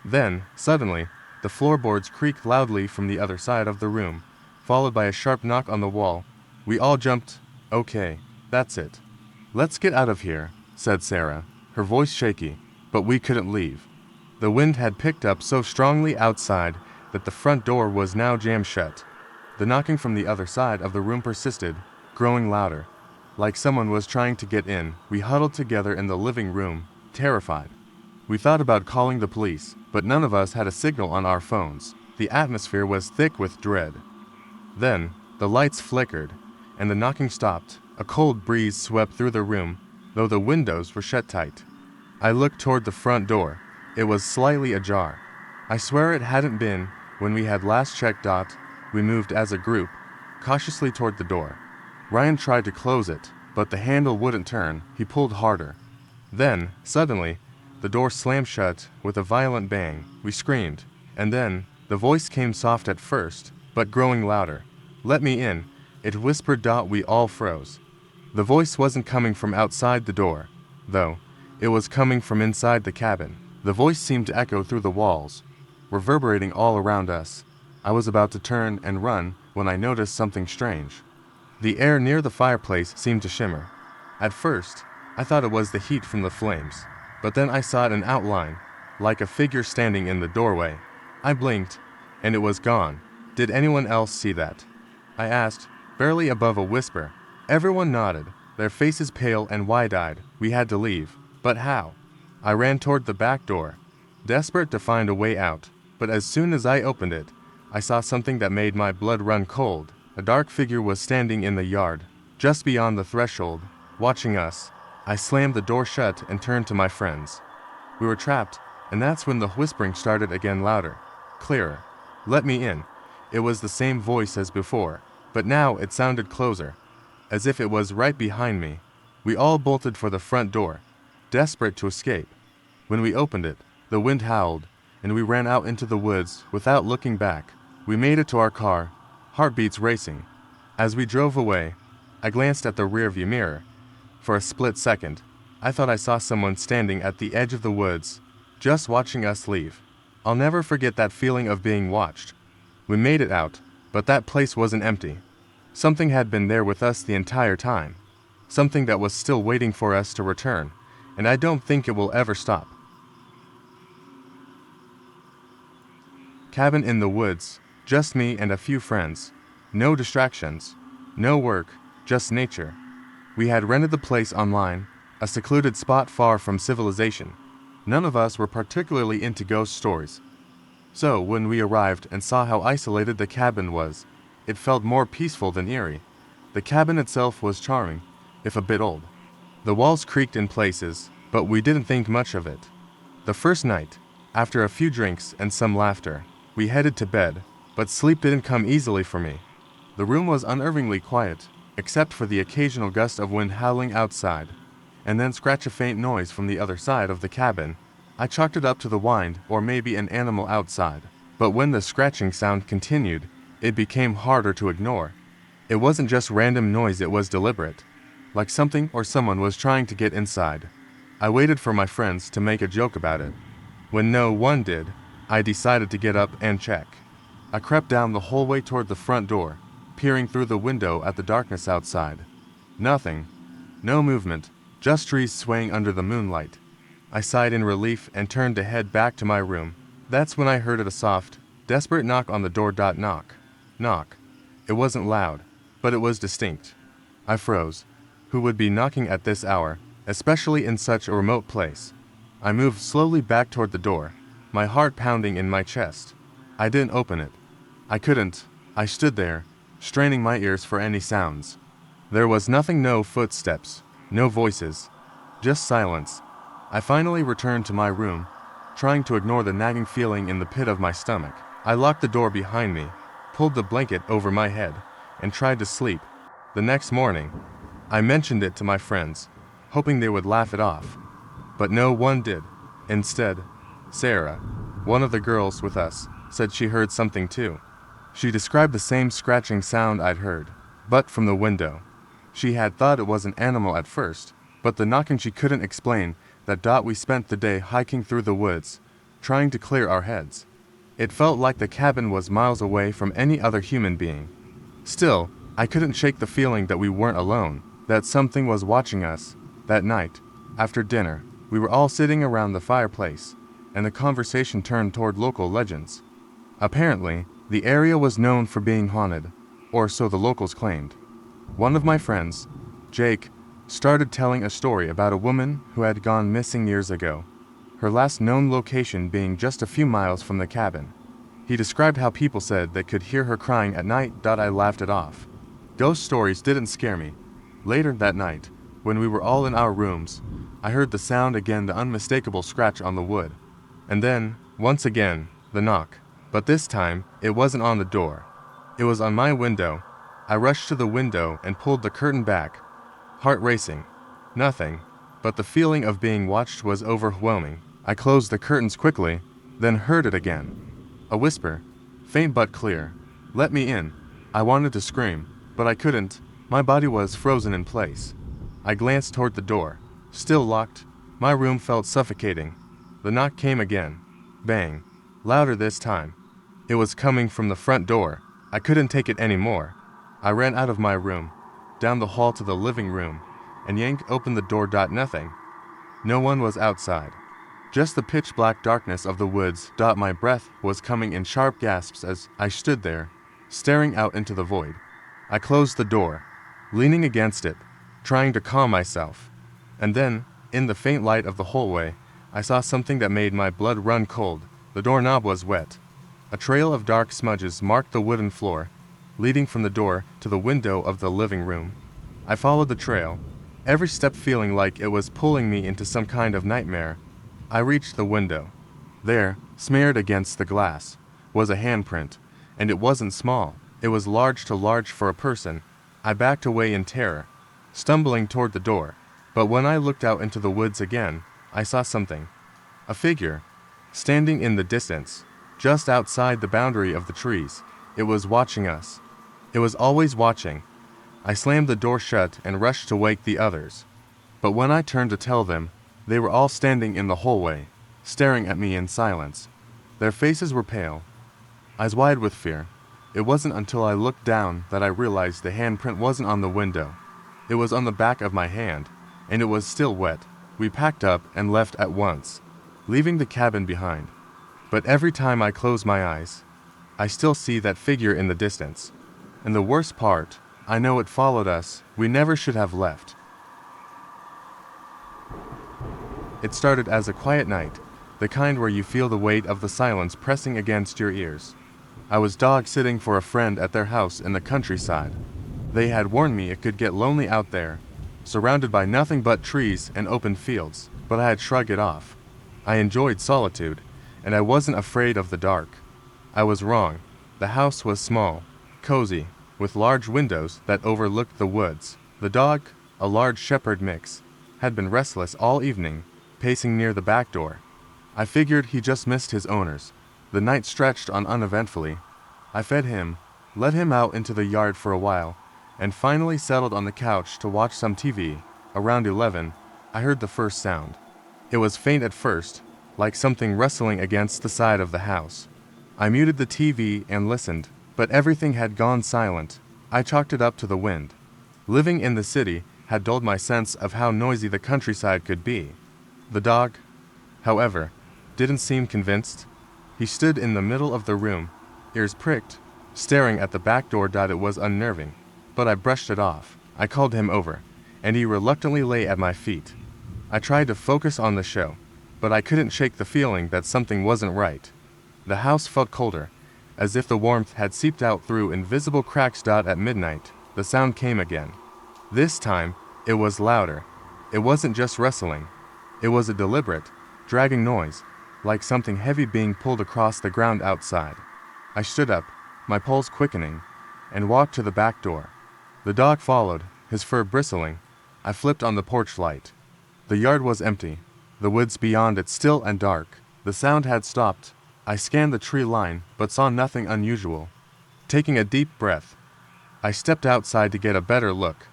Then, suddenly, the floorboards creaked loudly from the other side of the room, followed by a sharp knock on the wall. We all jumped. "Okay, that's it. Let's get out of here," said Sarah, her voice shaky, but we couldn't leave. The wind had picked up so strongly outside that the front door was now jammed shut. The knocking from the other side of the room persisted, growing louder, like someone was trying to get in. We huddled together in the living room, terrified. We thought about calling the police, but none of us had a signal on our phones. The atmosphere was thick with dread. Then, the lights flickered, and the knocking stopped. A cold breeze swept through the room, though the windows were shut tight. I looked toward the front door. It was slightly ajar. I swear it hadn't been when we had last checked. We moved as a group, cautiously toward the door. Ryan tried to close it, but the handle wouldn't turn. He pulled harder. Then, suddenly, the door slammed shut with a violent bang. We screamed, and then, the voice came soft at first, but growing louder. "Let me in," it whispered. We all froze. The voice wasn't coming from outside the door, though. It was coming from inside the cabin. The voice seemed to echo through the walls, reverberating all around us. I was about to turn and run when I noticed something strange. The air near the fireplace seemed to shimmer. At first, I thought it was the heat from the flames, but then I saw an outline, like a figure standing in the doorway. I blinked, and it was gone. "Did anyone else see that?" I asked, barely above a whisper. Everyone nodded, their faces pale and wide-eyed. We had to leave. But how? I ran toward the back door, desperate to find a way out, but as soon as I opened it, I saw something that made my blood run cold. A dark figure was standing in the yard, just beyond the threshold, watching us. I slammed the door shut and turned to my friends. We were trapped, and that's when the whispering started again, louder, clearer. "Let me in." It was the same voice as before, but now it sounded closer, as if it was right behind me. We all bolted for the front door, desperate to escape. When we opened it, the wind howled, and we ran out into the woods without looking back. We made it to our car, heartbeats racing. As we drove away, I glanced at the rearview mirror. For a split second, I thought I saw someone standing at the edge of the woods, just watching us leave. I'll never forget that feeling of being watched. We made it out, but that place wasn't empty. Something had been there with us the entire time. Something that was still waiting for us to return, and I don't think it will ever stop. Cabin in the woods, just me and a few friends. No distractions, no work, just nature. We had rented the place online, a secluded spot far from civilization. None of us were particularly into ghost stories. So when we arrived and saw how isolated the cabin was, it felt more peaceful than eerie. The cabin itself was charming, if a bit old. The walls creaked in places, but we didn't think much of it. The first night, after a few drinks and some laughter, we headed to bed, but sleep didn't come easily for me. The room was unnervingly quiet, except for the occasional gust of wind howling outside, and then scratch a faint noise from the other side of the cabin. I chalked it up to the wind or maybe an animal outside, but when the scratching sound continued, it became harder to ignore. It wasn't just random noise, it was deliberate, like something or someone was trying to get inside. I waited for my friends to make a joke about it. When no one did, I decided to get up and check. I crept down the hallway toward the front door, peering through the window at the darkness outside. Nothing. No movement, just trees swaying under the moonlight. I sighed in relief and turned to head back to my room. That's when I heard a soft, desperate knock on the door. Knock. Knock. It wasn't loud, but it was distinct. I froze. Who would be knocking at this hour, especially in such a remote place? I moved slowly back toward the door, my heart pounding in my chest. I didn't open it. I couldn't. I stood there, straining my ears for any sounds. There was nothing, no footsteps, no voices, just silence. I finally returned to my room, trying to ignore the nagging feeling in the pit of my stomach. I locked the door behind me, pulled the blanket over my head, and tried to sleep. The next morning, I mentioned it to my friends, hoping they would laugh it off. But no one did. Instead, Sarah, one of the girls with us, said she heard something too. She described the same scratching sound I'd heard, but from the window. She had thought it was an animal at first, but the knocking she couldn't explain. We spent the day hiking through the woods, trying to clear our heads. It felt like the cabin was miles away from any other human being. Still, I couldn't shake the feeling that we weren't alone, that something was watching us. That night, after dinner, we were all sitting around the fireplace, and the conversation turned toward local legends. Apparently, the area was known for being haunted, or so the locals claimed. One of my friends, Jake, started telling a story about a woman who had gone missing years ago, her last known location being just a few miles from the cabin. He described how people said they could hear her crying at night. I laughed it off. Ghost stories didn't scare me. Later that night, when we were all in our rooms, I heard the sound again, the unmistakable scratch on the wood. And then, once again, the knock. But this time, it wasn't on the door. It was on my window. I rushed to the window and pulled the curtain back, heart racing. Nothing, but the feeling of being watched was overwhelming. I closed the curtains quickly, then heard it again. A whisper, faint but clear. Let me in. I wanted to scream, but I couldn't. My body was frozen in place. I glanced toward the door. Still locked. My room felt suffocating. The knock came again. Bang. Louder this time. It was coming from the front door. I couldn't take it anymore. I ran out of my room, down the hall to the living room, and yanked open the door. Nothing. No one was outside. Just the pitch-black darkness of the woods. My breath was coming in sharp gasps as I stood there, staring out into the void. I closed the door, leaning against it, trying to calm myself. And then, in the faint light of the hallway, I saw something that made my blood run cold. The doorknob was wet. A trail of dark smudges marked the wooden floor, leading from the door to the window of the living room. I followed the trail, every step feeling like it was pulling me into some kind of nightmare. I reached the window. There, smeared against the glass, was a handprint, and it wasn't small. It was large for a person. I backed away in terror, stumbling toward the door. But when I looked out into the woods again, I saw something. A figure, standing in the distance, just outside the boundary of the trees. It was watching us. It was always watching. I slammed the door shut and rushed to wake the others. But when I turned to tell them, they were all standing in the hallway, staring at me in silence. Their faces were pale, eyes wide with fear. It wasn't until I looked down that I realized the handprint wasn't on the window. It was on the back of my hand, and it was still wet. We packed up and left at once, leaving the cabin behind. But every time I close my eyes, I still see that figure in the distance. And the worst part, I know it followed us. We never should have left. It started as a quiet night, the kind where you feel the weight of the silence pressing against your ears. I was dog-sitting for a friend at their house in the countryside. They had warned me it could get lonely out there, surrounded by nothing but trees and open fields, but I had shrugged it off. I enjoyed solitude, and I wasn't afraid of the dark. I was wrong. The house was small, cozy, with large windows that overlooked the woods. The dog, a large shepherd mix, had been restless all evening, pacing near the back door. I figured he just missed his owners. The night stretched on uneventfully. I fed him, let him out into the yard for a while, and finally settled on the couch to watch some TV. Around 11, I heard the first sound. It was faint at first, like something rustling against the side of the house. I muted the TV and listened, but everything had gone silent. I chalked it up to the wind. Living in the city had dulled my sense of how noisy the countryside could be. The dog, however, didn't seem convinced. He stood in the middle of the room, ears pricked, staring at the back door. It was unnerving, but I brushed it off. I called him over, and he reluctantly lay at my feet. I tried to focus on the show, but I couldn't shake the feeling that something wasn't right. The house felt colder, as if the warmth had seeped out through invisible cracks. At midnight, the sound came again. This time, it was louder. It wasn't just rustling. It was a deliberate, dragging noise, like something heavy being pulled across the ground outside. I stood up, my pulse quickening, and walked to the back door. The dog followed, his fur bristling. I flipped on the porch light. The yard was empty, the woods beyond it still and dark. The sound had stopped. I scanned the tree line, but saw nothing unusual. Taking a deep breath, I stepped outside to get a better look.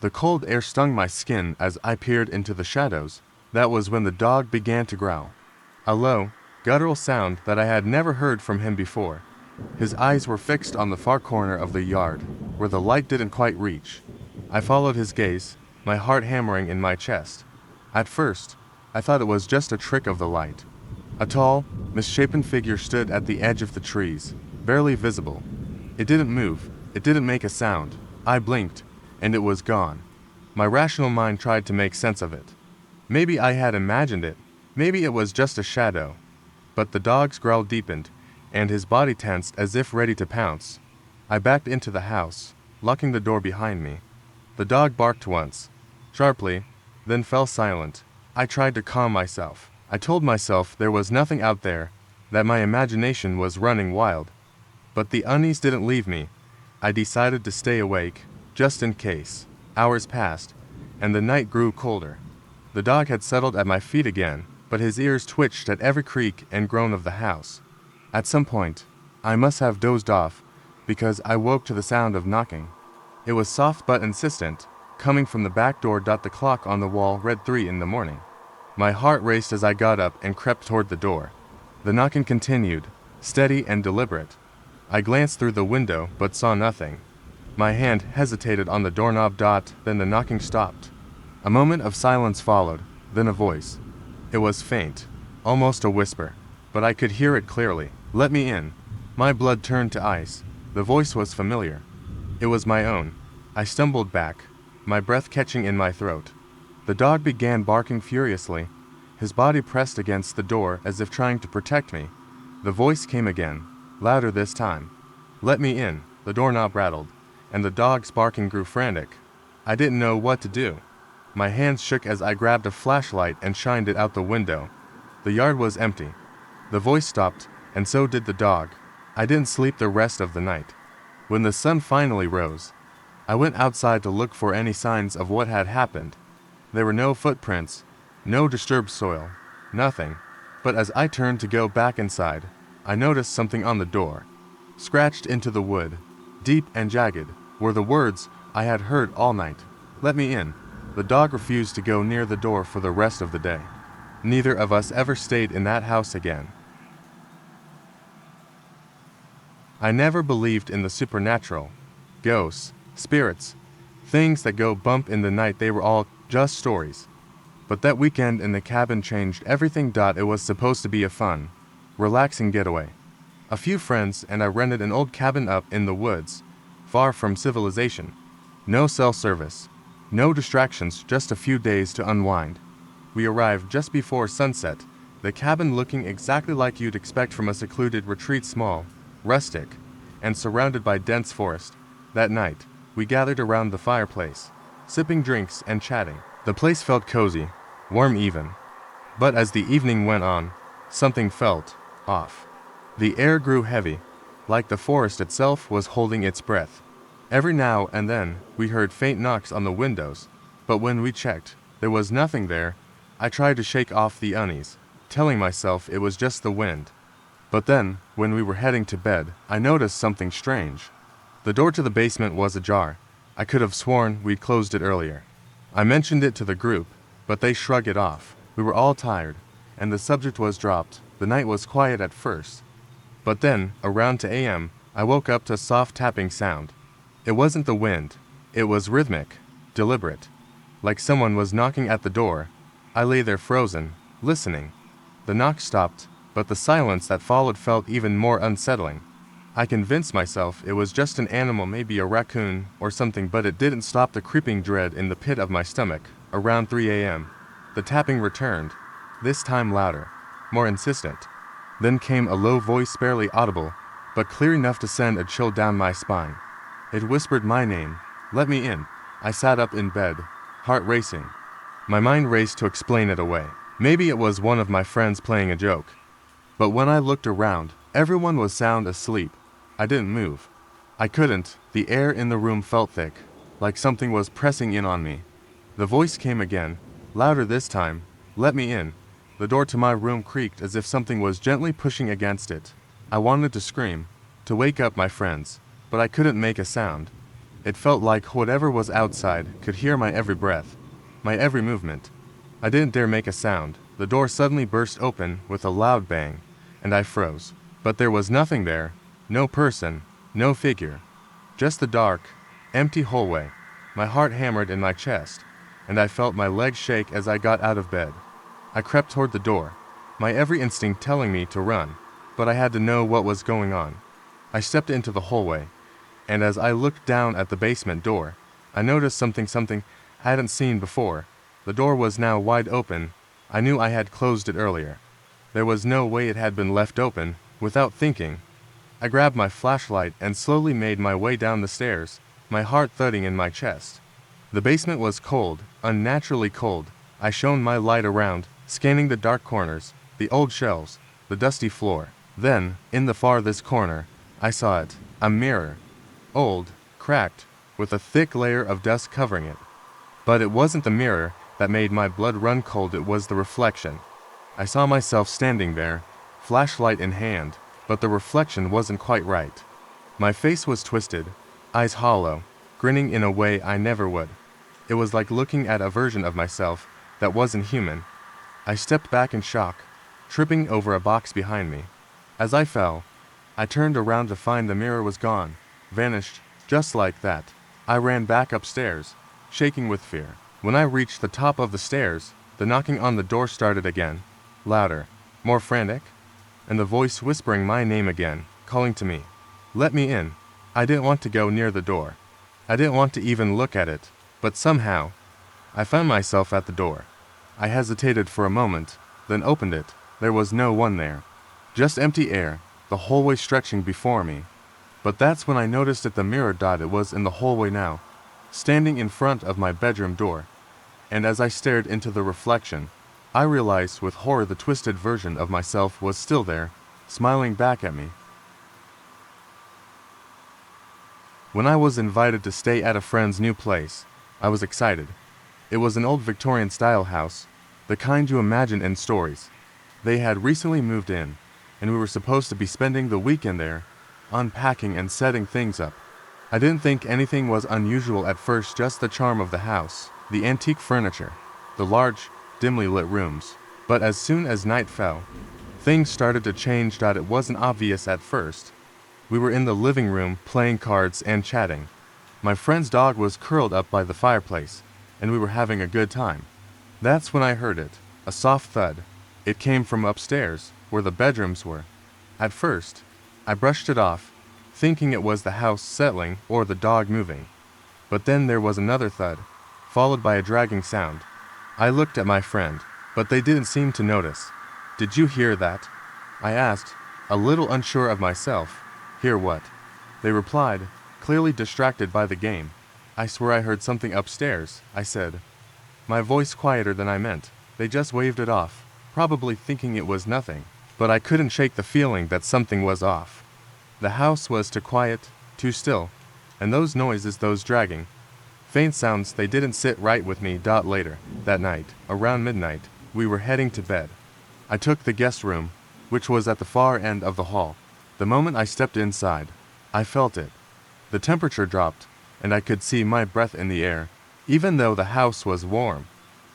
The cold air stung my skin as I peered into the shadows. That was when the dog began to growl. A low, guttural sound that I had never heard from him before. His eyes were fixed on the far corner of the yard, where the light didn't quite reach. I followed his gaze, my heart hammering in my chest. At first, I thought it was just a trick of the light. A tall, misshapen figure stood at the edge of the trees, barely visible. It didn't move, it didn't make a sound. I blinked, and it was gone. My rational mind tried to make sense of it. Maybe I had imagined it. Maybe it was just a shadow. But the dog's growl deepened, and his body tensed as if ready to pounce. I backed into the house, locking the door behind me. The dog barked once, sharply, then fell silent. I tried to calm myself. I told myself there was nothing out there, that my imagination was running wild. But the unease didn't leave me. I decided to stay awake, just in case. Hours passed, and the night grew colder. The dog had settled at my feet again, but his ears twitched at every creak and groan of the house. At some point, I must have dozed off, because I woke to the sound of knocking. It was soft but insistent, coming from the back door. The clock on the wall read 3 in the morning. My heart raced as I got up and crept toward the door. The knocking continued, steady and deliberate. I glanced through the window but saw nothing. My hand hesitated on the doorknob. Then the knocking stopped. A moment of silence followed, then a voice. It was faint, almost a whisper, but I could hear it clearly. "Let me in." My blood turned to ice. The voice was familiar. It was my own. I stumbled back, my breath catching in my throat. The dog began barking furiously. His body pressed against the door as if trying to protect me. The voice came again, louder this time. "Let me in." The doorknob rattled, and the dog's barking grew frantic. I didn't know what to do. My hands shook as I grabbed a flashlight and shined it out the window. The yard was empty. The voice stopped, and so did the dog. I didn't sleep the rest of the night. When the sun finally rose, I went outside to look for any signs of what had happened. There were no footprints, no disturbed soil, nothing. But as I turned to go back inside, I noticed something on the door. Scratched into the wood, deep and jagged, were the words I had heard all night. "Let me in." The dog refused to go near the door for the rest of the day. Neither of us ever stayed in that house again. I never believed in the supernatural. Ghosts, spirits, things that go bump in the night, they were all just stories. But that weekend in the cabin changed everything. It was supposed to be a fun, relaxing getaway. A few friends and I rented an old cabin up in the woods, far from civilization. No cell service, no distractions, just a few days to unwind. We arrived just before sunset, the cabin looking exactly like you'd expect from a secluded retreat, small, rustic, and surrounded by dense forest. That night, we gathered around the fireplace, sipping drinks and chatting. The place felt cozy, warm even. But as the evening went on, something felt off. The air grew heavy, like the forest itself was holding its breath. Every now and then, we heard faint knocks on the windows, but when we checked, there was nothing there. I tried to shake off the unease, telling myself it was just the wind. But then, when we were heading to bed, I noticed something strange. The door to the basement was ajar. I could have sworn we'd closed it earlier. I mentioned it to the group, but they shrugged it off. We were all tired, and the subject was dropped. The night was quiet at first. But then, around 2 a.m., I woke up to a soft tapping sound. It wasn't the wind. It was rhythmic, deliberate, like someone was knocking at the door. I lay there frozen, listening. The knock stopped, but the silence that followed felt even more unsettling. I convinced myself it was just an animal, maybe a raccoon or something, but it didn't stop the creeping dread in the pit of my stomach. Around 3 a.m., the tapping returned, this time louder, more insistent. Then came a low voice, barely audible, but clear enough to send a chill down my spine. It whispered my name. Let me in. I sat up in bed, heart racing. My mind raced to explain it away. Maybe it was one of my friends playing a joke. But when I looked around, everyone was sound asleep. I didn't move. I couldn't. The air in the room felt thick, like something was pressing in on me. The voice came again, louder this time. Let me in. The door to my room creaked as if something was gently pushing against it. I wanted to scream, to wake up my friends, but I couldn't make a sound. It felt like whatever was outside could hear my every breath, my every movement. I didn't dare make a sound. The door suddenly burst open with a loud bang, and I froze. But there was nothing there, no person, no figure. Just the dark, empty hallway. My heart hammered in my chest, and I felt my legs shake as I got out of bed. I crept toward the door, my every instinct telling me to run, but I had to know what was going on. I stepped into the hallway, and as I looked down at the basement door, I noticed something I hadn't seen before. The door was now wide open. I knew I had closed it earlier. There was no way it had been left open. Without thinking, I grabbed my flashlight and slowly made my way down the stairs, my heart thudding in my chest. The basement was cold, unnaturally cold. I shone my light around, scanning the dark corners, the old shelves, the dusty floor. Then, in the farthest corner, I saw it, a mirror. Old, cracked, with a thick layer of dust covering it. But it wasn't the mirror that made my blood run cold, it was the reflection. I saw myself standing there, flashlight in hand, but the reflection wasn't quite right. My face was twisted, eyes hollow, grinning in a way I never would. It was like looking at a version of myself that wasn't human. I stepped back in shock, tripping over a box behind me. As I fell, I turned around to find the mirror was gone, vanished, just like that. I ran back upstairs, shaking with fear. When I reached the top of the stairs, the knocking on the door started again, louder, more frantic, and the voice whispering my name again, calling to me. Let me in. I didn't want to go near the door. I didn't want to even look at it, but somehow, I found myself at the door. I hesitated for a moment, then opened it. There was no one there. Just empty air, the hallway stretching before me. But that's when I noticed that the mirror. It was in the hallway now, standing in front of my bedroom door. And as I stared into the reflection, I realized with horror the twisted version of myself was still there, smiling back at me. When I was invited to stay at a friend's new place, I was excited. It was an old Victorian-style house, the kind you imagine in stories. They had recently moved in, and we were supposed to be spending the weekend there, unpacking and setting things up. I didn't think anything was unusual at first, just the charm of the house, the antique furniture, the large, dimly lit rooms. But as soon as night fell, things started to change. It wasn't obvious at first. We were in the living room playing cards and chatting. My friend's dog was curled up by the fireplace, and we were having a good time. That's when I heard it, a soft thud. It came from upstairs, where the bedrooms were. At first, I brushed it off, thinking it was the house settling or the dog moving. But then there was another thud, followed by a dragging sound. I looked at my friend, but they didn't seem to notice. "Did you hear that?" I asked, a little unsure of myself. "Hear what?" They replied, clearly distracted by the game. "I swear I heard something upstairs," I said. My voice quieter than I meant. They just waved it off, probably thinking it was nothing. But I couldn't shake the feeling that something was off. The house was too quiet, too still, and those noises, those dragging, faint sounds, they didn't sit right with me. Later, that night, around midnight, we were heading to bed. I took the guest room, which was at the far end of the hall. The moment I stepped inside, I felt it. The temperature dropped, and I could see my breath in the air, even though the house was warm.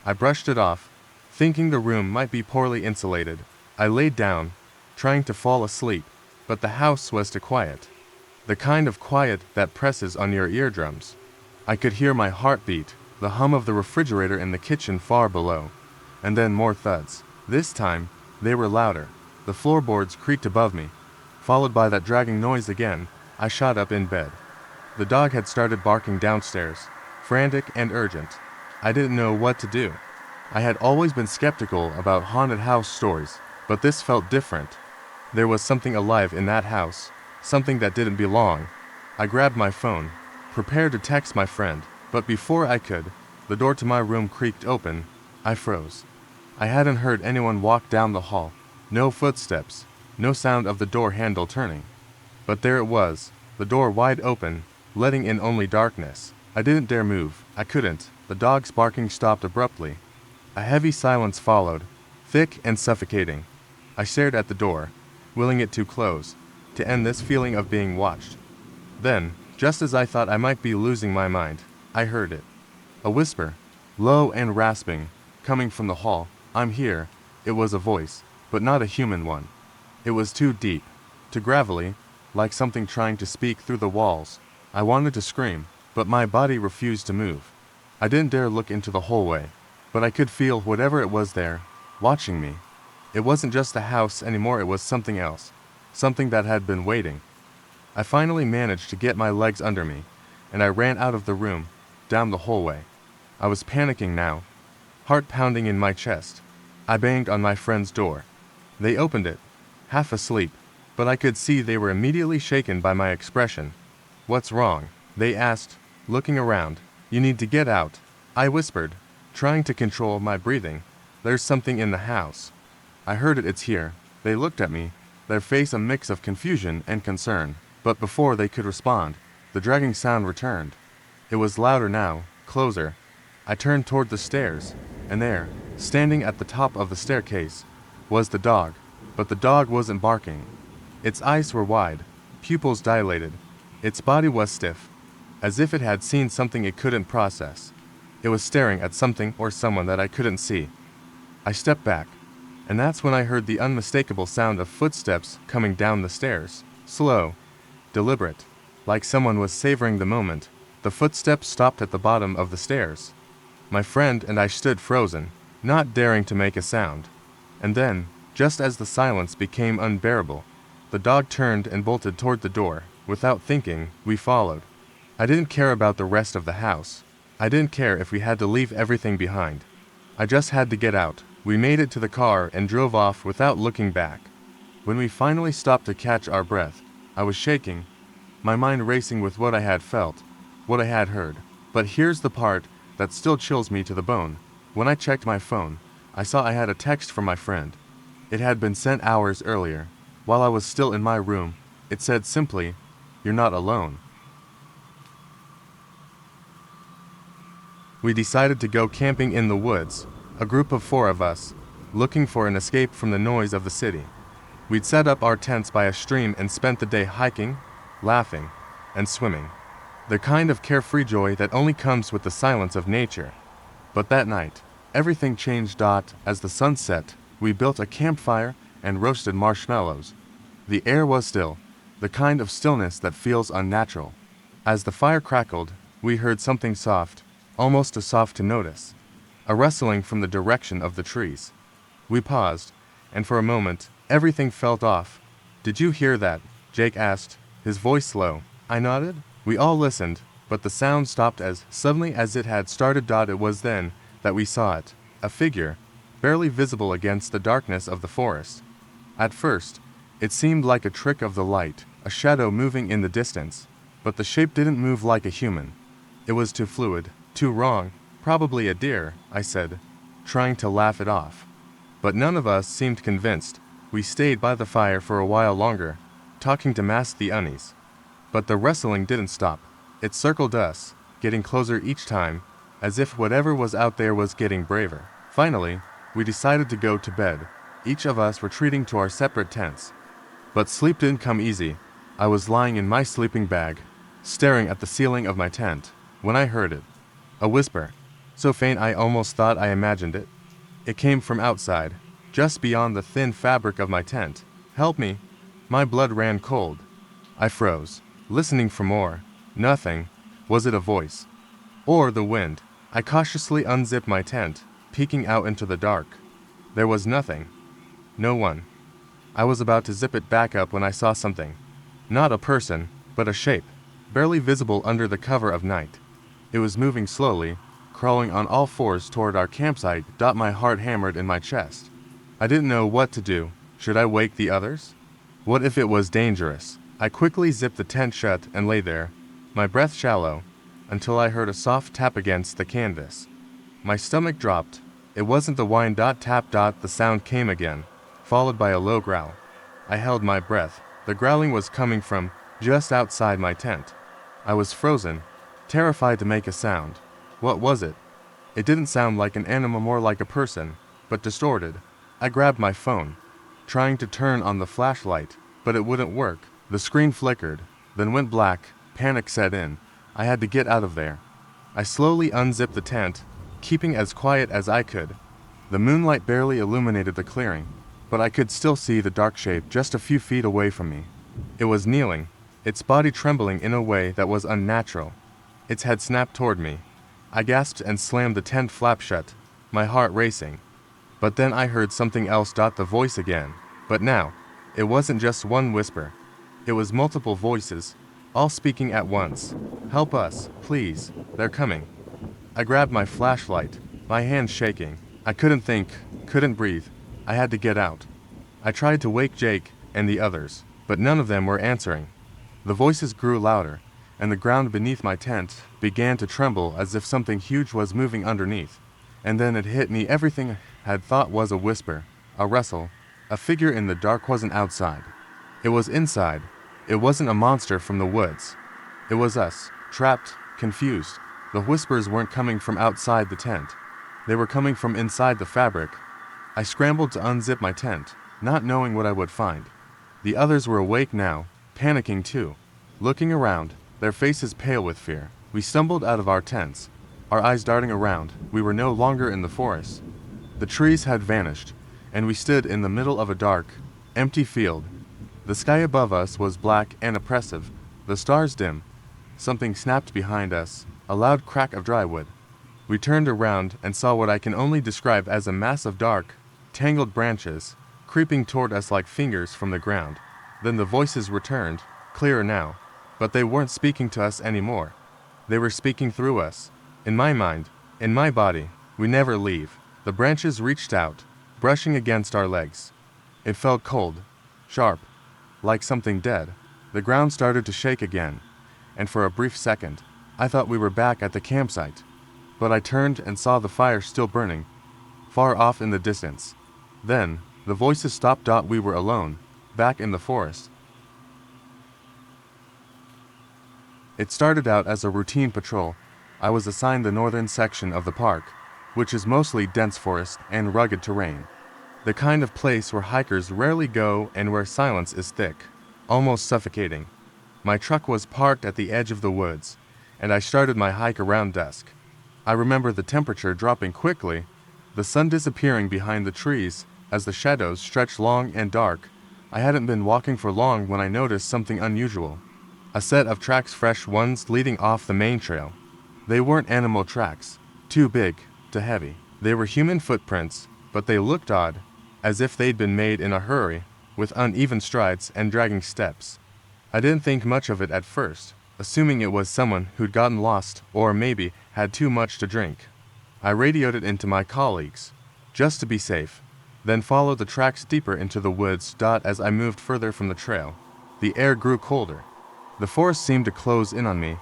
I brushed it off, thinking the room might be poorly insulated. I laid down, trying to fall asleep, but the house was too quiet. The kind of quiet that presses on your eardrums. I could hear my heartbeat, the hum of the refrigerator in the kitchen far below, and then more thuds. This time, they were louder. The floorboards creaked above me, followed by that dragging noise again. I shot up in bed. The dog had started barking downstairs, frantic and urgent. I didn't know what to do. I had always been skeptical about haunted house stories, but this felt different. There was something alive in that house, something that didn't belong. I grabbed my phone, prepared to text my friend, but before I could, the door to my room creaked open. I froze. I hadn't heard anyone walk down the hall. No footsteps, no sound of the door handle turning. But there it was, the door wide open, letting in only darkness. I didn't dare move. I couldn't. The dog's barking stopped abruptly. A heavy silence followed, thick and suffocating. I stared at the door, willing it to close, to end this feeling of being watched. Then, just as I thought I might be losing my mind, I heard it. A whisper, low and rasping, coming from the hall. "I'm here." It was a voice, but not a human one. It was too deep, too gravelly, like something trying to speak through the walls. I wanted to scream, but my body refused to move. I didn't dare look into the hallway, but I could feel whatever it was there, watching me. It wasn't just the house anymore, it was something else, something that had been waiting. I finally managed to get my legs under me, and I ran out of the room, down the hallway. I was panicking now, heart pounding in my chest. I banged on my friend's door. They opened it, half asleep, but I could see they were immediately shaken by my expression. "What's wrong?" they asked, looking around. "You need to get out," I whispered, trying to control my breathing. "There's something in the house." I heard it, "It's here." They looked at me, their face a mix of confusion and concern. But before they could respond, the dragging sound returned. It was louder now, closer. I turned toward the stairs, and there, standing at the top of the staircase, was the dog. But the dog wasn't barking. Its eyes were wide, pupils dilated. Its body was stiff, as if it had seen something it couldn't process. It was staring at something or someone that I couldn't see. I stepped back, and that's when I heard the unmistakable sound of footsteps coming down the stairs. Slow, deliberate, like someone was savoring the moment. The footsteps stopped at the bottom of the stairs. My friend and I stood frozen, not daring to make a sound. And then, just as the silence became unbearable, the dog turned and bolted toward the door. Without thinking, we followed. I didn't care about the rest of the house. I didn't care if we had to leave everything behind. I just had to get out. We made it to the car and drove off without looking back. When we finally stopped to catch our breath, I was shaking, my mind racing with what I had felt, what I had heard. But here's the part that still chills me to the bone. When I checked my phone, I saw I had a text from my friend. It had been sent hours earlier, while I was still in my room. It said simply, "You're not alone." We decided to go camping in the woods, a group of 4 of us, looking for an escape from the noise of the city. We'd set up our tents by a stream and spent the day hiking, laughing, and swimming. The kind of carefree joy that only comes with the silence of nature. But that night, everything changed. As the sun set, We built a campfire and roasted marshmallows. The air was still, the kind of stillness that feels unnatural. As the fire crackled, we heard something soft, almost too soft to notice, a rustling from the direction of the trees. We paused, and for a moment, everything felt off. "Did you hear that?" Jake asked, his voice low. I nodded. We all listened, but the sound stopped as suddenly as it had started. It was then that we saw it, a figure, barely visible against the darkness of the forest. At first, it seemed like a trick of the light, a shadow moving in the distance, but the shape didn't move like a human. It was too fluid, too wrong. "Probably a deer," I said, trying to laugh it off. But none of us seemed convinced. We stayed by the fire for a while longer, talking to mask the unease. But the wrestling didn't stop. It circled us, getting closer each time, as if whatever was out there was getting braver. Finally, we decided to go to bed, each of us retreating to our separate tents. But sleep didn't come easy. I was lying in my sleeping bag, staring at the ceiling of my tent, when I heard it. A whisper, so faint I almost thought I imagined it. It came from outside, just beyond the thin fabric of my tent. "Help me!" My blood ran cold. I froze, listening for more. Nothing. Was it a voice? Or the wind? I cautiously unzipped my tent, peeking out into the dark. There was nothing. No one. I was about to zip it back up when I saw something. Not a person, but a shape, barely visible under the cover of night. It was moving slowly, crawling on all fours toward our campsite. My heart hammered in my chest. I didn't know what to do. Should I wake the others? What if it was dangerous? I quickly zipped the tent shut and lay there, my breath shallow, until I heard a soft tap against the canvas. My stomach dropped. It wasn't the whine. Tap. The sound came again, followed by a low growl. I held my breath. The growling was coming from just outside my tent. I was frozen, terrified to make a sound. What was it? It didn't sound like an animal, more like a person, but distorted. I grabbed my phone, trying to turn on the flashlight, but it wouldn't work. The screen flickered, then went black. Panic set in. I had to get out of there. I slowly unzipped the tent, keeping as quiet as I could. The moonlight barely illuminated the clearing, but I could still see the dark shape just a few feet away from me. It was kneeling, its body trembling in a way that was unnatural. Its head snapped toward me. I gasped and slammed the tent flap shut, my heart racing. But then I heard something else. The voice again. But now, it wasn't just one whisper. It was multiple voices, all speaking at once. "Help us, please, they're coming." I grabbed my flashlight, my hands shaking. I couldn't think, couldn't breathe. I had to get out. I tried to wake Jake and the others, but none of them were answering. The voices grew louder, and the ground beneath my tent began to tremble as if something huge was moving underneath. And then it hit me. Everything I had thought was a whisper, a rustle, a figure in the dark wasn't outside. It was inside. It wasn't a monster from the woods. It was us, trapped, confused. The whispers weren't coming from outside the tent. They were coming from inside the fabric. I scrambled to unzip my tent, not knowing what I would find. The others were awake now, panicking too, looking around, their faces pale with fear. We stumbled out of our tents, our eyes darting around. We were no longer in the forest. The trees had vanished, and we stood in the middle of a dark, empty field. The sky above us was black and oppressive, the stars dim. Something snapped behind us, a loud crack of dry wood. We turned around and saw what I can only describe as a mass of dark, tangled branches, creeping toward us like fingers from the ground. Then the voices returned, clearer now, but they weren't speaking to us anymore. They were speaking through us. In my mind, in my body. We never leave. The branches reached out, brushing against our legs. It felt cold, sharp, like something dead. The ground started to shake again, and for a brief second, I thought we were back at the campsite. But I turned and saw the fire still burning, far off in the distance. Then, the voices stopped. We were alone, back in the forest. It started out as a routine patrol. I was assigned the northern section of the park, which is mostly dense forest and rugged terrain. The kind of place where hikers rarely go and where silence is thick, almost suffocating. My truck was parked at the edge of the woods, and I started my hike around dusk. I remember the temperature dropping quickly, the sun disappearing behind the trees as the shadows stretched long and dark. I hadn't been walking for long when I noticed something unusual. A set of tracks, fresh ones leading off the main trail. They weren't animal tracks, too big, too heavy. They were human footprints, but they looked odd, as if they'd been made in a hurry, with uneven strides and dragging steps. I didn't think much of it at first, assuming it was someone who'd gotten lost or maybe had too much to drink. I radioed it into my colleagues, just to be safe, then followed the tracks deeper into the woods. As I moved further from the trail, the air grew colder. The forest seemed to close in on me,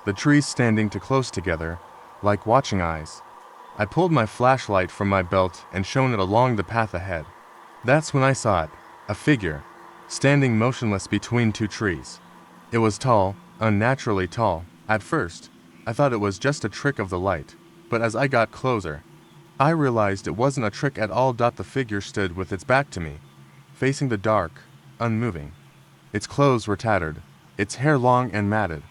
the trees standing too close together, like watching eyes. I pulled my flashlight from my belt and shone it along the path ahead. That's when I saw it, a figure, standing motionless between two trees. It was tall, unnaturally tall. At first, I thought it was just a trick of the light, but as I got closer, I realized it wasn't a trick at all. The figure stood with its back to me, facing the dark, unmoving. Its clothes were tattered, its hair long and matted.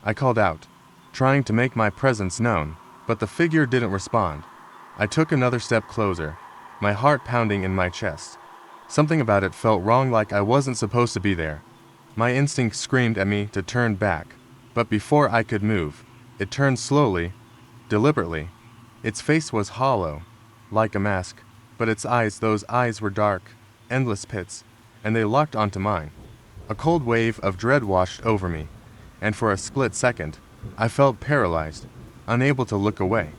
I called out, trying to make my presence known, but the figure didn't respond. I took another step closer, my heart pounding in my chest. Something about it felt wrong, like I wasn't supposed to be there. My instinct screamed at me to turn back, but before I could move, it turned slowly, deliberately. Its face was hollow, like a mask, but its eyes, those eyes were dark, endless pits, and they locked onto mine. A cold wave of dread washed over me, and for a split second, I felt paralyzed, unable to look away.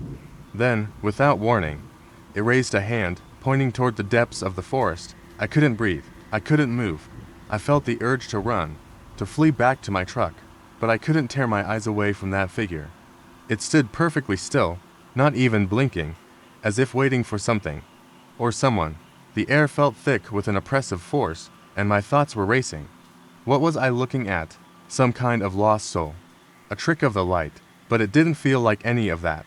Then, without warning, it raised a hand, pointing toward the depths of the forest. I couldn't breathe. I couldn't move. I felt the urge to run, to flee back to my truck, but I couldn't tear my eyes away from that figure. It stood perfectly still, not even blinking, as if waiting for something, or someone. The air felt thick with an oppressive force, and my thoughts were racing. What was I looking at? Some kind of lost soul. A trick of the light, but it didn't feel like any of that.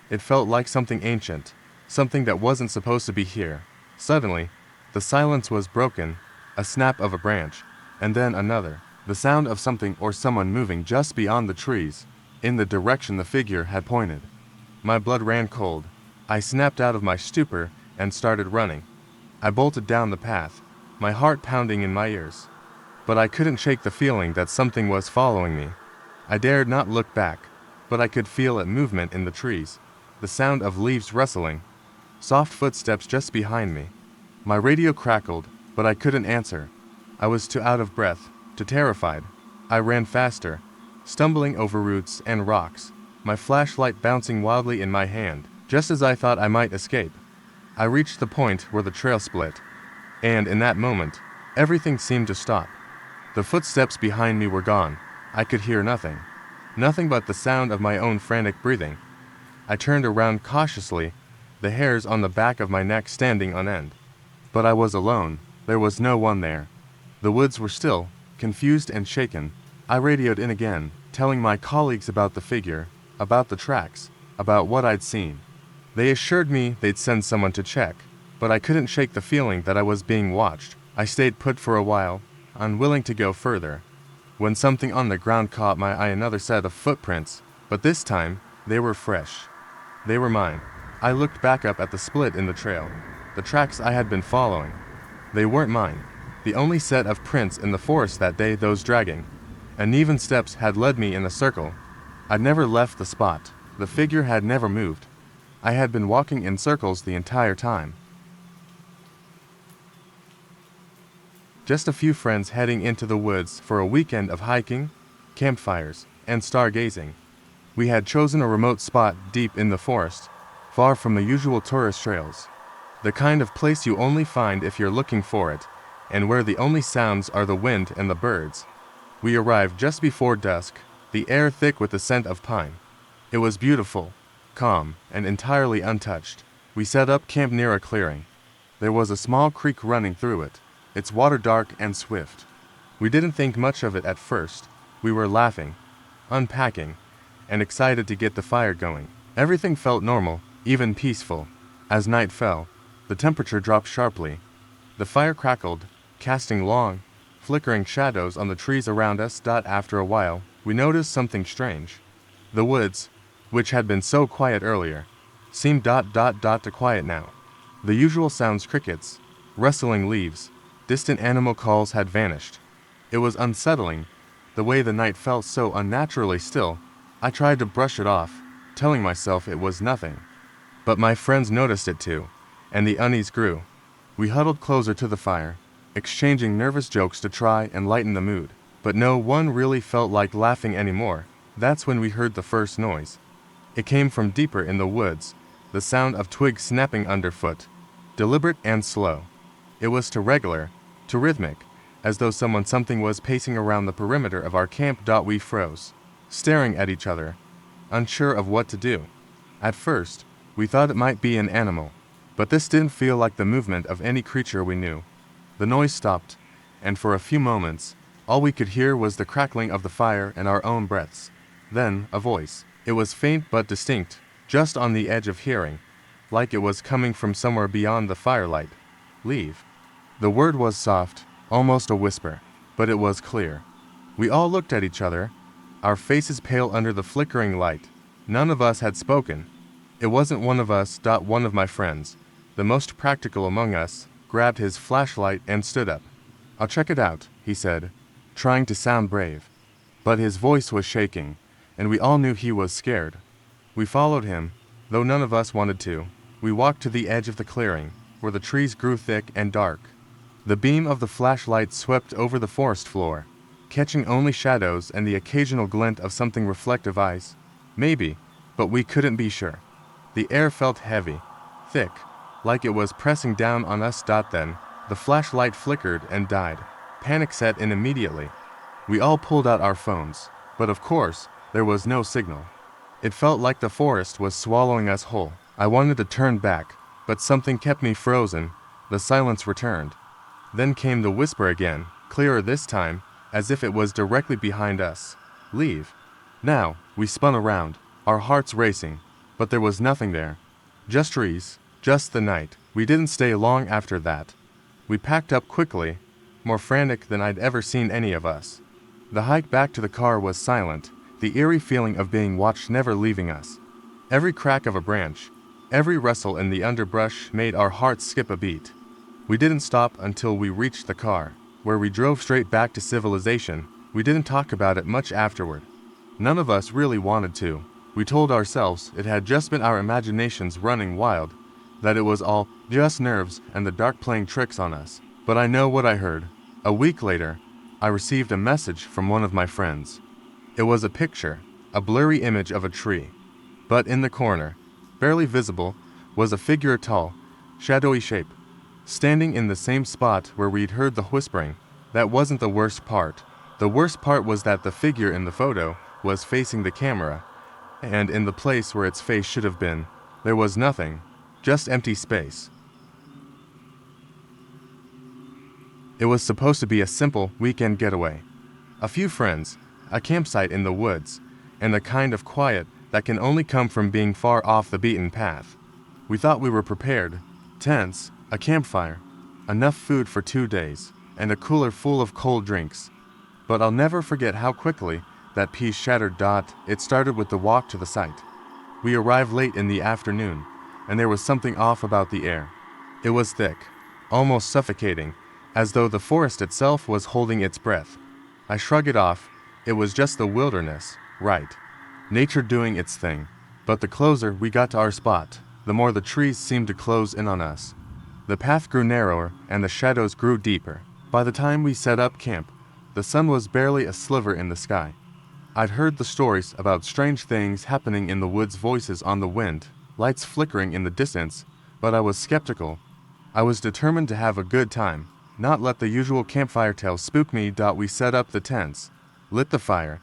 It felt like something ancient, something that wasn't supposed to be here. Suddenly, the silence was broken, a snap of a branch, and then another. The sound of something or someone moving just beyond the trees, in the direction the figure had pointed. My blood ran cold. I snapped out of my stupor and started running. I bolted down the path, my heart pounding in my ears. But I couldn't shake the feeling that something was following me. I dared not look back, but I could feel a movement in the trees, the sound of leaves rustling, soft footsteps just behind me. My radio crackled, but I couldn't answer. I was too out of breath, too terrified. I ran faster, stumbling over roots and rocks, my flashlight bouncing wildly in my hand. Just as I thought I might escape, I reached the point where the trail split, and in that moment, everything seemed to stop. The footsteps behind me were gone. I could hear nothing. Nothing but the sound of my own frantic breathing. I turned around cautiously, the hairs on the back of my neck standing on end. But I was alone. There was no one there. The woods were still, confused and shaken. I radioed in again, telling my colleagues about the figure, about the tracks, about what I'd seen. They assured me they'd send someone to check, but I couldn't shake the feeling that I was being watched. I stayed put for a while, unwilling to go further, when something on the ground caught my eye. Another set of footprints, but this time, they were fresh. They were mine. I looked back up at the split in the trail, the tracks I had been following. They weren't mine. The only set of prints in the forest that day, those dragging, uneven steps, had led me in a circle. I'd never left the spot. The figure had never moved. I had been walking in circles the entire time. Just a few friends heading into the woods for a weekend of hiking, campfires, and stargazing. We had chosen a remote spot deep in the forest, far from the usual tourist trails. The kind of place you only find if you're looking for it, and where the only sounds are the wind and the birds. We arrived just before dusk, the air thick with the scent of pine. It was beautiful, calm, and entirely untouched. We set up camp near a clearing. There was a small creek running through it, its water dark and swift. We didn't think much of it at first. We were laughing, unpacking, and excited to get the fire going. Everything felt normal, even peaceful. As night fell, the temperature dropped sharply. The fire crackled, casting long, flickering shadows on the trees around us. After a while, we noticed something strange. The woods, which had been so quiet earlier, seemed to quiet now. The usual sounds, crickets, rustling leaves, distant animal calls had vanished. It was unsettling, the way the night felt so unnaturally still. I tried to brush it off, telling myself it was nothing. But my friends noticed it too, and the unease grew. We huddled closer to the fire, exchanging nervous jokes to try and lighten the mood. But no one really felt like laughing anymore. That's when we heard the first noise. It came from deeper in the woods, the sound of twigs snapping underfoot, deliberate and slow. It was too regular, too rhythmic, as though something was pacing around the perimeter of our camp. We froze, staring at each other, unsure of what to do. At first, we thought it might be an animal, but this didn't feel like the movement of any creature we knew. The noise stopped, and for a few moments, all we could hear was the crackling of the fire and our own breaths. Then, a voice. It was faint but distinct, just on the edge of hearing, like it was coming from somewhere beyond the firelight. Leave. The word was soft, almost a whisper, but it was clear. We all looked at each other, our faces pale under the flickering light. None of us had spoken. It wasn't one of us. One of my friends, the most practical among us, grabbed his flashlight and stood up. "I'll check it out," he said, trying to sound brave. But his voice was shaking, and we all knew he was scared. We followed him, though none of us wanted to. We walked to the edge of the clearing, where the trees grew thick and dark. The beam of the flashlight swept over the forest floor, catching only shadows and the occasional glint of something reflective eyes. Maybe, but we couldn't be sure. The air felt heavy, thick, like it was pressing down on us. Then, the flashlight flickered and died. Panic set in immediately. We all pulled out our phones, but of course, there was no signal. It felt like the forest was swallowing us whole. I wanted to turn back, but something kept me frozen. The silence returned. Then came the whisper again, clearer this time, as if it was directly behind us. "Leave." Now, we spun around, our hearts racing, but there was nothing there. Just trees, just the night. We didn't stay long after that. We packed up quickly, more frantic than I'd ever seen any of us. The hike back to the car was silent, the eerie feeling of being watched never leaving us. Every crack of a branch, every rustle in the underbrush made our hearts skip a beat. We didn't stop until we reached the car, where we drove straight back to civilization. We didn't talk about it much afterward. None of us really wanted to. We told ourselves it had just been our imaginations running wild, that it was all just nerves and the dark playing tricks on us. But I know what I heard. A week later, I received a message from one of my friends. It was a picture, a blurry image of a tree. But in the corner, barely visible, was a figure, tall, shadowy shape, standing in the same spot where we'd heard the whispering. That wasn't the worst part. The worst part was that the figure in the photo was facing the camera, and in the place where its face should have been, there was nothing, just empty space. It was supposed to be a simple weekend getaway. A few friends, a campsite in the woods, and the kind of quiet that can only come from being far off the beaten path. We thought we were prepared. Tents, a campfire, enough food for 2 days, and a cooler full of cold drinks. But I'll never forget how quickly that peace shattered. It started with the walk to the site. We arrived late in the afternoon, and there was something off about the air. It was thick, almost suffocating, as though the forest itself was holding its breath. I shrugged it off. It was just the wilderness, right? Nature doing its thing. But the closer we got to our spot, the more the trees seemed to close in on us. The path grew narrower, and the shadows grew deeper. By the time we set up camp, the sun was barely a sliver in the sky. I'd heard the stories about strange things happening in the woods, voices on the wind, lights flickering in the distance, but I was skeptical. I was determined to have a good time, not let the usual campfire tales spook me. We set up the tents, lit the fire,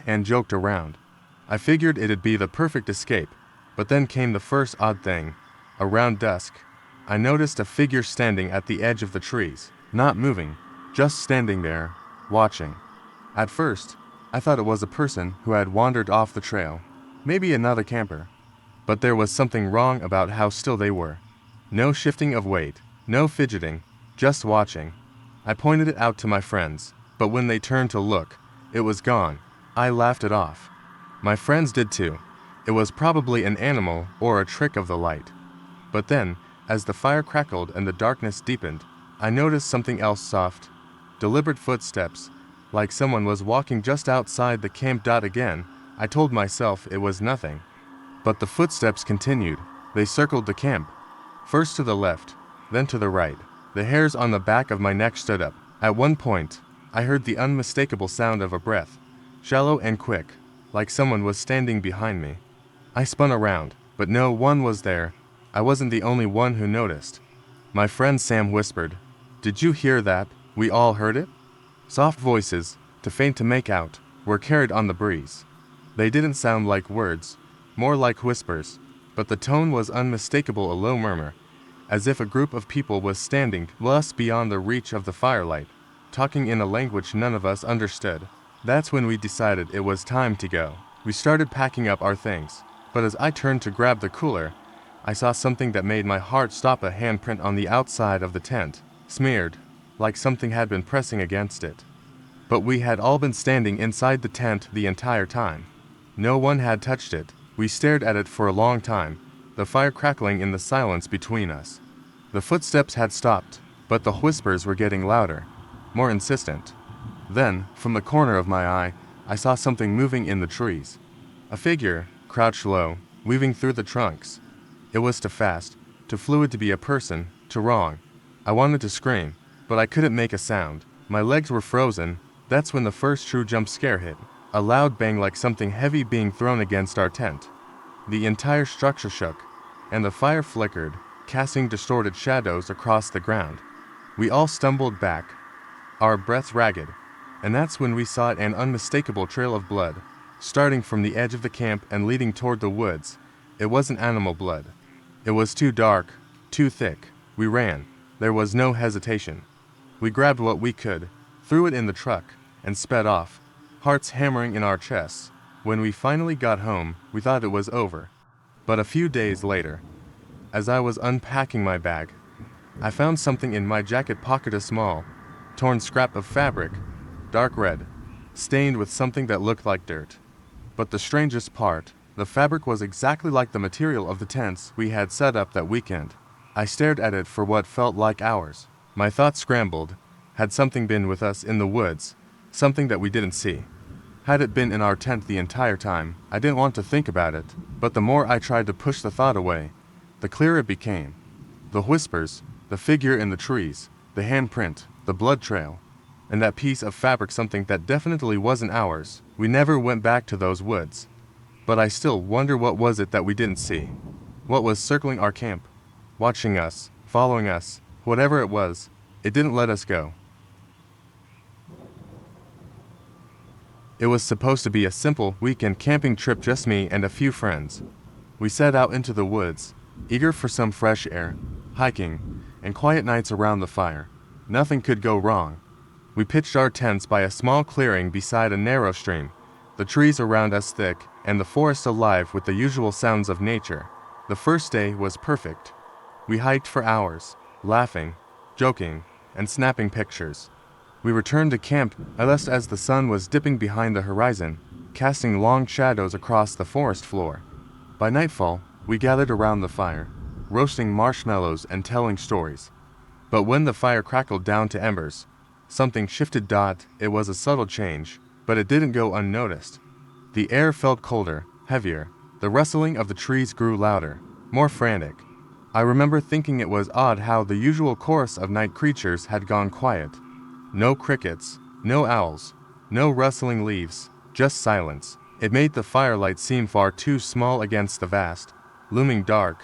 and joked around. I figured it'd be the perfect escape, but then came the first odd thing. Around dusk, I noticed a figure standing at the edge of the trees, not moving, just standing there, watching. At first, I thought it was a person who had wandered off the trail, maybe another camper. But there was something wrong about how still they were. No shifting of weight, no fidgeting, just watching. I pointed it out to my friends, but when they turned to look, it was gone. I laughed it off. My friends did too. It was probably an animal or a trick of the light. But then, as the fire crackled and the darkness deepened, I noticed something else soft, deliberate footsteps, like someone was walking just outside the camp. Again, I told myself it was nothing. But the footsteps continued. They circled the camp, first to the left, then to the right. The hairs on the back of my neck stood up. At one point, I heard the unmistakable sound of a breath, shallow and quick, like someone was standing behind me. I spun around, but no one was there. I wasn't the only one who noticed. My friend Sam whispered, "Did you hear that?" We all heard it. Soft voices, too faint to make out, were carried on the breeze. They didn't sound like words, more like whispers, but the tone was unmistakable, a low murmur, as if a group of people was standing just beyond the reach of the firelight, talking in a language none of us understood. That's when we decided it was time to go. We started packing up our things, but as I turned to grab the cooler, I saw something that made my heart stop. A handprint on the outside of the tent, smeared, like something had been pressing against it. But we had all been standing inside the tent the entire time. No one had touched it. We stared at it for a long time, the fire crackling in the silence between us. The footsteps had stopped, but the whispers were getting louder, more insistent. Then, from the corner of my eye, I saw something moving in the trees. A figure, crouched low, weaving through the trunks. It was too fast, too fluid to be a person, too wrong. I wanted to scream, but I couldn't make a sound. My legs were frozen. That's when the first true jump scare hit. A loud bang, like something heavy being thrown against our tent. The entire structure shook, and the fire flickered, casting distorted shadows across the ground. We all stumbled back, our breaths ragged, and that's when we saw an unmistakable trail of blood, starting from the edge of the camp and leading toward the woods. It wasn't animal blood. It was too dark, too thick. We ran. There was no hesitation. We grabbed what we could, threw it in the truck, and sped off, hearts hammering in our chests. When we finally got home, we thought it was over. But a few days later, as I was unpacking my bag, I found something in my jacket pocket, a small, torn scrap of fabric, dark red, stained with something that looked like dirt. But the strangest part, the fabric was exactly like the material of the tents we had set up that weekend. I stared at it for what felt like hours. My thoughts scrambled. Had something been with us in the woods? Something that we didn't see? Had it been in our tent the entire time? I didn't want to think about it, but the more I tried to push the thought away, the clearer it became. The whispers, the figure in the trees, the handprint, the blood trail, and that piece of fabric, something that definitely wasn't ours. We never went back to those woods. But I still wonder, what was it that we didn't see? What was circling our camp? Watching us, following us, whatever it was, it didn't let us go. It was supposed to be a simple weekend camping trip, just me and a few friends. We set out into the woods, eager for some fresh air, hiking, and quiet nights around the fire. Nothing could go wrong. We pitched our tents by a small clearing beside a narrow stream, the trees around us thick, and the forest alive with the usual sounds of nature. The first day was perfect. We hiked for hours, laughing, joking, and snapping pictures. We returned to camp just as the sun was dipping behind the horizon, casting long shadows across the forest floor. By nightfall, we gathered around the fire, roasting marshmallows and telling stories. But when the fire crackled down to embers, something shifted. It was a subtle change, but it didn't go unnoticed. The air felt colder, heavier. The rustling of the trees grew louder, more frantic. I remember thinking it was odd how the usual chorus of night creatures had gone quiet. No crickets, no owls, no rustling leaves, just silence. It made the firelight seem far too small against the vast, looming dark.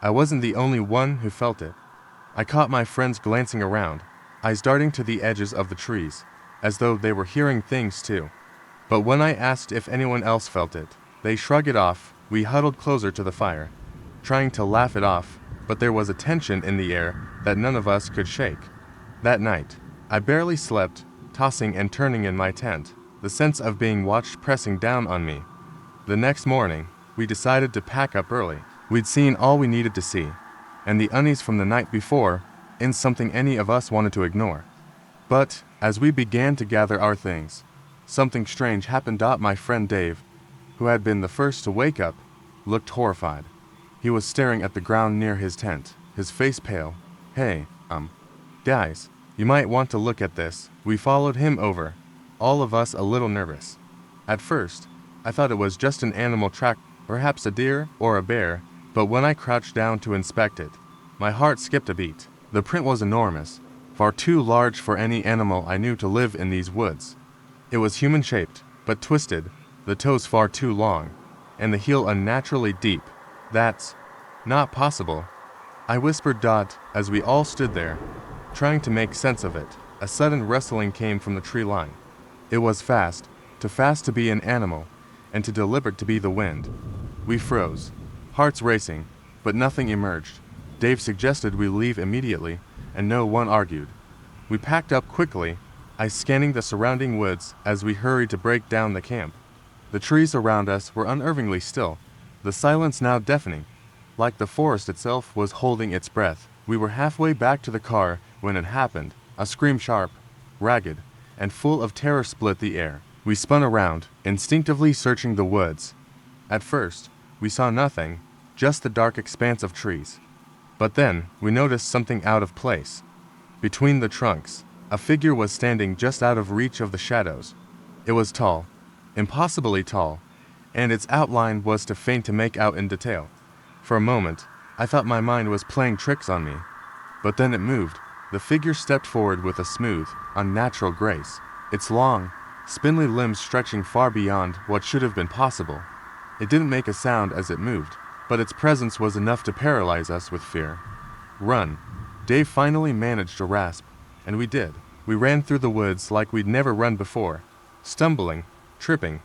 I wasn't the only one who felt it. I caught my friends glancing around, eyes darting to the edges of the trees, as though they were hearing things too. But when I asked if anyone else felt it, they shrugged it off. We huddled closer to the fire, trying to laugh it off, but there was a tension in the air that none of us could shake. That night, I barely slept, tossing and turning in my tent, the sense of being watched pressing down on me. The next morning, we decided to pack up early. We'd seen all we needed to see, and the unease from the night before isn't something any of us wanted to ignore. But, as we began to gather our things, something strange happened. My friend Dave, who had been the first to wake up, looked horrified. He was staring at the ground near his tent, his face pale. "Hey, Guys, you might want to look at this. We followed him over, all of us a little nervous. At first, I thought it was just an animal track, perhaps a deer or a bear, but when I crouched down to inspect it, my heart skipped a beat. The print was enormous, far too large for any animal I knew to live in these woods. It was human-shaped, but twisted, the toes far too long, and the heel unnaturally deep. That's not possible, I whispered Dot as we all stood there, trying to make sense of it. A sudden rustling came from the tree line. It was fast to be an animal, and too deliberate to be the wind. We froze, hearts racing, but nothing emerged. Dave suggested we leave immediately, and no one argued. We packed up quickly, I scanning the surrounding woods as we hurried to break down the camp. The trees around us were unnervingly still, the silence now deafening, like the forest itself was holding its breath. We were halfway back to the car when it happened. A scream sharp, ragged, and full of terror split the air. We spun around, instinctively searching the woods. At first, we saw nothing, just the dark expanse of trees. But then, we noticed something out of place. Between the trunks, a figure was standing just out of reach of the shadows. It was tall, impossibly tall, and its outline was too faint to make out in detail. For a moment, I thought my mind was playing tricks on me. But then it moved. The figure stepped forward with a smooth, unnatural grace, its long, spindly limbs stretching far beyond what should have been possible. It didn't make a sound as it moved, but its presence was enough to paralyze us with fear. Run, Dave finally managed to rasp, and we did. We ran through the woods like we'd never run before, stumbling, tripping,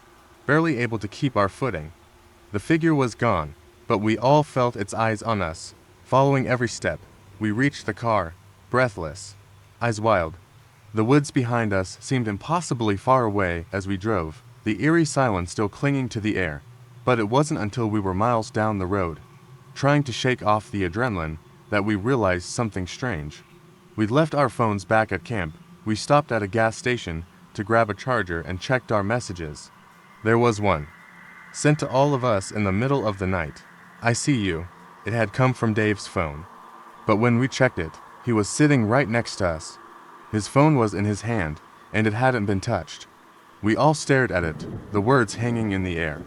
barely able to keep our footing. The figure was gone, but we all felt its eyes on us. Following every step, we reached the car, breathless, eyes wild. The woods behind us seemed impossibly far away as we drove, the eerie silence still clinging to the air. But it wasn't until we were miles down the road, trying to shake off the adrenaline, that we realized something strange. We'd left our phones back at camp. We stopped at a gas station to grab a charger and checked our messages. There was one, sent to all of us in the middle of the night. I see you. It had come from Dave's phone. But when we checked it, he was sitting right next to us. His phone was in his hand, and it hadn't been touched. We all stared at it, the words hanging in the air.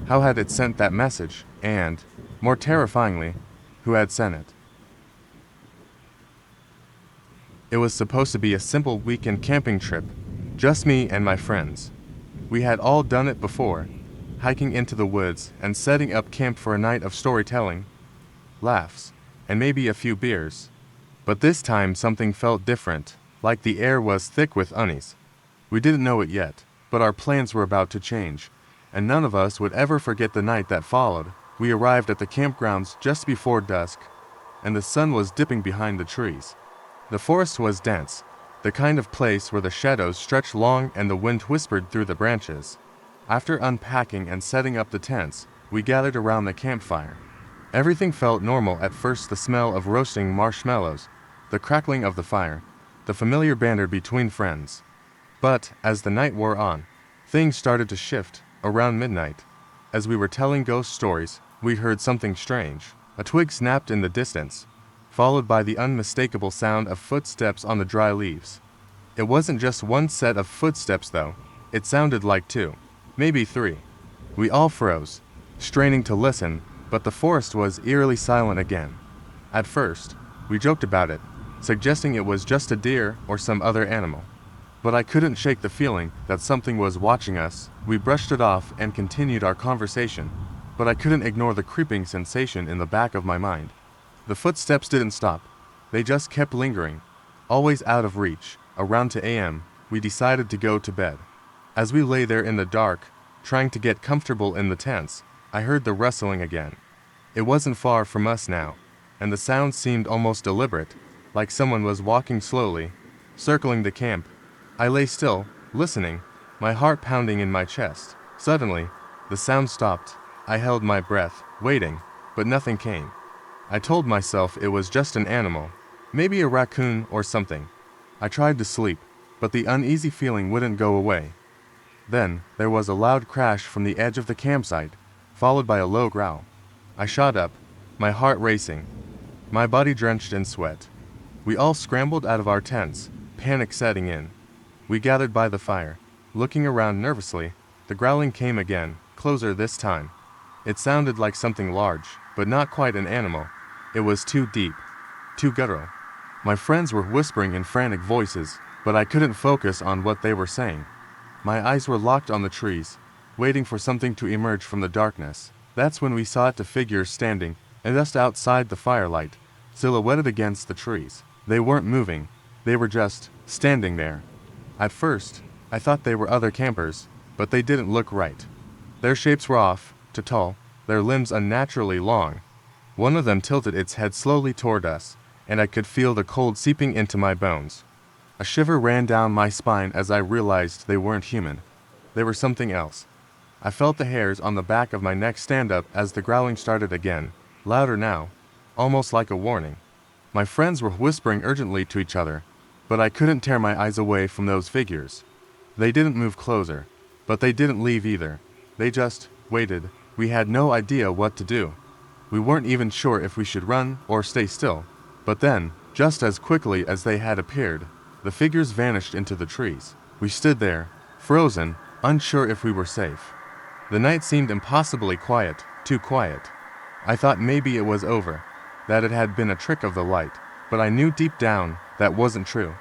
How had it sent that message, and, more terrifyingly, who had sent it? It was supposed to be a simple weekend camping trip, just me and my friends. We had all done it before, hiking into the woods and setting up camp for a night of storytelling, laughs, and maybe a few beers. But this time something felt different, like the air was thick with unease. We didn't know it yet, but our plans were about to change, and none of us would ever forget the night that followed. We arrived at the campgrounds just before dusk, and the sun was dipping behind the trees. The forest was dense, the kind of place where the shadows stretched long and the wind whispered through the branches. After unpacking and setting up the tents, we gathered around the campfire. Everything felt normal at first, the smell of roasting marshmallows, the crackling of the fire, the familiar banter between friends. But, as the night wore on, things started to shift. Around midnight, as we were telling ghost stories, we heard something strange. A twig snapped in the distance, followed by the unmistakable sound of footsteps on the dry leaves. It wasn't just one set of footsteps though, it sounded like two, maybe three. We all froze, straining to listen, but the forest was eerily silent again. At first, we joked about it, suggesting it was just a deer or some other animal. But I couldn't shake the feeling that something was watching us. We brushed it off and continued our conversation, but I couldn't ignore the creeping sensation in the back of my mind. The footsteps didn't stop. They just kept lingering, always out of reach. Around 2 a.m., we decided to go to bed. As we lay there in the dark, trying to get comfortable in the tents, I heard the rustling again. It wasn't far from us now, and the sound seemed almost deliberate, like someone was walking slowly, circling the camp. I lay still, listening, my heart pounding in my chest. Suddenly, the sound stopped. I held my breath, waiting, but nothing came. I told myself it was just an animal, maybe a raccoon or something. I tried to sleep, but the uneasy feeling wouldn't go away. Then, there was a loud crash from the edge of the campsite, followed by a low growl. I shot up, my heart racing, my body drenched in sweat. We all scrambled out of our tents, panic setting in. We gathered by the fire, looking around nervously. The growling came again, closer this time. It sounded like something large, but not quite an animal. It was too deep, too guttural. My friends were whispering in frantic voices, but I couldn't focus on what they were saying. My eyes were locked on the trees, waiting for something to emerge from the darkness. That's when we saw the figures standing, just outside the firelight, silhouetted against the trees. They weren't moving, they were just standing there. At first, I thought they were other campers, but they didn't look right. Their shapes were off, too tall, their limbs unnaturally long. One of them tilted its head slowly toward us, and I could feel the cold seeping into my bones. A shiver ran down my spine as I realized they weren't human. They were something else. I felt the hairs on the back of my neck stand up as the growling started again, louder now, almost like a warning. My friends were whispering urgently to each other, but I couldn't tear my eyes away from those figures. They didn't move closer, but they didn't leave either. They just waited. We had no idea what to do. We weren't even sure if we should run or stay still. But then, just as quickly as they had appeared, the figures vanished into the trees. We stood there, frozen, unsure if we were safe. The night seemed impossibly quiet, too quiet. I thought maybe it was over, that it had been a trick of the light, but I knew deep down that wasn't true.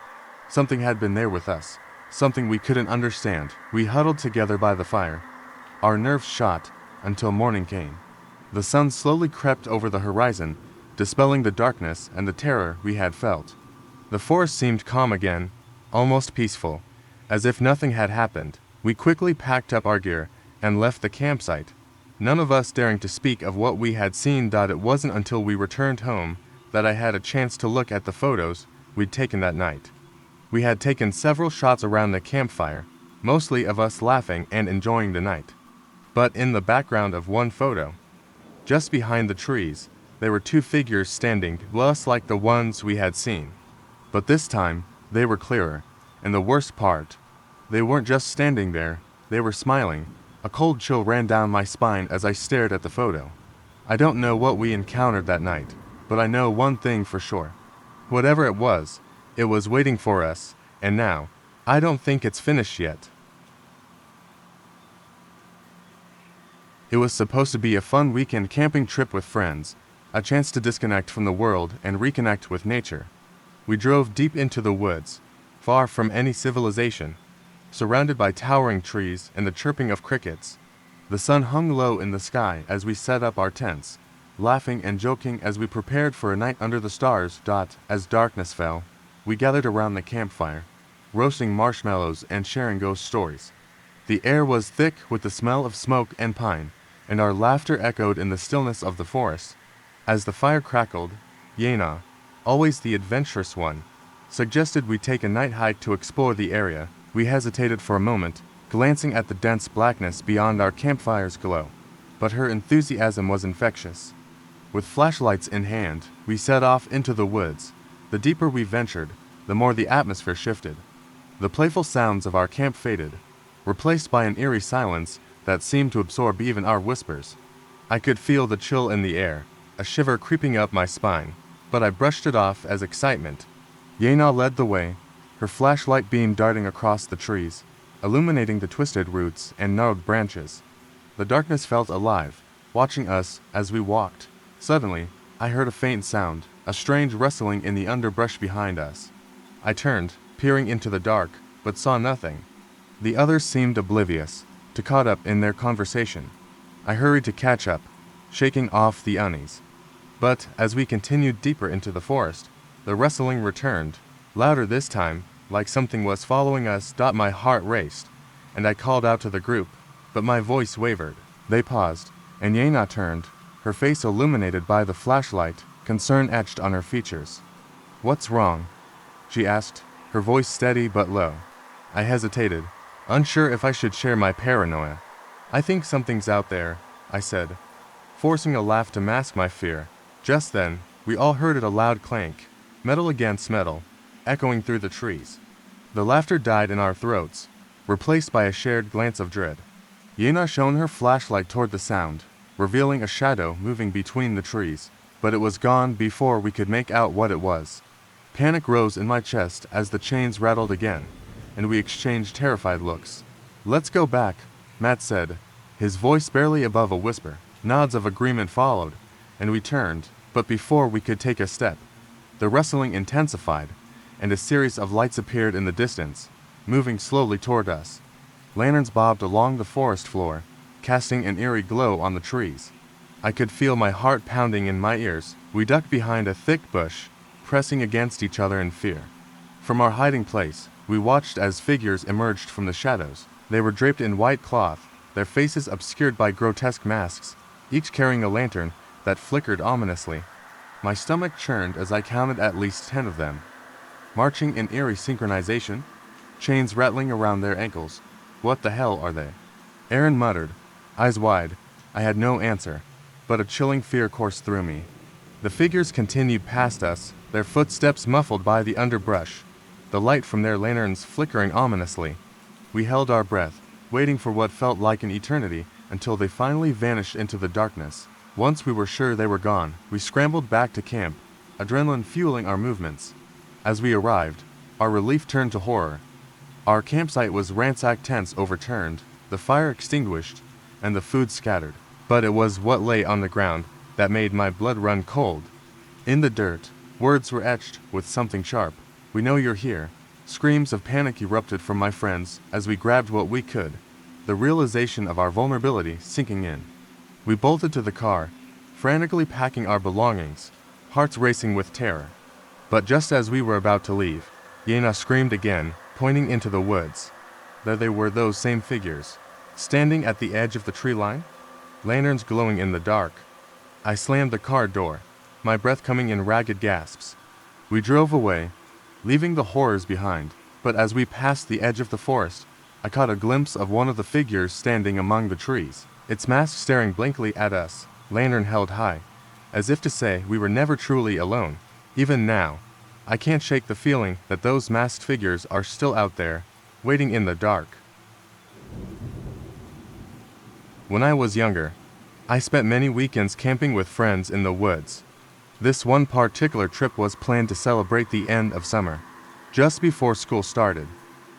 Something had been there with us, something we couldn't understand. We huddled together by the fire. Our nerves shot until morning came. The sun slowly crept over the horizon, dispelling the darkness and the terror we had felt. The forest seemed calm again, almost peaceful, as if nothing had happened. We quickly packed up our gear and left the campsite, none of us daring to speak of what we had seen. It wasn't until we returned home that I had a chance to look at the photos we'd taken that night. We had taken several shots around the campfire, mostly of us laughing and enjoying the night. But in the background of one photo, just behind the trees, there were two figures standing, just like the ones we had seen. But this time, they were clearer, and the worst part, they weren't just standing there, they were smiling. A cold chill ran down my spine as I stared at the photo. I don't know what we encountered that night, but I know one thing for sure. Whatever it was waiting for us, and now, I don't think it's finished yet. It was supposed to be a fun weekend camping trip with friends, a chance to disconnect from the world and reconnect with nature. We drove deep into the woods, far from any civilization, surrounded by towering trees and the chirping of crickets. The sun hung low in the sky as we set up our tents, laughing and joking as we prepared for a night under the stars. As darkness fell, we gathered around the campfire, roasting marshmallows and sharing ghost stories. The air was thick with the smell of smoke and pine, and our laughter echoed in the stillness of the forest. As the fire crackled, Yena, always the adventurous one, suggested we take a night hike to explore the area. We hesitated for a moment, glancing at the dense blackness beyond our campfire's glow. But her enthusiasm was infectious. With flashlights in hand, we set off into the woods. The deeper we ventured, the more the atmosphere shifted. The playful sounds of our camp faded, replaced by an eerie silence that seemed to absorb even our whispers. I could feel the chill in the air, a shiver creeping up my spine, but I brushed it off as excitement. Yena led the way, her flashlight beam darting across the trees, illuminating the twisted roots and gnarled branches. The darkness felt alive, watching us as we walked. Suddenly, I heard a faint sound, a strange rustling in the underbrush behind us. I turned, peering into the dark, but saw nothing. The others seemed oblivious, too caught up in their conversation. I hurried to catch up, shaking off the unease. But as we continued deeper into the forest, the rustling returned, louder this time, like something was following us. My heart raced, and I called out to the group, but my voice wavered. They paused, and Yena turned, her face illuminated by the flashlight, concern etched on her features. "What's wrong?" she asked, her voice steady but low. I hesitated, unsure if I should share my paranoia. "I think something's out there," I said, forcing a laugh to mask my fear. Just then, we all heard a loud clank, metal against metal, echoing through the trees. The laughter died in our throats, replaced by a shared glance of dread. Yena shone her flashlight toward the sound, revealing a shadow moving between the trees, but it was gone before we could make out what it was. Panic rose in my chest as the chains rattled again, and we exchanged terrified looks. "Let's go back," Matt said, his voice barely above a whisper. Nods of agreement followed, and we turned, but before we could take a step, the rustling intensified, and a series of lights appeared in the distance, moving slowly toward us. Lanterns bobbed along the forest floor, casting an eerie glow on the trees. I could feel my heart pounding in my ears. We ducked behind a thick bush, pressing against each other in fear. From our hiding place, we watched as figures emerged from the shadows. They were draped in white cloth, their faces obscured by grotesque masks, each carrying a lantern that flickered ominously. My stomach churned as I counted at least 10 of them, marching in eerie synchronization, chains rattling around their ankles. "What the hell are they?" Aaron muttered, eyes wide. I had no answer, but a chilling fear coursed through me. The figures continued past us, their footsteps muffled by the underbrush, the light from their lanterns flickering ominously. We held our breath, waiting for what felt like an eternity, until they finally vanished into the darkness. Once we were sure they were gone, we scrambled back to camp, adrenaline fueling our movements. As we arrived, our relief turned to horror. Our campsite was ransacked, tents overturned, the fire extinguished, and the food scattered. But it was what lay on the ground that made my blood run cold. In the dirt, words were etched with something sharp. "We know you're here." Screams of panic erupted from my friends as we grabbed what we could, the realization of our vulnerability sinking in. We bolted to the car, frantically packing our belongings, hearts racing with terror. But just as we were about to leave, Yena screamed again, pointing into the woods. There they were, those same figures, standing at the edge of the tree line, lanterns glowing in the dark. I slammed the car door, my breath coming in ragged gasps. We drove away, leaving the horrors behind, but as we passed the edge of the forest, I caught a glimpse of one of the figures standing among the trees, its mask staring blankly at us, lantern held high, as if to say we were never truly alone. Even now, I can't shake the feeling that those masked figures are still out there, waiting in the dark. When I was younger, I spent many weekends camping with friends in the woods. This one particular trip was planned to celebrate the end of summer, just before school started.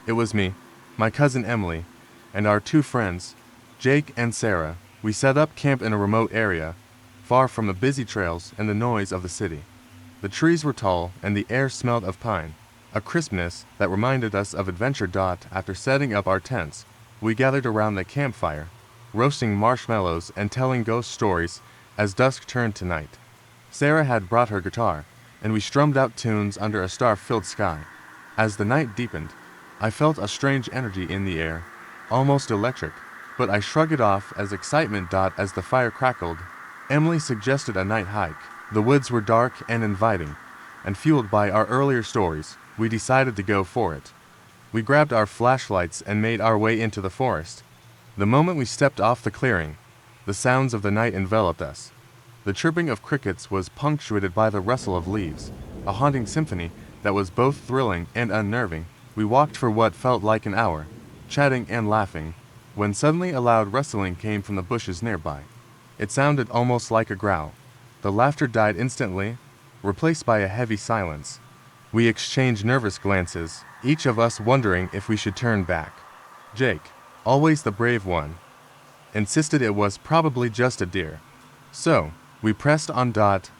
It was me, my cousin Emily, and our 2 friends, Jake and Sarah. We set up camp in a remote area, far from the busy trails and the noise of the city. The trees were tall and the air smelled of pine, a crispness that reminded us of adventure. After setting up our tents, we gathered around the campfire, roasting marshmallows and telling ghost stories as dusk turned to night. Sarah had brought her guitar, and we strummed out tunes under a star-filled sky. As the night deepened, I felt a strange energy in the air, almost electric, but I shrugged it off as excitement. As the fire crackled, Emily suggested a night hike. The woods were dark and inviting, and fueled by our earlier stories, we decided to go for it. We grabbed our flashlights and made our way into the forest. The moment we stepped off the clearing, the sounds of the night enveloped us. The chirping of crickets was punctuated by the rustle of leaves, a haunting symphony that was both thrilling and unnerving. We walked for what felt like an hour, chatting and laughing, when suddenly a loud rustling came from the bushes nearby. It sounded almost like a growl. The laughter died instantly, replaced by a heavy silence. We exchanged nervous glances, each of us wondering if we should turn back. Jake, always the brave one, insisted it was probably just a deer. So, we pressed on.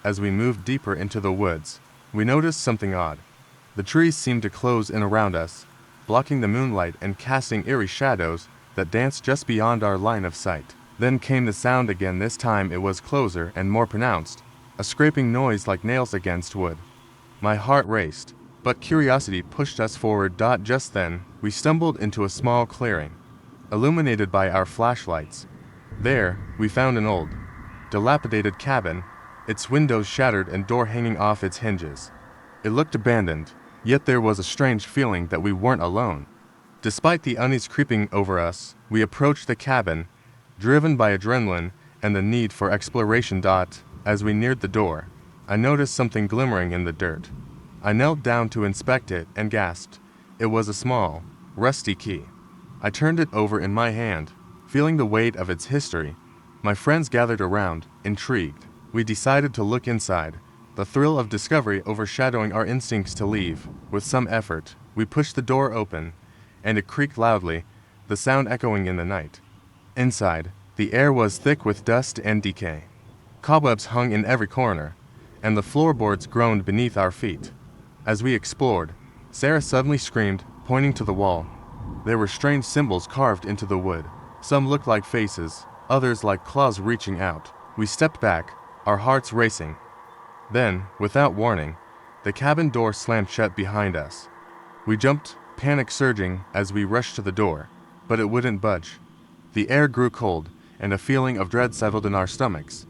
As we moved deeper into the woods, we noticed something odd. The trees seemed to close in around us, blocking the moonlight and casting eerie shadows that danced just beyond our line of sight. Then came the sound again. This time it was closer and more pronounced, a scraping noise like nails against wood. My heart raced, but curiosity pushed us forward. Just then, we stumbled into a small clearing, illuminated by our flashlights. There, we found an old, dilapidated cabin, its windows shattered and door hanging off its hinges. It looked abandoned, yet there was a strange feeling that we weren't alone. Despite the unease creeping over us, we approached the cabin, driven by adrenaline and the need for exploration. As we neared the door, I noticed something glimmering in the dirt. I knelt down to inspect it and gasped. It was a small, rusty key. I turned it over in my hand, feeling the weight of its history. My friends gathered around, intrigued. We decided to look inside, the thrill of discovery overshadowing our instincts to leave. With some effort, we pushed the door open, and it creaked loudly, the sound echoing in the night. Inside, the air was thick with dust and decay. Cobwebs hung in every corner, and the floorboards groaned beneath our feet. As we explored, Sarah suddenly screamed, pointing to the wall. There were strange symbols carved into the wood. Some looked like faces, others like claws reaching out. We stepped back, our hearts racing. Then, without warning, the cabin door slammed shut behind us. We jumped, panic surging as we rushed to the door, but it wouldn't budge. The air grew cold, and a feeling of dread settled in our stomachs.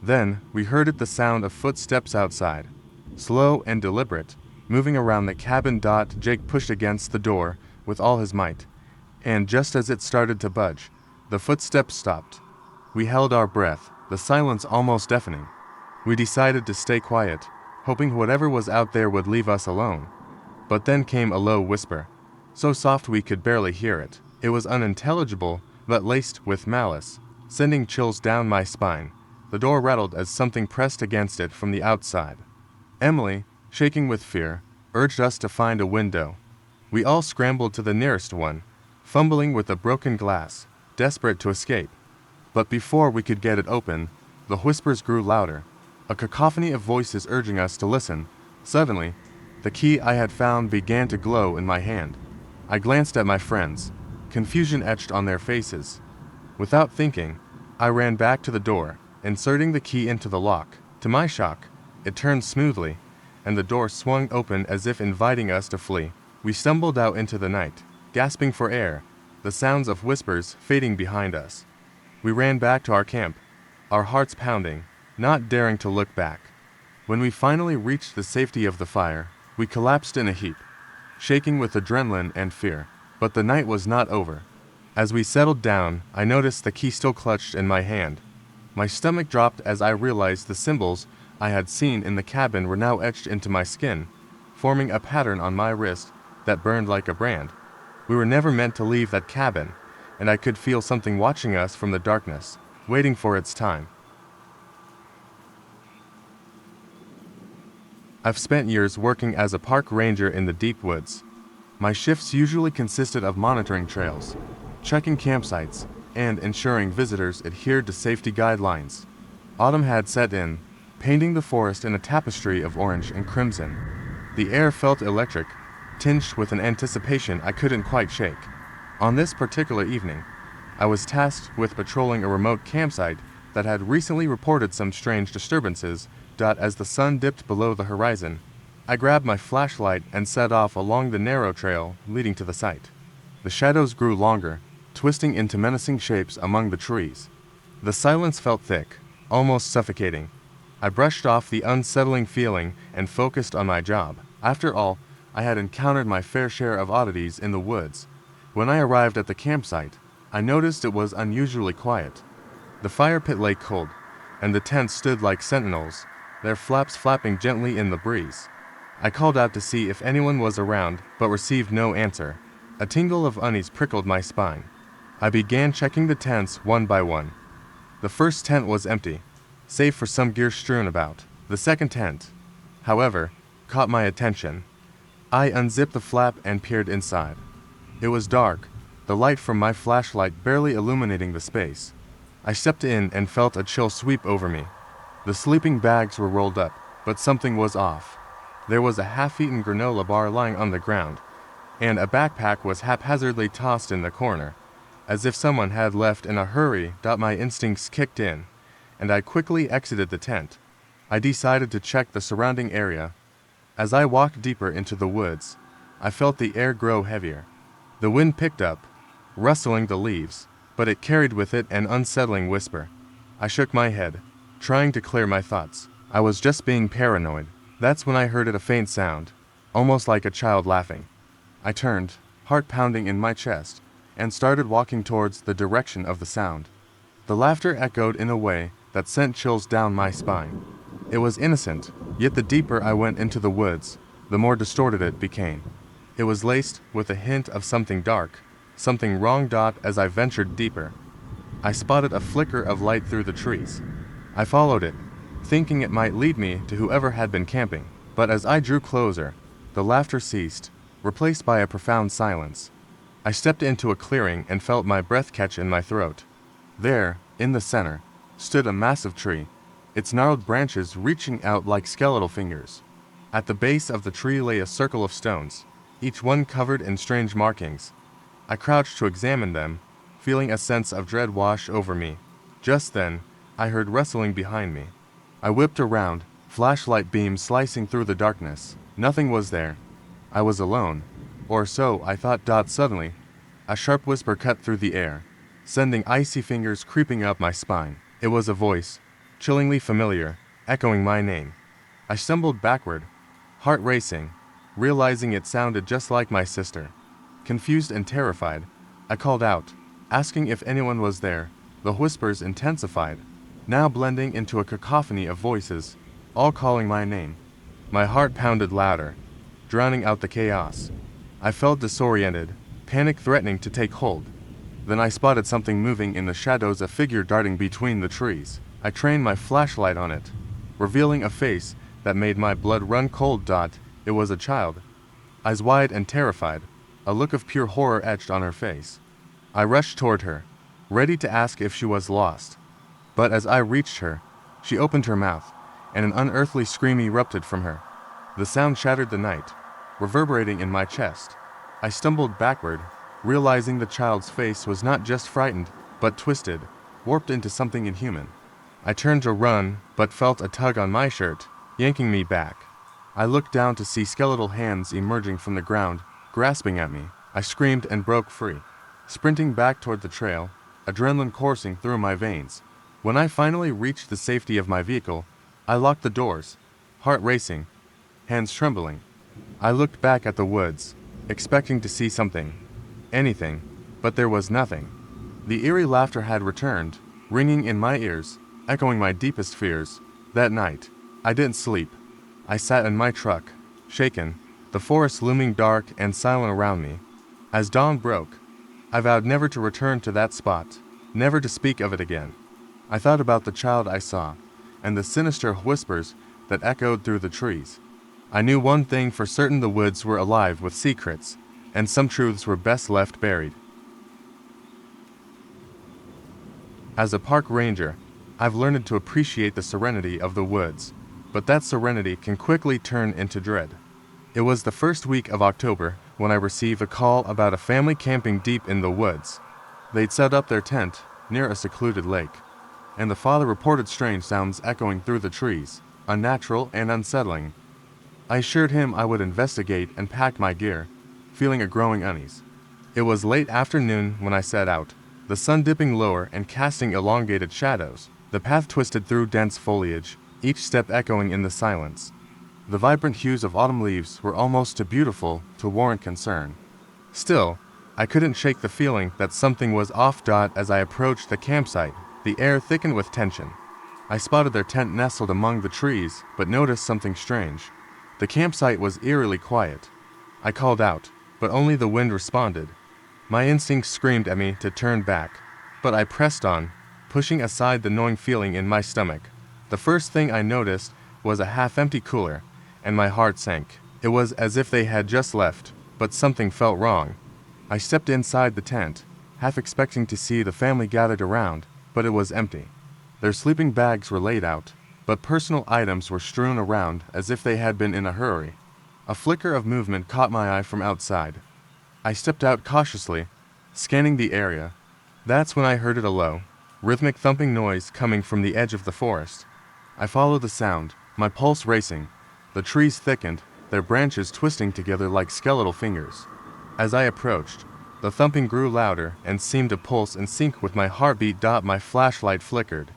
Then, we heard the sound of footsteps outside. Slow and deliberate, moving around the cabin. Jake pushed against the door with all his might, and just as it started to budge, the footsteps stopped. We held our breath, the silence almost deafening. We decided to stay quiet, hoping whatever was out there would leave us alone. But then came a low whisper, so soft we could barely hear it. It was unintelligible, but laced with malice, sending chills down my spine. The door rattled as something pressed against it from the outside. Emily, shaking with fear, urged us to find a window. We all scrambled to the nearest one, fumbling with the broken glass, desperate to escape. But before we could get it open, the whispers grew louder, a cacophony of voices urging us to listen. Suddenly, the key I had found began to glow in my hand. I glanced at my friends, confusion etched on their faces. Without thinking, I ran back to the door, inserting the key into the lock. To my shock, it turned smoothly, and the door swung open as if inviting us to flee. We stumbled out into the night, gasping for air, the sounds of whispers fading behind us. We ran back to our camp, our hearts pounding, not daring to look back. When we finally reached the safety of the fire, we collapsed in a heap, shaking with adrenaline and fear. But the night was not over. As we settled down, I noticed the key still clutched in my hand. My stomach dropped as I realized the symbols I had seen in the cabin were now etched into my skin, forming a pattern on my wrist that burned like a brand. We were never meant to leave that cabin, and I could feel something watching us from the darkness, waiting for its time. I've spent years working as a park ranger in the deep woods. My shifts usually consisted of monitoring trails, checking campsites, and ensuring visitors adhered to safety guidelines. Autumn had set in, painting the forest in a tapestry of orange and crimson. The air felt electric, tinged with an anticipation I couldn't quite shake. On this particular evening, I was tasked with patrolling a remote campsite that had recently reported some strange disturbances. As the sun dipped below the horizon, I grabbed my flashlight and set off along the narrow trail leading to the site. The shadows grew longer, twisting into menacing shapes among the trees. The silence felt thick, almost suffocating. I brushed off the unsettling feeling and focused on my job. After all, I had encountered my fair share of oddities in the woods. When I arrived at the campsite, I noticed it was unusually quiet. The fire pit lay cold, and the tents stood like sentinels, their flaps flapping gently in the breeze. I called out to see if anyone was around, but received no answer. A tingle of unease prickled my spine. I began checking the tents one by one. The first tent was empty, save for some gear strewn about. The second tent, however, caught my attention. I unzipped the flap and peered inside. It was dark, the light from my flashlight barely illuminating the space. I stepped in and felt a chill sweep over me. The sleeping bags were rolled up, but something was off. There was a half-eaten granola bar lying on the ground, and a backpack was haphazardly tossed in the corner, as if someone had left in a hurry. My instincts kicked in, and I quickly exited the tent. I decided to check the surrounding area. As I walked deeper into the woods, I felt the air grow heavier. The wind picked up, rustling the leaves, but it carried with it an unsettling whisper. I shook my head, trying to clear my thoughts. I was just being paranoid. That's when I heard a faint sound, almost like a child laughing. I turned, heart pounding in my chest, and started walking towards the direction of the sound. The laughter echoed in a way that sent chills down my spine. It was innocent, yet the deeper I went into the woods, the more distorted it became. It was laced with a hint of something dark, something wrong. As I ventured deeper, I spotted a flicker of light through the trees. I followed it, thinking it might lead me to whoever had been camping. But as I drew closer, the laughter ceased, replaced by a profound silence. I stepped into a clearing and felt my breath catch in my throat. There, in the center, stood a massive tree, its gnarled branches reaching out like skeletal fingers. At the base of the tree lay a circle of stones, each one covered in strange markings. I crouched to examine them, feeling a sense of dread wash over me. Just then, I heard rustling behind me. I whipped around, flashlight beams slicing through the darkness. Nothing was there. I was alone. Or so I thought. Suddenly, a sharp whisper cut through the air, sending icy fingers creeping up my spine. It was a voice, chillingly familiar, echoing my name. I stumbled backward, heart racing, realizing it sounded just like my sister. Confused and terrified, I called out, asking if anyone was there. The whispers intensified, now blending into a cacophony of voices, all calling my name. My heart pounded louder, drowning out the chaos. I felt disoriented, panic threatening to take hold. Then I spotted something moving in the shadows, a figure darting between the trees. I trained my flashlight on it, revealing a face that made my blood run cold. It was a child, eyes wide and terrified, a look of pure horror etched on her face. I rushed toward her, ready to ask if she was lost. But as I reached her, she opened her mouth, and an unearthly scream erupted from her. The sound shattered the night, reverberating in my chest. I stumbled backward, realizing the child's face was not just frightened, but twisted, warped into something inhuman. I turned to run, but felt a tug on my shirt, yanking me back. I looked down to see skeletal hands emerging from the ground, grasping at me. I screamed and broke free, sprinting back toward the trail, adrenaline coursing through my veins. When I finally reached the safety of my vehicle, I locked the doors, heart racing, hands trembling. I looked back at the woods, expecting to see something, anything, but there was nothing. The eerie laughter had returned, ringing in my ears, echoing my deepest fears. That night, I didn't sleep. I sat in my truck, shaken, the forest looming dark and silent around me. As dawn broke, I vowed never to return to that spot, never to speak of it again. I thought about the child I saw, and the sinister whispers that echoed through the trees. I knew one thing for certain: the woods were alive with secrets, and some truths were best left buried. As a park ranger, I've learned to appreciate the serenity of the woods, but that serenity can quickly turn into dread. It was the first week of October when I received a call about a family camping deep in the woods. They'd set up their tent near a secluded lake, and the father reported strange sounds echoing through the trees, unnatural and unsettling. I assured him I would investigate and packed my gear, feeling a growing unease. It was late afternoon when I set out, the sun dipping lower and casting elongated shadows. The path twisted through dense foliage, each step echoing in the silence. The vibrant hues of autumn leaves were almost too beautiful to warrant concern. Still, I couldn't shake the feeling that something was off. As I approached the campsite, the air thickened with tension. I spotted their tent nestled among the trees, but noticed something strange. The campsite was eerily quiet. I called out, but only the wind responded. My instincts screamed at me to turn back, but I pressed on, pushing aside the gnawing feeling in my stomach. The first thing I noticed was a half-empty cooler, and my heart sank. It was as if they had just left, but something felt wrong. I stepped inside the tent, half expecting to see the family gathered around, but it was empty. Their sleeping bags were laid out, but personal items were strewn around as if they had been in a hurry. A flicker of movement caught my eye from outside. I stepped out cautiously, scanning the area. That's when I heard a low, rhythmic thumping noise coming from the edge of the forest. I followed the sound, my pulse racing. The trees thickened, their branches twisting together like skeletal fingers. As I approached, the thumping grew louder and seemed to pulse in sync with my heartbeat. My flashlight flickered,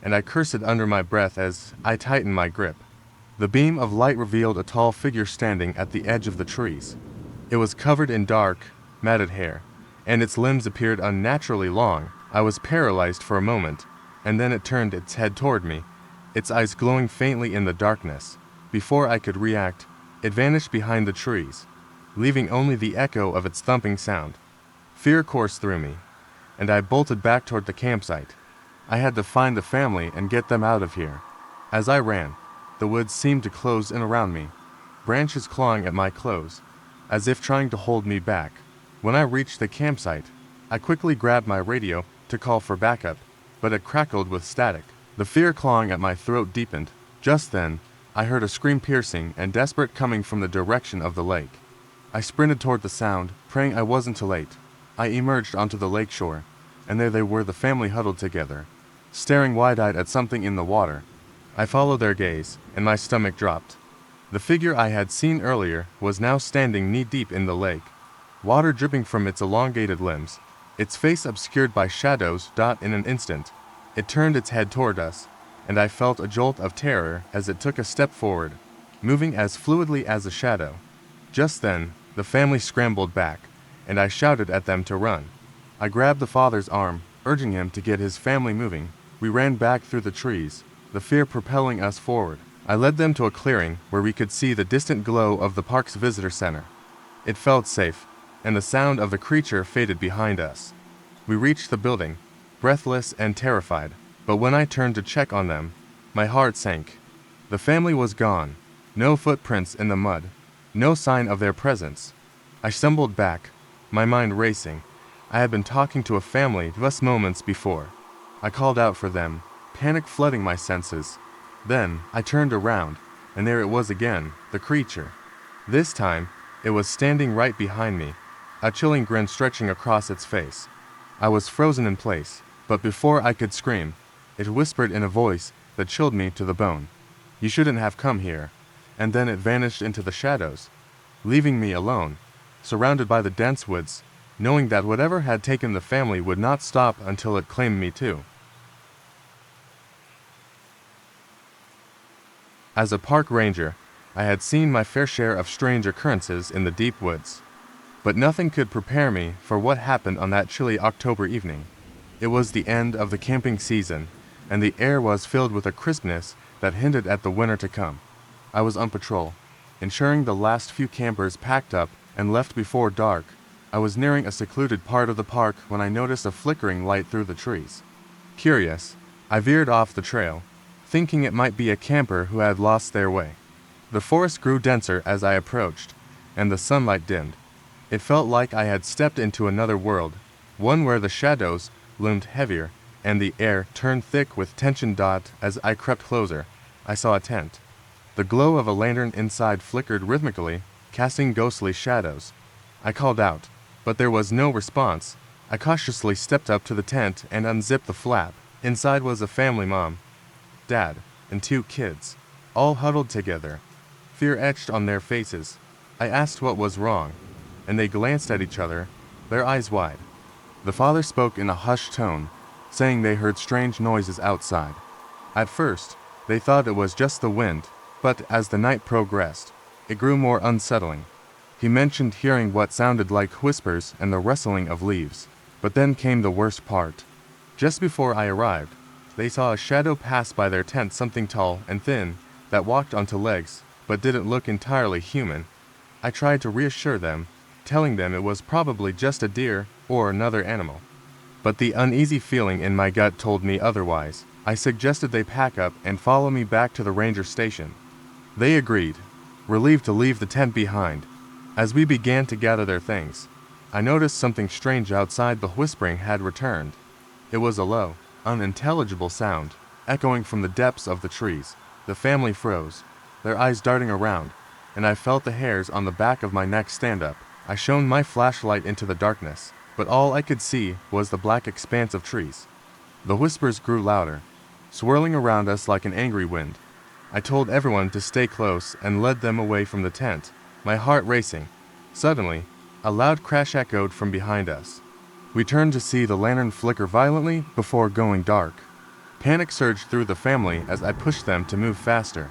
and I cursed under my breath as I tightened my grip. The beam of light revealed a tall figure standing at the edge of the trees. It was covered in dark, matted hair, and its limbs appeared unnaturally long. I was paralyzed for a moment, and then it turned its head toward me, its eyes glowing faintly in the darkness. Before I could react, it vanished behind the trees, leaving only the echo of its thumping sound. Fear coursed through me, and I bolted back toward the campsite. I had to find the family and get them out of here. As I ran, the woods seemed to close in around me, branches clawing at my clothes, as if trying to hold me back. When I reached the campsite, I quickly grabbed my radio to call for backup, but it crackled with static. The fear clawing at my throat deepened. Just then, I heard a scream piercing and desperate coming from the direction of the lake. I sprinted toward the sound, praying I wasn't too late. I emerged onto the lake shore, and there they were, the family huddled together, staring wide-eyed at something in the water. I followed their gaze, and my stomach dropped. The figure I had seen earlier was now standing knee-deep in the lake, water dripping from its elongated limbs, its face obscured by shadows. In an instant, it turned its head toward us, and I felt a jolt of terror as it took a step forward, moving as fluidly as a shadow. Just then, the family scrambled back, and I shouted at them to run. I grabbed the father's arm, urging him to get his family moving. We ran back through the trees, the fear propelling us forward. I led them to a clearing where we could see the distant glow of the park's visitor center. It felt safe, and the sound of the creature faded behind us. We reached the building, breathless and terrified, but when I turned to check on them, my heart sank. The family was gone, no footprints in the mud, no sign of their presence. I stumbled back, my mind racing. I had been talking to a family just moments before. I called out for them, panic flooding my senses. Then, I turned around, and there it was again, the creature. This time, it was standing right behind me, a chilling grin stretching across its face. I was frozen in place, but before I could scream, it whispered in a voice that chilled me to the bone. "You shouldn't have come here." And then it vanished into the shadows, leaving me alone, surrounded by the dense woods, knowing that whatever had taken the family would not stop until it claimed me too. As a park ranger, I had seen my fair share of strange occurrences in the deep woods, but nothing could prepare me for what happened on that chilly October evening. It was the end of the camping season, and the air was filled with a crispness that hinted at the winter to come. I was on patrol, ensuring the last few campers packed up and left before dark. I was nearing a secluded part of the park when I noticed a flickering light through the trees. Curious, I veered off the trail, thinking it might be a camper who had lost their way. The forest grew denser as I approached, and the sunlight dimmed. It felt like I had stepped into another world, one where the shadows loomed heavier and the air turned thick with tension. As I crept closer, I saw a tent. The glow of a lantern inside flickered rhythmically, casting ghostly shadows. I called out, but there was no response. I cautiously stepped up to the tent and unzipped the flap. Inside was a family: mom, dad, and 2 kids, all huddled together, fear etched on their faces. I asked what was wrong, and they glanced at each other, their eyes wide. The father spoke in a hushed tone, saying they heard strange noises outside. At first, they thought it was just the wind, but as the night progressed, it grew more unsettling. He mentioned hearing what sounded like whispers and the rustling of leaves. But then came the worst part. Just before I arrived, they saw a shadow pass by their tent, something tall and thin that walked onto legs but didn't look entirely human. I tried to reassure them, telling them it was probably just a deer or another animal. But the uneasy feeling in my gut told me otherwise. I suggested they pack up and follow me back to the ranger station. They agreed, relieved to leave the tent behind. As we began to gather their things, I noticed something strange outside. The whispering had returned. It was a low, unintelligible sound, echoing from the depths of the trees. The family froze, their eyes darting around, and I felt the hairs on the back of my neck stand up. I shone my flashlight into the darkness, but all I could see was the black expanse of trees. The whispers grew louder, swirling around us like an angry wind. I told everyone to stay close and led them away from the tent, my heart racing. Suddenly, a loud crash echoed from behind us. We turned to see the lantern flicker violently before going dark. Panic surged through the family as I pushed them to move faster.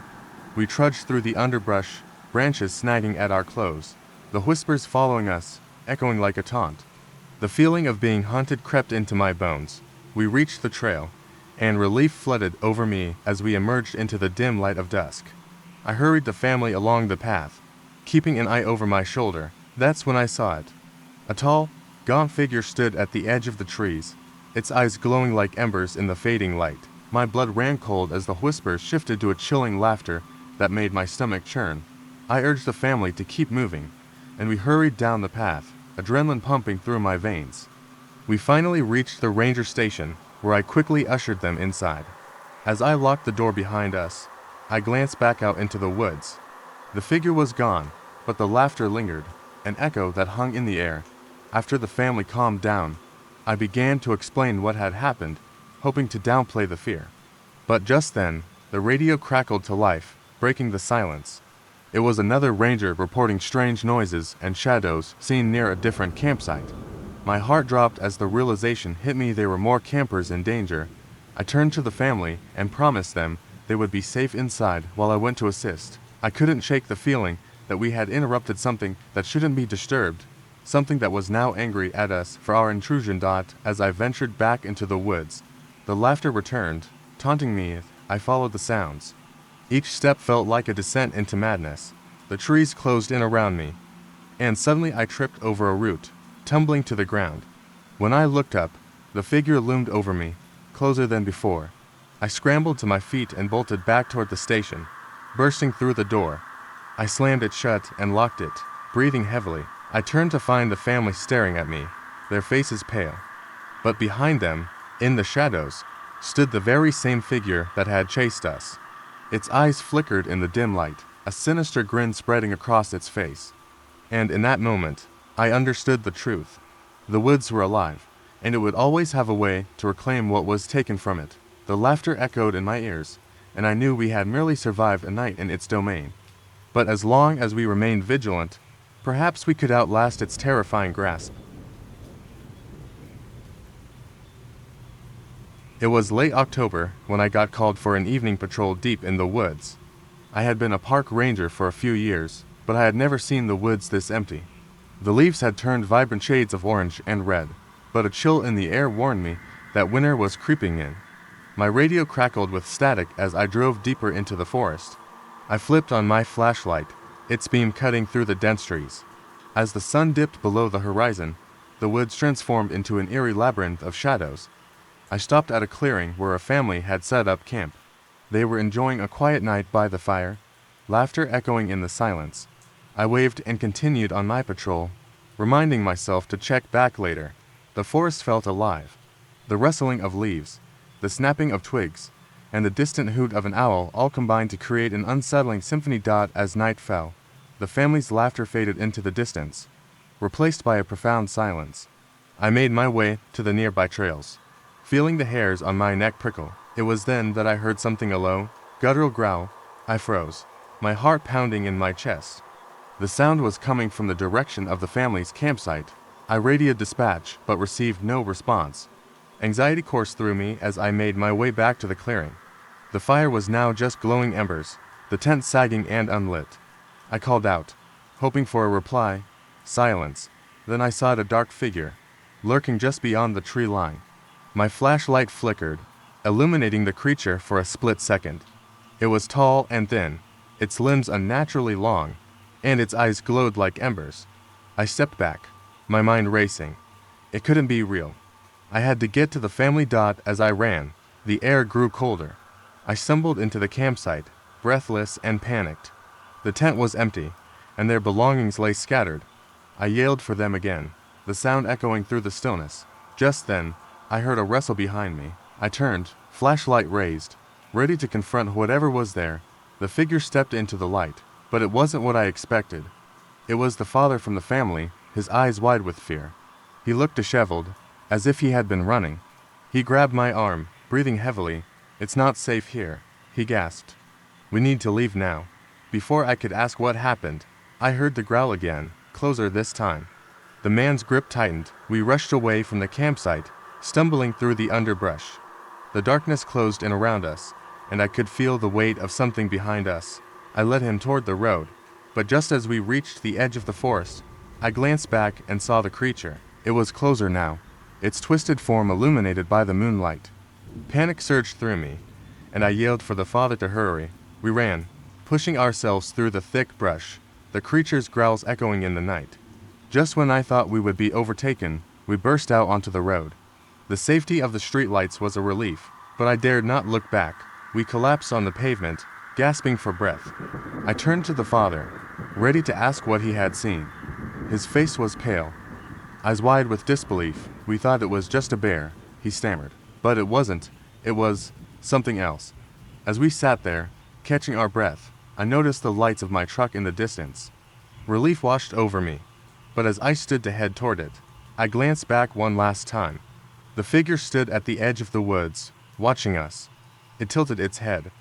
We trudged through the underbrush, branches snagging at our clothes, the whispers following us, echoing like a taunt. The feeling of being haunted crept into my bones. We reached the trail, and relief flooded over me as we emerged into the dim light of dusk. I hurried the family along the path, keeping an eye over my shoulder. That's when I saw it. A tall, gaunt figure stood at the edge of the trees, its eyes glowing like embers in the fading light. My blood ran cold as the whispers shifted to a chilling laughter that made my stomach churn. I urged the family to keep moving, and we hurried down the path, adrenaline pumping through my veins. We finally reached the ranger station, where I quickly ushered them inside. As I locked the door behind us, I glanced back out into the woods. The figure was gone, but the laughter lingered, an echo that hung in the air. After the family calmed down, I began to explain what had happened, hoping to downplay the fear. But just then, the radio crackled to life, breaking the silence. It was another ranger reporting strange noises and shadows seen near a different campsite. My heart dropped as the realization hit me there were more campers in danger. I turned to the family and promised them they would be safe inside while I went to assist. I couldn't shake the feeling that we had interrupted something that shouldn't be disturbed, something that was now angry at us for our intrusion. As I ventured back into the woods, the laughter returned, taunting me. I followed the sounds. Each step felt like a descent into madness. The trees closed in around me, and suddenly I tripped over a root, tumbling to the ground. When I looked up, the figure loomed over me, closer than before. I scrambled to my feet and bolted back toward the station. Bursting through the door, I slammed it shut and locked it, breathing heavily. I turned to find the family staring at me, their faces pale. But behind them, in the shadows, stood the very same figure that had chased us. Its eyes flickered in the dim light, a sinister grin spreading across its face. And in that moment, I understood the truth. The woods were alive, and it would always have a way to reclaim what was taken from it. The laughter echoed in my ears, and I knew we had merely survived a night in its domain. But as long as we remained vigilant, perhaps we could outlast its terrifying grasp. It was late October when I got called for an evening patrol deep in the woods. I had been a park ranger for a few years, but I had never seen the woods this empty. The leaves had turned vibrant shades of orange and red, but a chill in the air warned me that winter was creeping in. My radio crackled with static as I drove deeper into the forest. I flipped on my flashlight, its beam cutting through the dense trees. As the sun dipped below the horizon, the woods transformed into an eerie labyrinth of shadows. I stopped at a clearing where a family had set up camp. They were enjoying a quiet night by the fire, laughter echoing in the silence. I waved and continued on my patrol, reminding myself to check back later. The forest felt alive. The rustling of leaves, the snapping of twigs, and the distant hoot of an owl all combined to create an unsettling symphony. As night fell, the family's laughter faded into the distance, replaced by a profound silence. I made my way to the nearby trails, feeling the hairs on my neck prickle. It was then that I heard something, a low, guttural growl. I froze, my heart pounding in my chest. The sound was coming from the direction of the family's campsite. I radioed dispatch, but received no response. Anxiety coursed through me as I made my way back to the clearing. The fire was now just glowing embers, the tent sagging and unlit. I called out, hoping for a reply. Silence. Then I saw a dark figure, lurking just beyond the tree line. My flashlight flickered, illuminating the creature for a split second. It was tall and thin, its limbs unnaturally long, and its eyes glowed like embers. I stepped back, my mind racing. It couldn't be real. I had to get to the family. As I ran, the air grew colder. I stumbled into the campsite, breathless and panicked. The tent was empty, and their belongings lay scattered. I yelled for them again, the sound echoing through the stillness. Just then, I heard a rustle behind me. I turned, flashlight raised, ready to confront whatever was there. The figure stepped into the light, but it wasn't what I expected. It was the father from the family, his eyes wide with fear. He looked disheveled, as if he had been running. He grabbed my arm, breathing heavily. "It's not safe here," he gasped. "We need to leave now." Before I could ask what happened, I heard the growl again, closer this time. The man's grip tightened. We rushed away from the campsite, stumbling through the underbrush. The darkness closed in around us, and I could feel the weight of something behind us. I led him toward the road, but just as we reached the edge of the forest, I glanced back and saw the creature. It was closer now, its twisted form illuminated by the moonlight. Panic surged through me, and I yelled for the father to hurry. We ran, pushing ourselves through the thick brush, the creature's growls echoing in the night. Just when I thought we would be overtaken, we burst out onto the road. The safety of the streetlights was a relief, but I dared not look back. We collapsed on the pavement, gasping for breath. I turned to the father, ready to ask what he had seen. His face was pale, eyes wide with disbelief. "We thought it was just a bear," he stammered. "But it wasn't. It was something else." As we sat there, catching our breath, I noticed the lights of my truck in the distance. Relief washed over me, but as I stood to head toward it, I glanced back one last time. The figure stood at the edge of the woods, watching us. It tilted its head,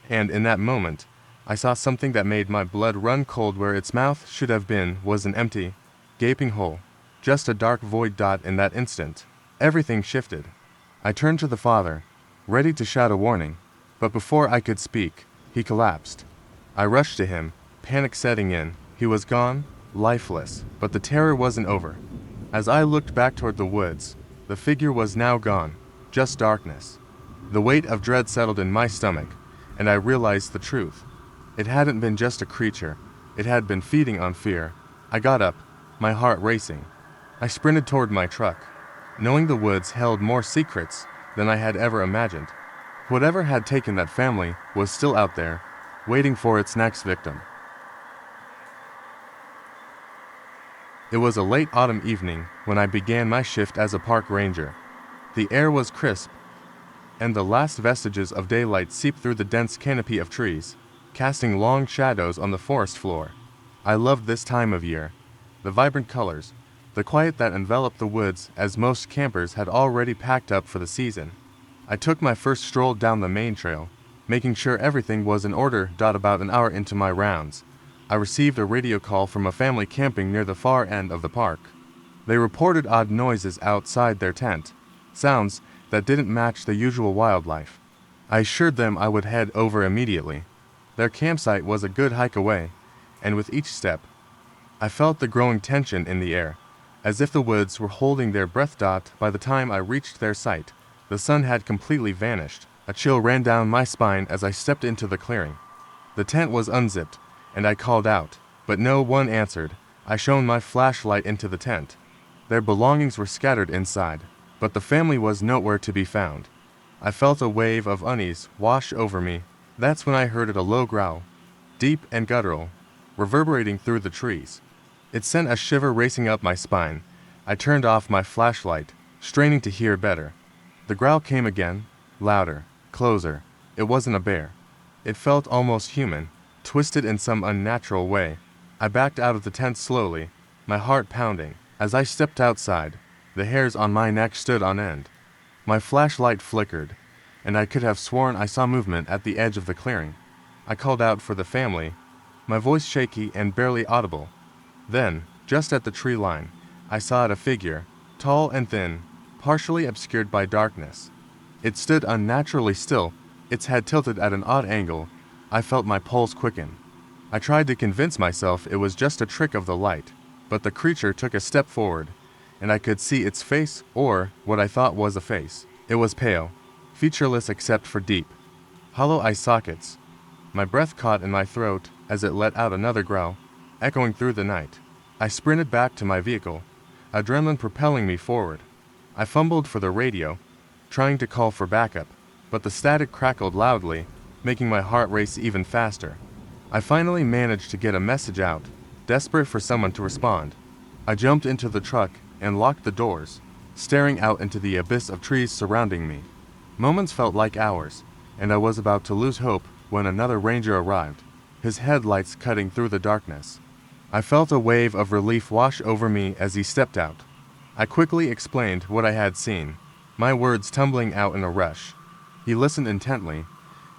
and in that moment, I saw something that made my blood run cold. Where its mouth should have been was an empty, gaping hole, just a dark void. In that instant, everything shifted. I turned to the father, ready to shout a warning, but before I could speak, he collapsed. I rushed to him, panic setting in. He was gone, lifeless, but the terror wasn't over. As I looked back toward the woods, the figure was now gone, just darkness. The weight of dread settled in my stomach, and I realized the truth. It hadn't been just a creature, it had been feeding on fear. I got up, my heart racing. I sprinted toward my truck, knowing the woods held more secrets than I had ever imagined. Whatever had taken that family was still out there, waiting for its next victim. It was a late autumn evening when I began my shift as a park ranger. The air was crisp, and the last vestiges of daylight seeped through the dense canopy of trees, casting long shadows on the forest floor. I loved this time of year. The vibrant colors, the quiet that enveloped the woods as most campers had already packed up for the season. I took my first stroll down the main trail, making sure everything was in order. About an hour into my rounds, I received a radio call from a family camping near the far end of the park. They reported odd noises outside their tent, sounds that didn't match the usual wildlife. I assured them I would head over immediately. Their campsite was a good hike away, and with each step, I felt the growing tension in the air, as if the woods were holding their breath. By the time I reached their site, the sun had completely vanished. A chill ran down my spine as I stepped into the clearing. The tent was unzipped, and I called out, but no one answered. I shone my flashlight into the tent. Their belongings were scattered inside, but the family was nowhere to be found. I felt a wave of unease wash over me. That's when I heard a low growl, deep and guttural, reverberating through the trees. It sent a shiver racing up my spine. I turned off my flashlight, straining to hear better. The growl came again, louder, closer. It wasn't a bear. It felt almost human, twisted in some unnatural way. I backed out of the tent slowly, my heart pounding. As I stepped outside, the hairs on my neck stood on end. My flashlight flickered, and I could have sworn I saw movement at the edge of the clearing. I called out for the family, my voice shaky and barely audible. Then, just at the tree line, I saw a figure, tall and thin, partially obscured by darkness. It stood unnaturally still, its head tilted at an odd angle. I felt my pulse quicken. I tried to convince myself it was just a trick of the light, but the creature took a step forward, and I could see its face, or what I thought was a face. It was pale, featureless except for deep, hollow eye sockets. My breath caught in my throat as it let out another growl, echoing through the night. I sprinted back to my vehicle, adrenaline propelling me forward. I fumbled for the radio, trying to call for backup, but the static crackled loudly, making my heart race even faster. I finally managed to get a message out, desperate for someone to respond. I jumped into the truck and locked the doors, staring out into the abyss of trees surrounding me. Moments felt like hours, and I was about to lose hope when another ranger arrived, his headlights cutting through the darkness. I felt a wave of relief wash over me as he stepped out. I quickly explained what I had seen, my words tumbling out in a rush. He listened intently,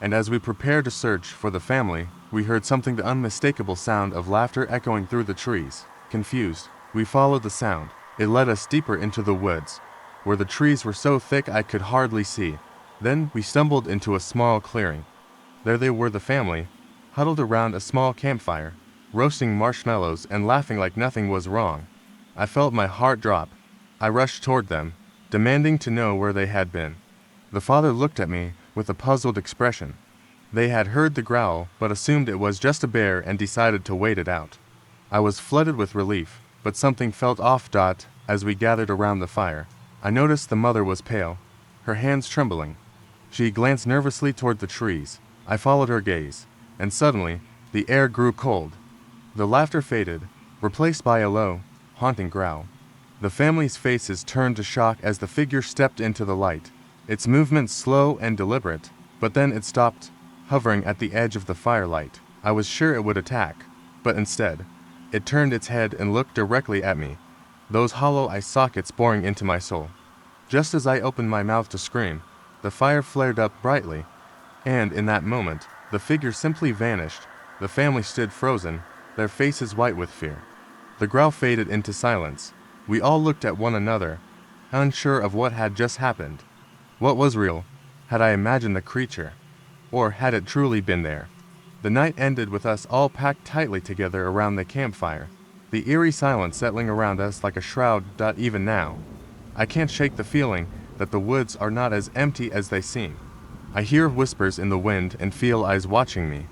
and as we prepared to search for the family, we heard something, the unmistakable sound of laughter echoing through the trees. Confused, we followed the sound. It led us deeper into the woods, where the trees were so thick I could hardly see. Then we stumbled into a small clearing. There they were, the family, huddled around a small campfire, roasting marshmallows and laughing like nothing was wrong. I felt my heart drop. I rushed toward them, demanding to know where they had been. The father looked at me with a puzzled expression. They had heard the growl, but assumed it was just a bear and decided to wait it out. I was flooded with relief, but something felt off. As we gathered around the fire, I noticed the mother was pale, her hands trembling. She glanced nervously toward the trees. I followed her gaze, and suddenly, the air grew cold. The laughter faded, replaced by a low, haunting growl. The family's faces turned to shock as the figure stepped into the light, its movements slow and deliberate, but then it stopped, hovering at the edge of the firelight. I was sure it would attack, but instead, it turned its head and looked directly at me, those hollow eye sockets boring into my soul. Just as I opened my mouth to scream, the fire flared up brightly, and in that moment, the figure simply vanished. The family stood frozen, their faces white with fear. The growl faded into silence. We all looked at one another, unsure of what had just happened. What was real? Had I imagined the creature? Or had it truly been there? The night ended with us all packed tightly together around the campfire, the eerie silence settling around us like a shroud. Even now, I can't shake the feeling that the woods are not as empty as they seem. I hear whispers in the wind and feel eyes watching me.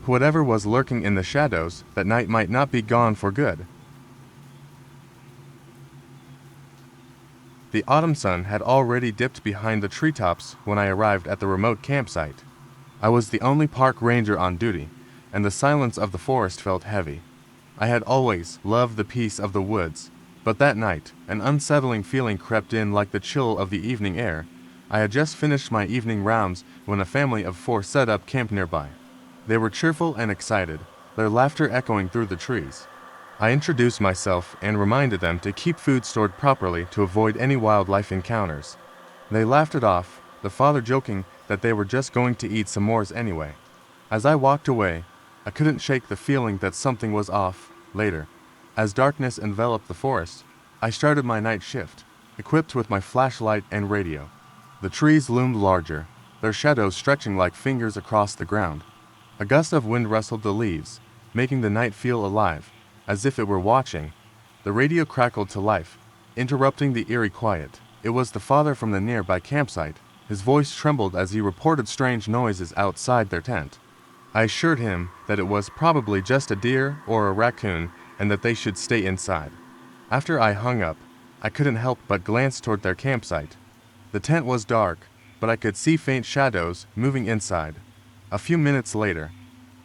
Whatever was lurking in the shadows that night might not be gone for good. The autumn sun had already dipped behind the treetops when I arrived at the remote campsite. I was the only park ranger on duty, and the silence of the forest felt heavy. I had always loved the peace of the woods, but that night, an unsettling feeling crept in like the chill of the evening air. I had just finished my evening rounds when a family of 4 set up camp nearby. They were cheerful and excited, their laughter echoing through the trees. I introduced myself and reminded them to keep food stored properly to avoid any wildlife encounters. They laughed it off, the father joking that they were just going to eat some s'mores anyway. As I walked away, I couldn't shake the feeling that something was off. Later, as darkness enveloped the forest, I started my night shift, equipped with my flashlight and radio. The trees loomed larger, their shadows stretching like fingers across the ground. A gust of wind rustled the leaves, making the night feel alive, as if it were watching. The radio crackled to life, interrupting the eerie quiet. It was the father from the nearby campsite. His voice trembled as he reported strange noises outside their tent. I assured him that it was probably just a deer or a raccoon and that they should stay inside. After I hung up, I couldn't help but glance toward their campsite. The tent was dark, but I could see faint shadows moving inside. A few minutes later,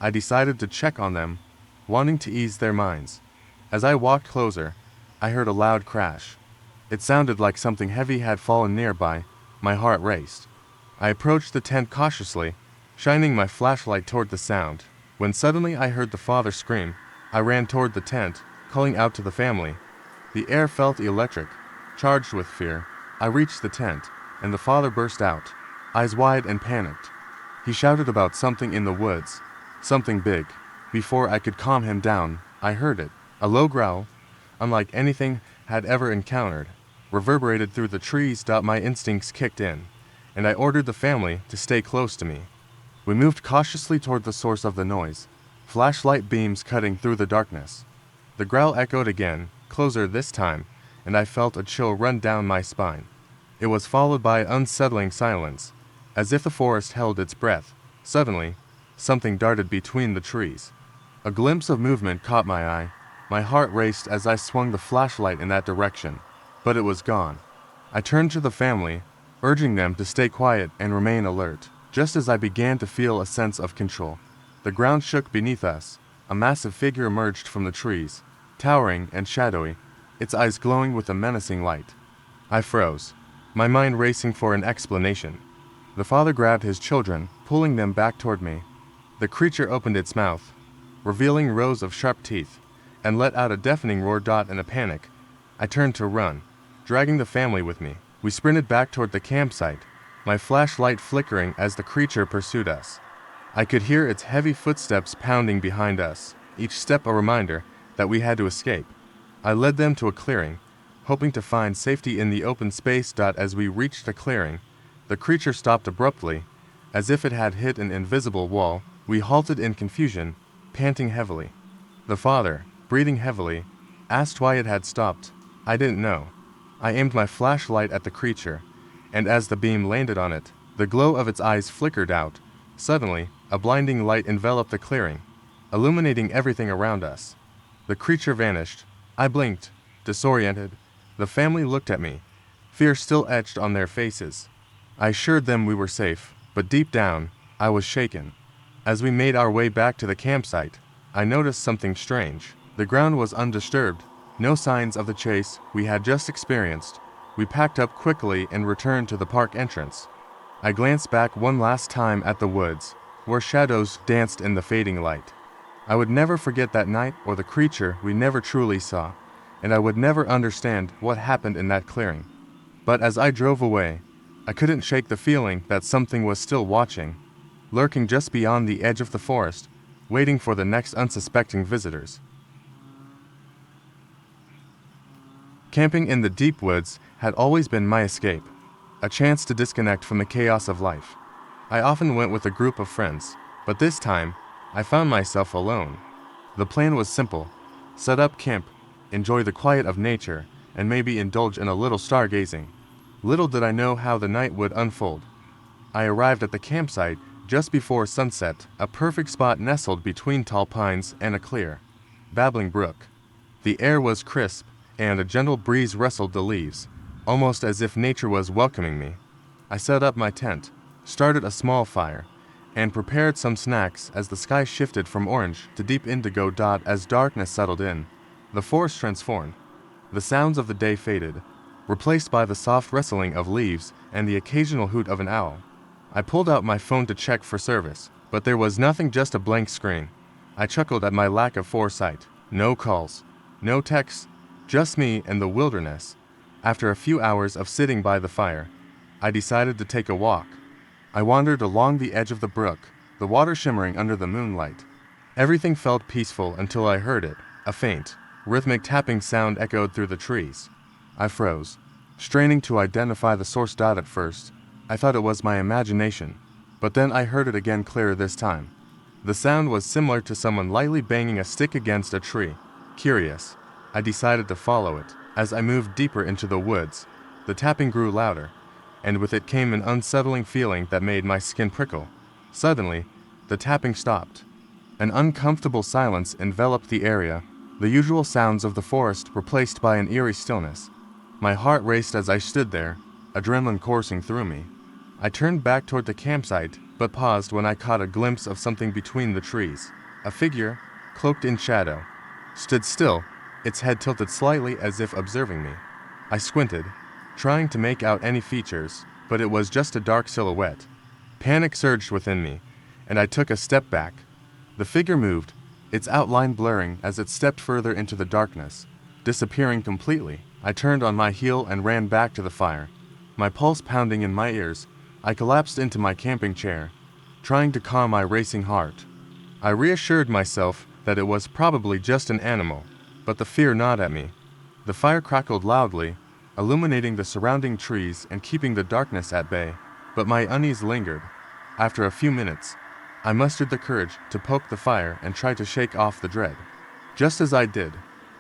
I decided to check on them, wanting to ease their minds. As I walked closer, I heard a loud crash. It sounded like something heavy had fallen nearby. My heart raced. I approached the tent cautiously, shining my flashlight toward the sound. When suddenly I heard the father scream, I ran toward the tent, calling out to the family. The air felt electric, charged with fear. I reached the tent, and the father burst out, eyes wide and panicked. He shouted about something in the woods, something big. Before I could calm him down, I heard it. A low growl, unlike anything had ever encountered, reverberated through the trees. My instincts kicked in, and I ordered the family to stay close to me. We moved cautiously toward the source of the noise, flashlight beams cutting through the darkness. The growl echoed again, closer this time, and I felt a chill run down my spine. It was followed by unsettling silence, as if the forest held its breath. Suddenly, something darted between the trees. A glimpse of movement caught my eye. My heart raced as I swung the flashlight in that direction, but it was gone. I turned to the family, urging them to stay quiet and remain alert. Just as I began to feel a sense of control, the ground shook beneath us. A massive figure emerged from the trees, towering and shadowy, its eyes glowing with a menacing light. I froze, my mind racing for an explanation. The father grabbed his children, pulling them back toward me. The creature opened its mouth, revealing rows of sharp teeth, and let out a deafening roar. In a panic, I turned to run, dragging the family with me. We sprinted back toward the campsite, my flashlight flickering as the creature pursued us. I could hear its heavy footsteps pounding behind us, each step a reminder that we had to escape. I led them to a clearing, hoping to find safety in the open space. As we reached the clearing, the creature stopped abruptly, as if it had hit an invisible wall. We halted in confusion, panting heavily. The father, breathing heavily, asked why it had stopped. I didn't know. I aimed my flashlight at the creature, and as the beam landed on it, the glow of its eyes flickered out. Suddenly, a blinding light enveloped the clearing, illuminating everything around us. The creature vanished. I blinked, disoriented. The family looked at me, fear still etched on their faces. I assured them we were safe, but deep down, I was shaken. As we made our way back to the campsite, I noticed something strange. The ground was undisturbed, no signs of the chase we had just experienced. We packed up quickly and returned to the park entrance. I glanced back one last time at the woods, where shadows danced in the fading light. I would never forget that night or the creature we never truly saw, and I would never understand what happened in that clearing. But as I drove away, I couldn't shake the feeling that something was still watching, lurking just beyond the edge of the forest, waiting for the next unsuspecting visitors. Camping in the deep woods had always been my escape, a chance to disconnect from the chaos of life. I often went with a group of friends, but this time, I found myself alone. The plan was simple: set up camp, enjoy the quiet of nature, and maybe indulge in a little stargazing. Little did I know how the night would unfold. I arrived at the campsite just before sunset, a perfect spot nestled between tall pines and a clear, babbling brook. The air was crisp, and a gentle breeze rustled the leaves, almost as if nature was welcoming me. I set up my tent, started a small fire, and prepared some snacks as the sky shifted from orange to deep indigo as darkness settled in. The forest transformed. The sounds of the day faded, replaced by the soft rustling of leaves and the occasional hoot of an owl. I pulled out my phone to check for service, but there was nothing, just a blank screen. I chuckled at my lack of foresight. No calls, no texts, just me and the wilderness. After a few hours of sitting by the fire, I decided to take a walk. I wandered along the edge of the brook, the water shimmering under the moonlight. Everything felt peaceful until I heard it. A faint, rhythmic tapping sound echoed through the trees. I froze, straining to identify the source. At first, I thought it was my imagination, but then I heard it again, clearer this time. The sound was similar to someone lightly banging a stick against a tree. Curious, I decided to follow it. As I moved deeper into the woods, the tapping grew louder, and with it came an unsettling feeling that made my skin prickle. Suddenly, the tapping stopped. An uncomfortable silence enveloped the area, the usual sounds of the forest replaced by an eerie stillness. My heart raced as I stood there, adrenaline coursing through me. I turned back toward the campsite, but paused when I caught a glimpse of something between the trees. A figure, cloaked in shadow, stood still, its head tilted slightly as if observing me. I squinted, trying to make out any features, but it was just a dark silhouette. Panic surged within me, and I took a step back. The figure moved, its outline blurring as it stepped further into the darkness, disappearing completely. I turned on my heel and ran back to the fire. My pulse pounding in my ears, I collapsed into my camping chair, trying to calm my racing heart. I reassured myself that it was probably just an animal, but the fear gnawed at me. The fire crackled loudly, illuminating the surrounding trees and keeping the darkness at bay, but my unease lingered. After a few minutes, I mustered the courage to poke the fire and try to shake off the dread. Just as I did,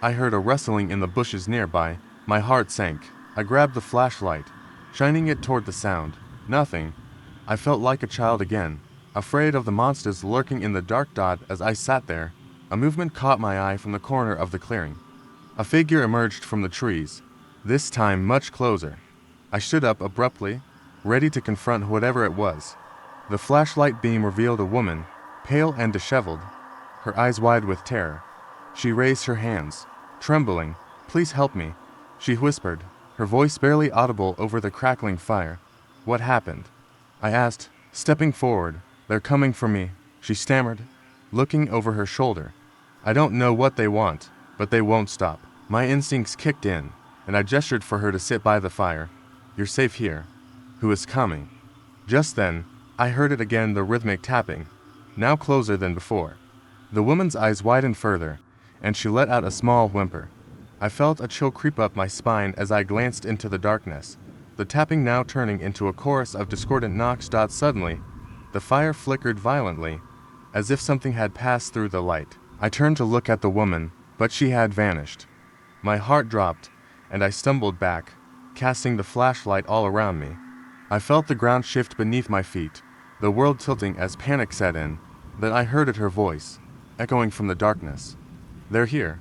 I heard a rustling in the bushes nearby. My heart sank. I grabbed the flashlight, shining it toward the sound. Nothing. I felt like a child again, afraid of the monsters lurking in the dark. As I sat there, a movement caught my eye from the corner of the clearing. A figure emerged from the trees, this time much closer. I stood up abruptly, ready to confront whatever it was. The flashlight beam revealed a woman, pale and disheveled, her eyes wide with terror. She raised her hands, trembling. "Please help me," she whispered, her voice barely audible over the crackling fire. "What happened?" I asked, stepping forward. "They're coming for me," she stammered, looking over her shoulder. "I don't know what they want, but they won't stop." My instincts kicked in, and I gestured for her to sit by the fire. "You're safe here." "Who is coming?" Just then, I heard it again, the rhythmic tapping, now closer than before. The woman's eyes widened further, and she let out a small whimper. I felt a chill creep up my spine as I glanced into the darkness, the tapping now turning into a chorus of discordant knocks. Suddenly, the fire flickered violently, as if something had passed through the light. I turned to look at the woman, but she had vanished. My heart dropped, and I stumbled back, casting the flashlight all around me. I felt the ground shift beneath my feet, the world tilting as panic set in. Then I heard her voice, echoing from the darkness. "They're here."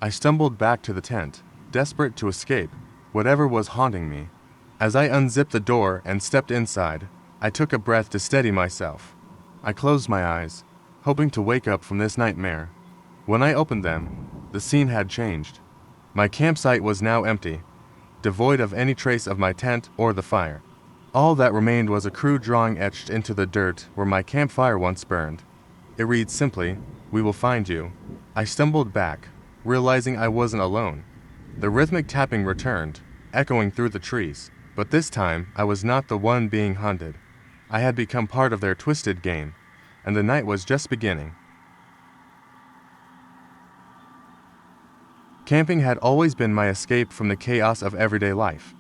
I stumbled back to the tent, desperate to escape whatever was haunting me. As I unzipped the door and stepped inside, I took a breath to steady myself. I closed my eyes, hoping to wake up from this nightmare. When I opened them, the scene had changed. My campsite was now empty, devoid of any trace of my tent or the fire. All that remained was a crude drawing etched into the dirt where my campfire once burned. It reads simply, "We will find you." I stumbled back, realizing I wasn't alone. The rhythmic tapping returned, echoing through the trees, but this time I was not the one being hunted. I had become part of their twisted game, and the night was just beginning. Camping had always been my escape from the chaos of everyday life.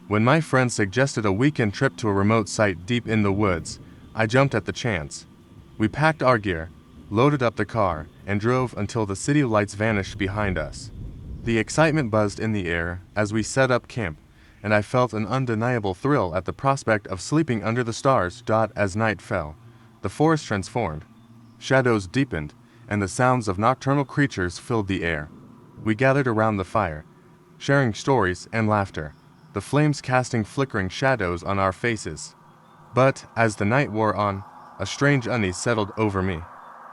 When my friends suggested a weekend trip to a remote site deep in the woods, I jumped at the chance. We packed our gear, loaded up the car, and drove until the city lights vanished behind us. The excitement buzzed in the air as we set up camp, and I felt an undeniable thrill at the prospect of sleeping under the stars. As night fell, the forest transformed. Shadows deepened, and the sounds of nocturnal creatures filled the air. We gathered around the fire, sharing stories and laughter, the flames casting flickering shadows on our faces. But, as the night wore on, a strange unease settled over me.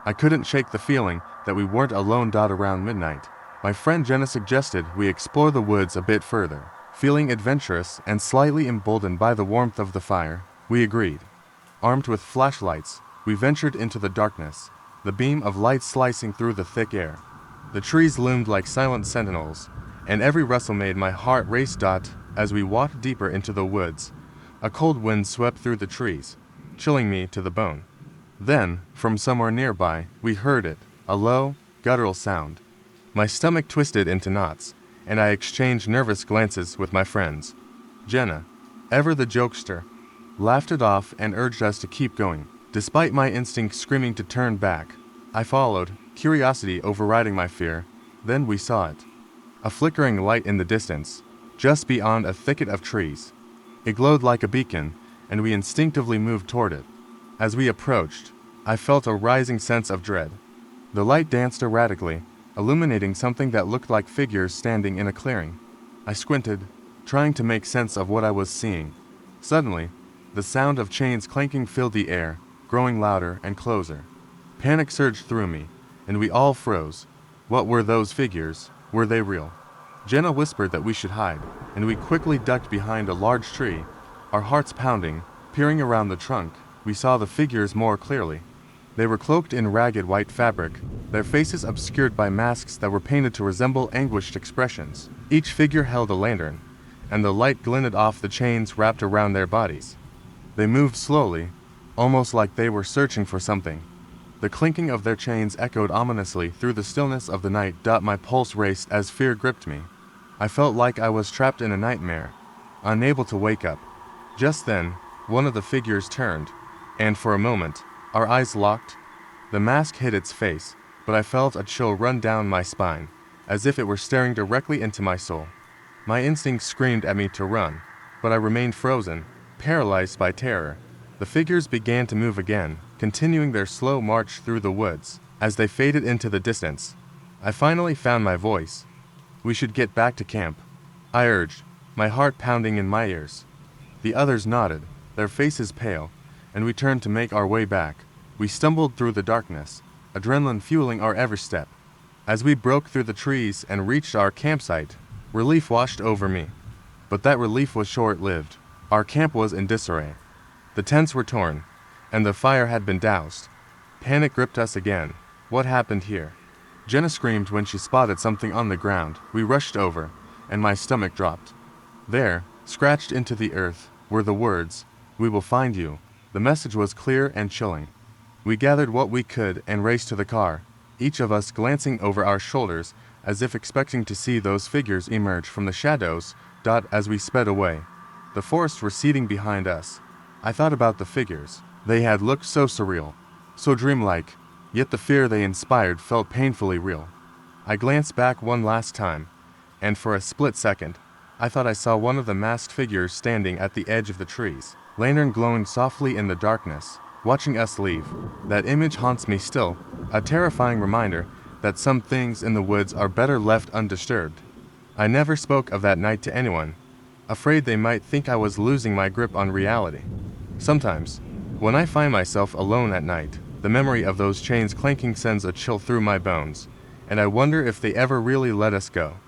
I couldn't shake the feeling that we weren't alone. Around midnight, my friend Jenna suggested we explore the woods a bit further. Feeling adventurous and slightly emboldened by the warmth of the fire, we agreed. Armed with flashlights, we ventured into the darkness, the beam of light slicing through the thick air. The trees loomed like silent sentinels, and every rustle made my heart race. As we walked deeper into the woods, a cold wind swept through the trees, chilling me to the bone. Then, from somewhere nearby, we heard it, a low, guttural sound. My stomach twisted into knots, and I exchanged nervous glances with my friends. Jenna, ever the jokester, laughed it off and urged us to keep going. Despite my instinct screaming to turn back, I followed, curiosity overriding my fear. Then we saw it. A flickering light in the distance, just beyond a thicket of trees. It glowed like a beacon, and we instinctively moved toward it. As we approached, I felt a rising sense of dread. The light danced erratically, illuminating something that looked like figures standing in a clearing. I squinted, trying to make sense of what I was seeing. Suddenly, the sound of chains clanking filled the air, growing louder and closer. Panic surged through me, and we all froze. What were those figures? Were they real? Jenna whispered that we should hide, and we quickly ducked behind a large tree, our hearts pounding. Peering around the trunk, we saw the figures more clearly. They were cloaked in ragged white fabric, their faces obscured by masks that were painted to resemble anguished expressions. Each figure held a lantern, and the light glinted off the chains wrapped around their bodies. They moved slowly, almost like they were searching for something. The clinking of their chains echoed ominously through the stillness of the night. My pulse raced as fear gripped me. I felt like I was trapped in a nightmare, unable to wake up. Just then, one of the figures turned, and for a moment, our eyes locked. The mask hid its face, but I felt a chill run down my spine, as if it were staring directly into my soul. My instincts screamed at me to run, but I remained frozen, paralyzed by terror. The figures began to move again, continuing their slow march through the woods. As they faded into the distance, I finally found my voice. "We should get back to camp," I urged, my heart pounding in my ears. The others nodded, their faces pale, and we turned to make our way back. We stumbled through the darkness, adrenaline fueling our every step. As we broke through the trees and reached our campsite, relief washed over me. But that relief was short-lived. Our camp was in disarray. The tents were torn, and the fire had been doused. Panic gripped us again. What happened here? Jenna screamed when she spotted something on the ground. We rushed over, and my stomach dropped. There, scratched into the earth, were the words, "We will find you." The message was clear and chilling. We gathered what we could and raced to the car, each of us glancing over our shoulders as if expecting to see those figures emerge from the shadows. As we sped away, the forest receding behind us, I thought about the figures. They had looked so surreal, so dreamlike, yet the fear they inspired felt painfully real. I glanced back one last time, and for a split second, I thought I saw one of the masked figures standing at the edge of the trees, lantern glowing softly in the darkness, watching us leave. That image haunts me still, a terrifying reminder that some things in the woods are better left undisturbed. I never spoke of that night to anyone, afraid they might think I was losing my grip on reality. Sometimes, when I find myself alone at night, the memory of those chains clanking sends a chill through my bones, and I wonder if they ever really let us go.